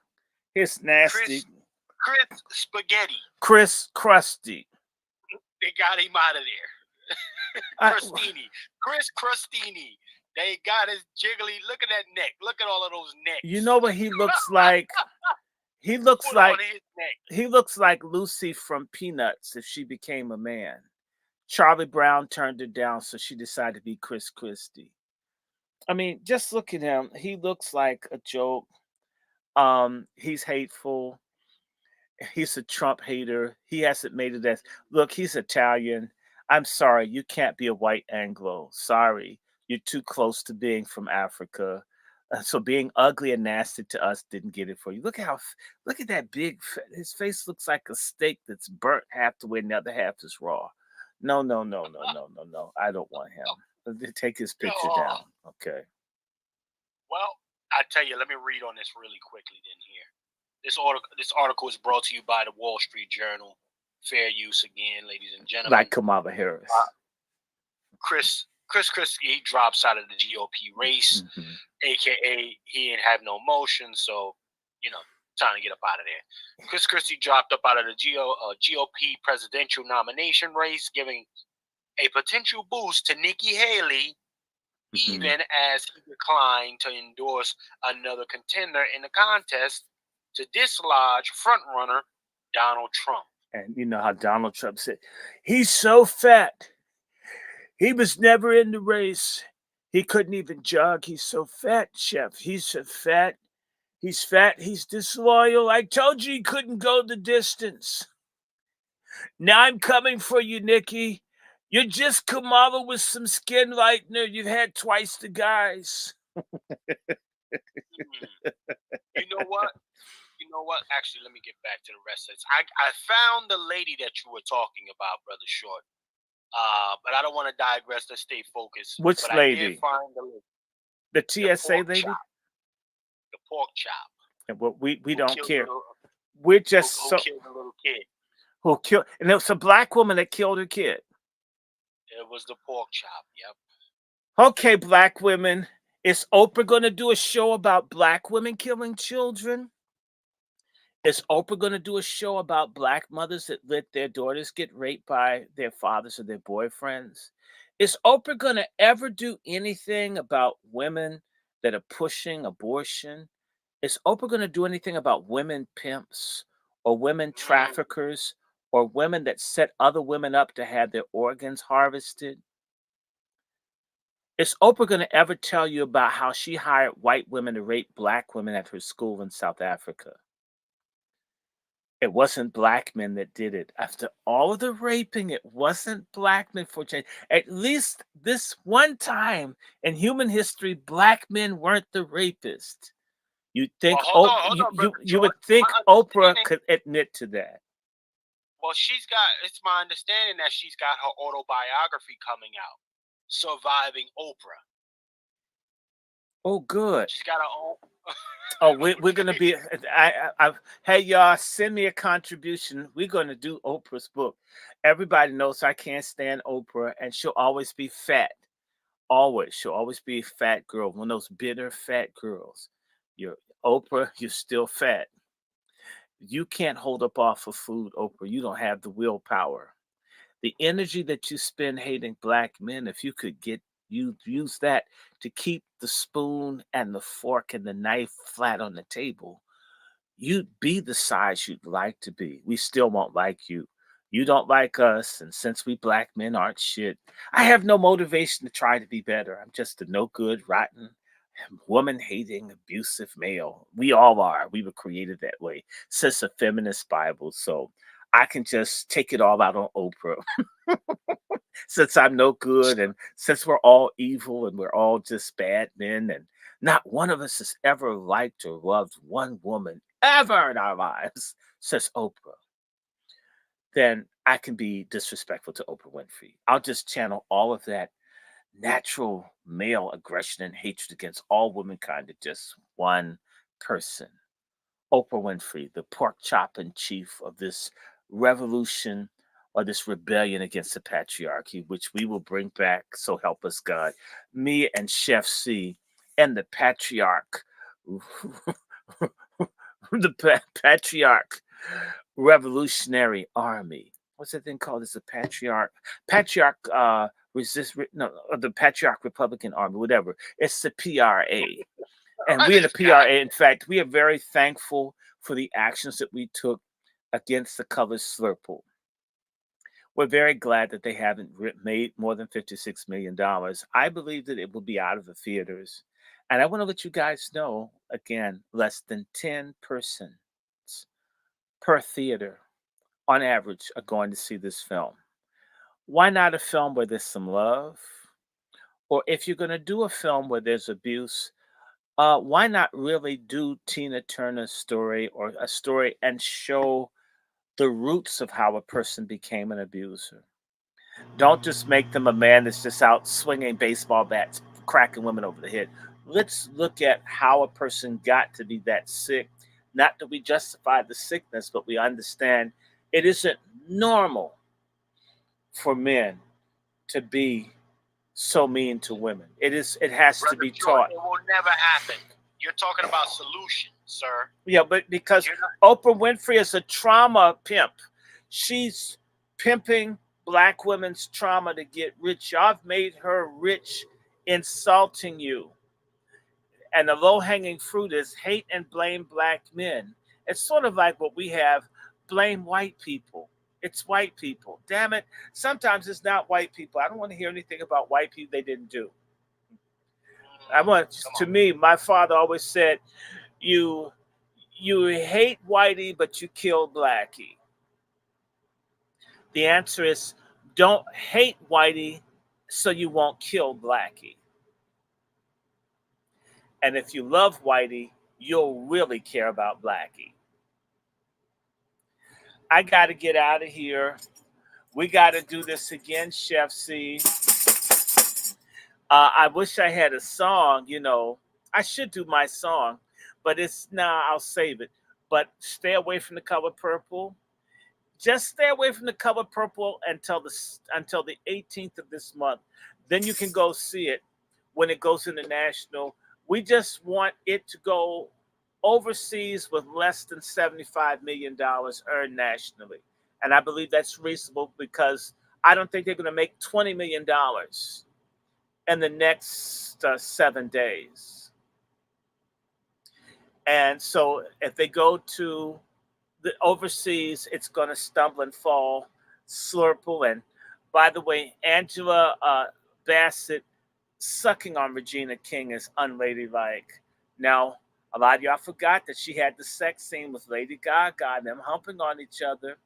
His nasty. Chris Spaghetti. Chris Krusty. They got him out of there. Crustini. Chris Crustini. They got his jiggly. Look at that neck. Look at all of those necks. You know what he looks like? He looks Put like on his neck. he looks like Lucy from Peanuts if she became a man. Charlie Brown turned her down, so she decided to be Chris Christie. I mean, just look at him. He looks like a joke. He's hateful. He's a Trump hater. He hasn't made it as look, he's Italian. I'm sorry, you can't be a white Anglo. Sorry. You're too close to being from Africa. So being ugly and nasty to us didn't get it for you. Look at that his face looks like a steak that's burnt half the way and the other half is raw. No. I don't want him. Take his picture down. Okay. Well, I tell you, let me read on this really quickly then here. This article is brought to you by the Wall Street Journal. Fair use again, ladies and gentlemen. Like Kamala Harris. Chris Christie drops out of the GOP race, aka he didn't have no motion, so time to get up out of there. Chris Christie dropped up out of the GOP presidential nomination race, giving a potential boost to Nikki Haley, even as he declined to endorse another contender in the contest to dislodge frontrunner Donald Trump. And you know how Donald Trump said, he's so fat. He was never in the race. He couldn't even jog. He's so fat, Chef. He's so fat. He's fat. He's disloyal. I told you he couldn't go the distance. Now I'm coming for you, Nikki. You're just Kamala with some skin lightener. You've had twice the guys. You know what? Actually, let me get back to the rest of this. I found the lady that you were talking about, Brother Short. But I don't want to digress. Let's stay focused. Which but lady? I did find the TSA lady? Chop. The pork chop. And what we don't care. We're just who killed the little kid. Who killed? And it was a black woman that killed her kid. It was the pork chop. Yep. Okay, black women. Is Oprah going to do a show about black women killing children? Is Oprah going to do a show about black mothers that let their daughters get raped by their fathers or their boyfriends? Is Oprah going to ever do anything about women that are pushing abortion? Is Oprah going to do anything about women pimps or women traffickers or women that set other women up to have their organs harvested? Is Oprah going to ever tell you about how she hired white women to rape black women at her school in South Africa? It wasn't black men that did it. After all of the raping, it wasn't black men for change. At least this one time in human history, black men weren't the rapists. You think you would think Oprah could admit to that? Well, it's my understanding that she's got her autobiography coming out, Surviving Oprah. Oh, good. She's got her own. Oh, we're gonna be. Hey y'all, send me a contribution. We're gonna do Oprah's book. Everybody knows I can't stand Oprah, and she'll always be fat. She'll always be a fat girl. One of those bitter fat girls. You're Oprah. You're still fat. You can't hold up off of food, Oprah. You don't have the willpower. The energy that you spend hating black men, if you could get you use that to keep the spoon and the fork and the knife flat on the table, you'd be the size you'd like to be. We still won't like you. You don't like us, and since we black men aren't shit, I have no motivation to try to be better. I'm just a no good, rotten, woman hating, abusive male. We all are. We were created that way, says the feminist Bible. So I can just take it all out on Oprah. Since I'm no good, and since we're all evil and we're all just bad men, and not one of us has ever liked or loved one woman ever in our lives, says Oprah, then I can be disrespectful to Oprah Winfrey. I'll just channel all of that natural male aggression and hatred against all womankind to just one person. Oprah Winfrey, the pork chop in chief of this revolution or this rebellion against the patriarchy, which we will bring back, so help us God. Me and Chef C and the patriarch, patriarch revolutionary army. What's that thing called? It's the patriarch the patriarch Republican Army, whatever. It's the PRA. And we in the PRA, in fact, we are very thankful for the actions that we took against the color Slurple. We're very glad that they haven't made more than $56 million. I believe that it will be out of the theaters. And I want to let you guys know, again, less than 10 persons per theater on average are going to see this film. Why not a film where there's some love? Or if you're going to do a film where there's abuse, why not really do Tina Turner's story or a story and show the roots of how a person became an abuser? Don't just make them a man that's just out swinging baseball bats, cracking women over the head. Let's look at how a person got to be that sick. Not that we justify the sickness, but we understand it isn't normal for men to be so mean to women. It is. It has to be taught. It will never happen. You're talking about solutions, sir. Yeah, but because Oprah Winfrey is a trauma pimp, she's pimping black women's trauma to get rich. Y'all have made her rich, insulting you. And the low hanging fruit is hate and blame black men. It's sort of like what we have: blame white people. It's white people. Damn it. Sometimes it's not white people. I don't want to hear anything about white people they didn't do. To me, my father always said, you hate whitey, but you kill blackie. The answer is, don't hate whitey so you won't kill blackie. And if you love whitey, you'll really care about blackie. I got to get out of here. We got to do this again, Chef C. I wish I had a song, I should do my song, but I'll save it. But stay away from the color purple. Just stay away from the color purple until the 18th of this month. Then you can go see it when it goes international. We just want it to go overseas with less than $75 million earned nationally. And I believe that's reasonable because I don't think they're going to make $20 million in the next 7 days. And so if they go to the overseas, it's going to stumble and fall. Slurple. And by the way, Angela Bassett sucking on Regina King is unladylike. Now, a lot of y'all forgot that she had the sex scene with Lady Gaga and them humping on each other.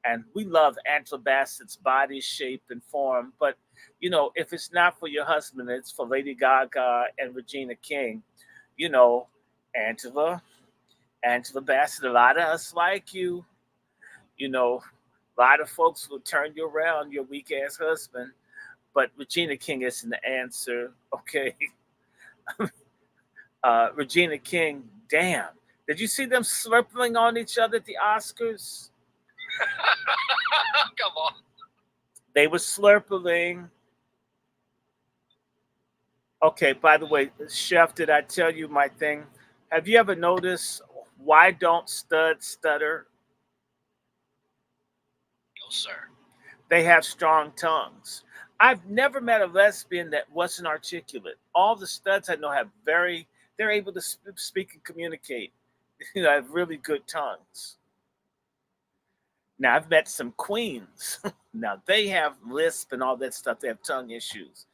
And we love Angela Bassett's body, shape, and form. But, if it's not for your husband, it's for Lady Gaga and Regina King. Angela Bassett, a lot of us like you. A lot of folks will turn you around, your weak-ass husband. But Regina King isn't the answer, okay? Regina King, damn. Did you see them slurpling on each other at the Oscars? Come on. They were slurpling. Okay, by the way, Chef, did I tell you my thing? Have you ever noticed why don't studs stutter? No, sir. They have strong tongues. I've never met a lesbian that wasn't articulate. All the studs I know have they're able to speak and communicate. Have really good tongues. Now I've met some queens. Now they have lisp and all that stuff. They have tongue issues,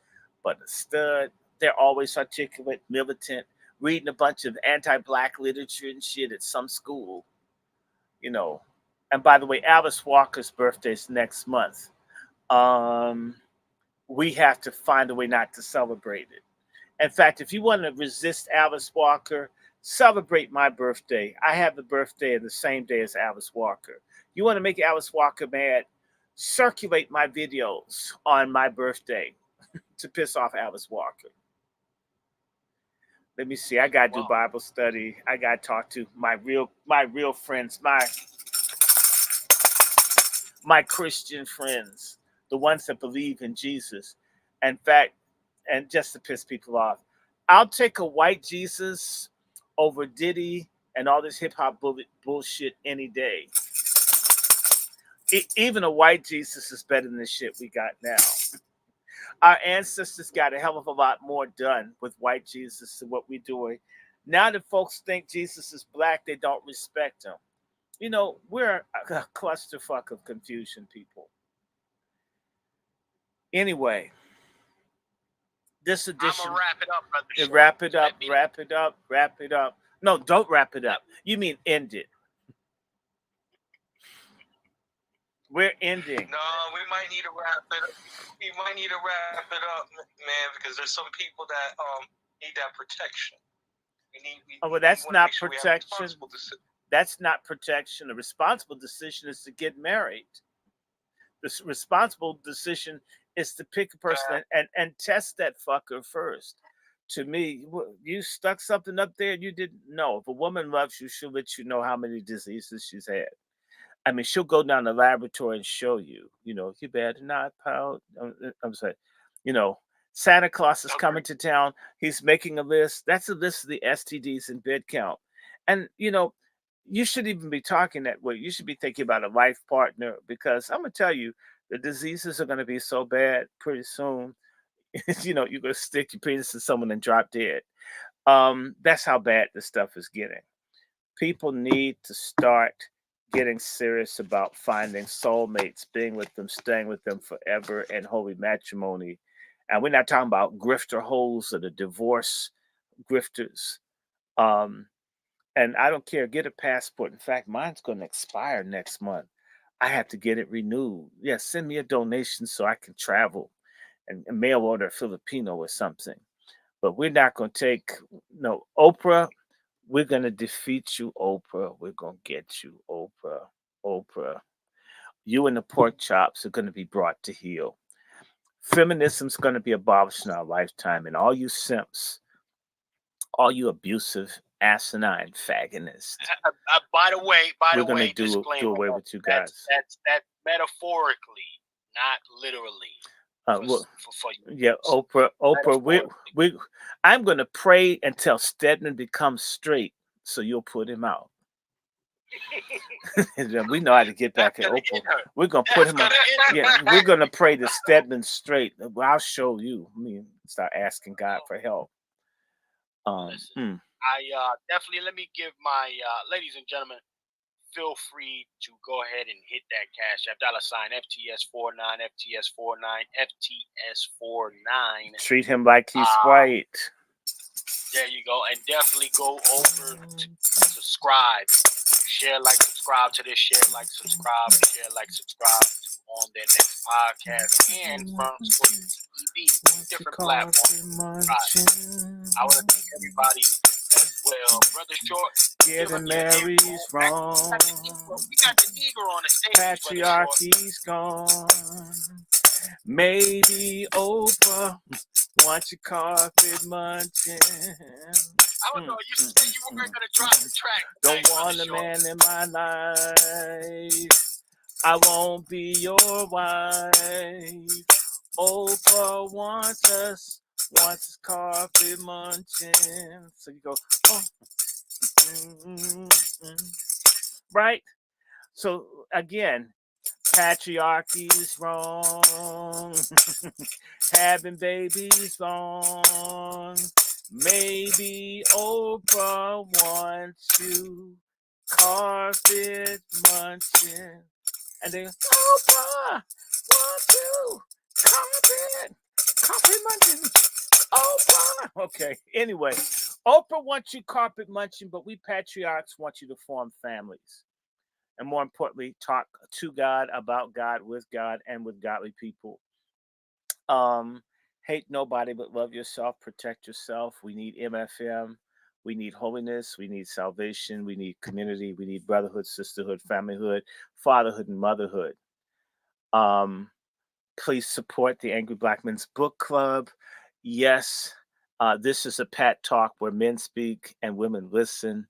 but a stud, they're always articulate, militant, reading a bunch of anti-black literature and shit at some school. You know. And by the way, Alice Walker's birthday is next month. Um, we have to find a way not to celebrate it. In fact, if you want to resist Alice Walker, celebrate my birthday. I have the birthday the same day as Alice Walker. You want to make Alice Walker mad? Circulate my videos on my birthday to piss off Alice Walker. Let me see. I gotta do Bible study. I gotta talk to my real friends, my Christian friends, the ones that believe in Jesus. In fact, and just to piss people off, I'll take a white Jesus over Diddy and all this hip hop bullshit any day. Even a white Jesus is better than the shit we got now. Our ancestors got a hell of a lot more done with white Jesus than what we're doing. Now that folks think Jesus is black, they don't respect him. We're a clusterfuck of confusion, people. Anyway, this edition. I'm gonna wrap it up, brother. Wrap it up. No, don't wrap it up. You mean end it. We're ending. No, we might need to wrap it up. We might need to wrap it up, man, because there's some people that need that protection. That's not protection. That's not protection. The responsible decision is to get married. The responsible decision is to pick a person and test that fucker first. To me, you stuck something up there and you didn't know. If a woman loves you, she'll let you know how many diseases she's had. I mean, she'll go down the laboratory and show you. You better not pout. I'm sorry. Santa Claus is coming to town. He's making a list. That's a list of the STDs and bed count. And, you should even be talking that way. You should be thinking about a life partner, because I'm going to tell you, the diseases are going to be so bad pretty soon. You're going to stick your penis in someone and drop dead. That's how bad this stuff is getting. People need to start getting serious about finding soulmates, being with them, staying with them forever, and holy matrimony. And we're not talking about grifter holes or the divorce grifters. And I don't care. Get a passport. In fact, mine's going to expire next month. I have to get it renewed. Yeah, send me a donation so I can travel and mail order a Filipino or something. But we're not going to take, Oprah. We're going to defeat you, Oprah. We're going to get you, Oprah. Oprah. You and the pork chops are going to be brought to heel. Feminism's going to be abolished in our lifetime. And all you simps, all you abusive, asinine fagonists. By the way, we're going to do away with you guys. That's metaphorically, not literally. Oprah. I'm going to pray until Stedman becomes straight, so you'll put him out. We know how to get back at Oprah. We're going to put him out. Yeah, we're going to pray to Stedman straight. I'll show you. Start asking God for help. I definitely, let me give my ladies and gentlemen, feel free to go ahead and hit that cash app $FTS49 FTS49. Treat him like he's white. There you go, and definitely go over to subscribe, share, like, subscribe to this, share, like, subscribe on their next podcast and from TV, different platforms. Right. I want to thank everybody as well. Brother Short, getting married's wrong. We got the Negro on the stage. Patriarchy's gone. Maybe Oprah wants your carpet munching. I don't know. You said you were going to drop the track. Don't want a man in my life. I won't be your wife. Oprah wants us, wants his carpet munching. So you go, right? So again, Patriarchy's wrong. Having babies long. Maybe Oprah wants you carpet munching. And then Oprah wants you carpet munching. Oprah. Okay. Anyway, Oprah wants you carpet munching, but we patriarchs want you to form families. And more importantly, talk to God, about God, and with godly people. Um, Hate nobody but love yourself, protect yourself. We need MFM. We need holiness. We need salvation. We need community. We need brotherhood, sisterhood, familyhood, fatherhood, and motherhood. Um, Please support the Angry Black Men's Book Club. Yes, this is a Pat Talk where men speak and women listen.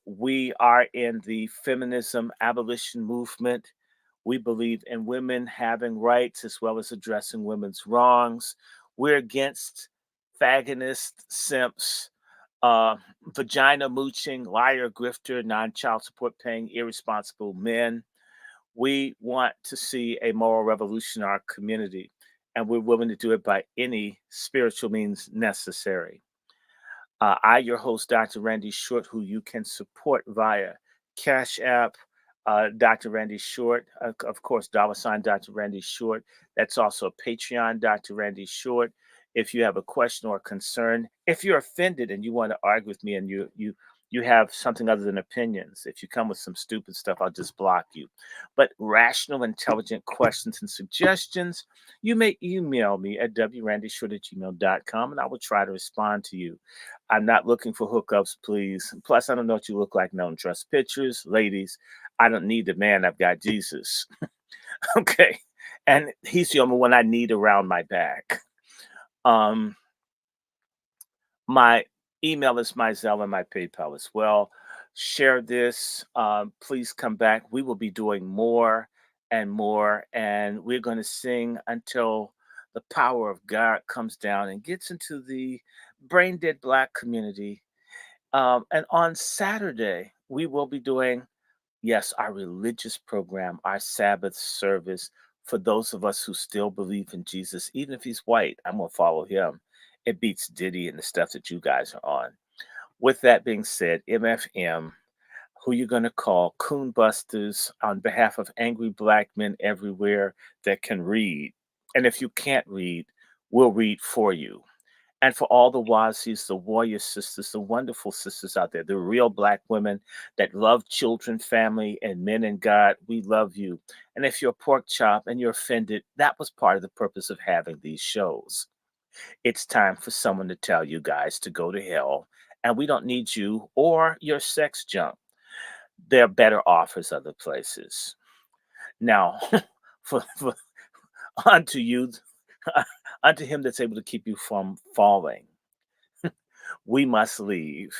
We are in the feminism abolition movement. We believe in women having rights as well as addressing women's wrongs. We're against fagonist simps, uh, vagina mooching, liar, grifter, non child support paying, irresponsible men. We want to see a moral revolution in our community, and we're willing to do it by any spiritual means necessary. Your host, Dr. Randy Short, who you can support via Cash App, Dr. Randy Short, of course, dollar sign Dr. Randy Short. That's also Patreon, Dr. Randy Short. If you have a question or concern, if you're offended and you want to argue with me and you have something other than opinions, if you come with some stupid stuff, I'll just block you. But rational, intelligent questions and suggestions, you may email me at wrandyshort@gmail.com and I will try to respond to you. I'm not looking for hookups, please. Plus, I don't know what you look like. I don't trust pictures. Ladies, I don't need the man. I've got Jesus. Okay. And he's the only one I need around my back. Um, my email is my Zelle and my PayPal as well. Share this. Please come back. We will be doing more and more. And we're going to sing until the power of God comes down and gets into the brain dead Black community. And on Saturday, we will be doing, yes, our religious program, our Sabbath service for those of us who still believe in Jesus. Even if he's white, I'm going to follow him. It beats Diddy and the stuff that you guys are on. With that being said, MFM, who you're going to call Coon Busters on behalf of angry Black men everywhere that can read. And if you can't read, we'll read for you. And for all the Wazis, the warrior sisters, the wonderful sisters out there, the real Black women that love children, family, and men and God, we love you. And if you're a pork chop and you're offended, that was part of the purpose of having these shows. It's time for someone to tell you guys to go to hell, and we don't need you or your sex junk. There are better offers other places. Now, for unto you, unto him that's able to keep you from falling, we must leave.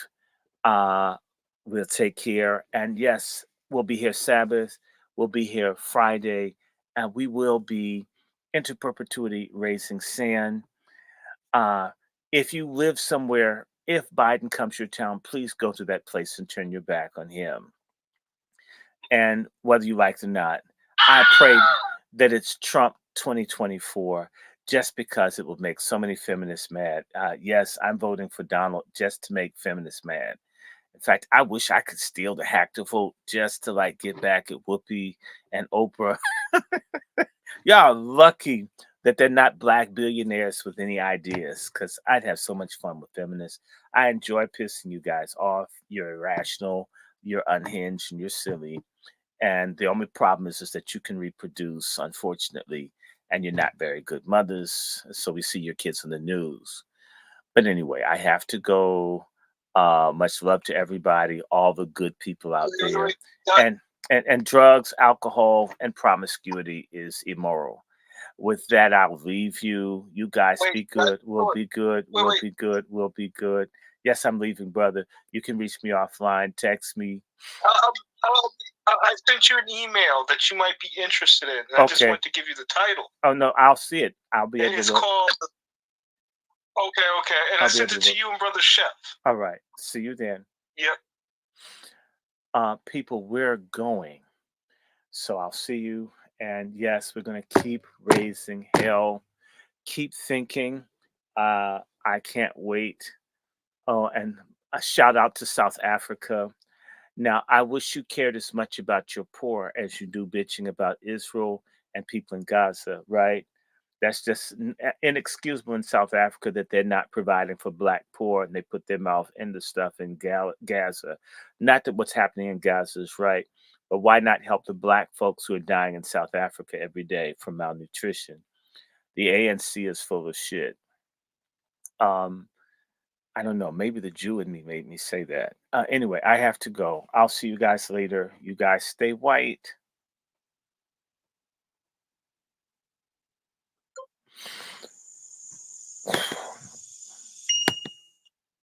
Uh, we'll take care. And yes, we'll be here Sabbath, we'll be here Friday, and we will be into perpetuity raising sand. Uh, if you live somewhere, if Biden comes to your town, please go to that place and turn your back on him. And whether you like it or not, I pray that it's Trump 2024 just because it will make so many feminists mad. Yes, I'm voting for Donald just to make feminists mad. In fact, I wish I could steal the hack to vote just to like get back at Whoopi and Oprah. Y'all are lucky that they're not Black billionaires with any ideas, because I'd have so much fun with feminists. I enjoy pissing you guys off. You're irrational, you're unhinged, and you're silly. And the only problem is that you can reproduce, unfortunately, and you're not very good mothers. So we see your kids on the news. But anyway, I have to go. Much love to everybody, all the good people out there. And drugs, alcohol, and promiscuity is immoral. With that, I'll leave you. You guys be good. We'll be good. We'll be good. We'll be good. Yes, I'm leaving, brother. You can reach me offline. Text me. I sent you an email that you might be interested in. And I just want to give you the title. Oh, no, I'll see it. I'll be able to. It's called... Okay. And I sent it to you and Brother Chef. All right. See you then. Yep. People, we're going. So I'll see you And yes, we're going to keep raising hell, keep thinking. I can't wait. Oh, and a shout out to South Africa. Now, I wish you cared as much about your poor as you do bitching about Israel and people in Gaza, right? That's just inexcusable in South Africa that they're not providing for black poor and they put their mouth into stuff in Gaza. Not that what's happening in Gaza is right, but why not help the black folks who are dying in South Africa every day from malnutrition? The ANC is full of shit. Um, I don't know. Maybe the Jew in me made me say that. Anyway, I have to go. I'll see you guys later. You guys stay white.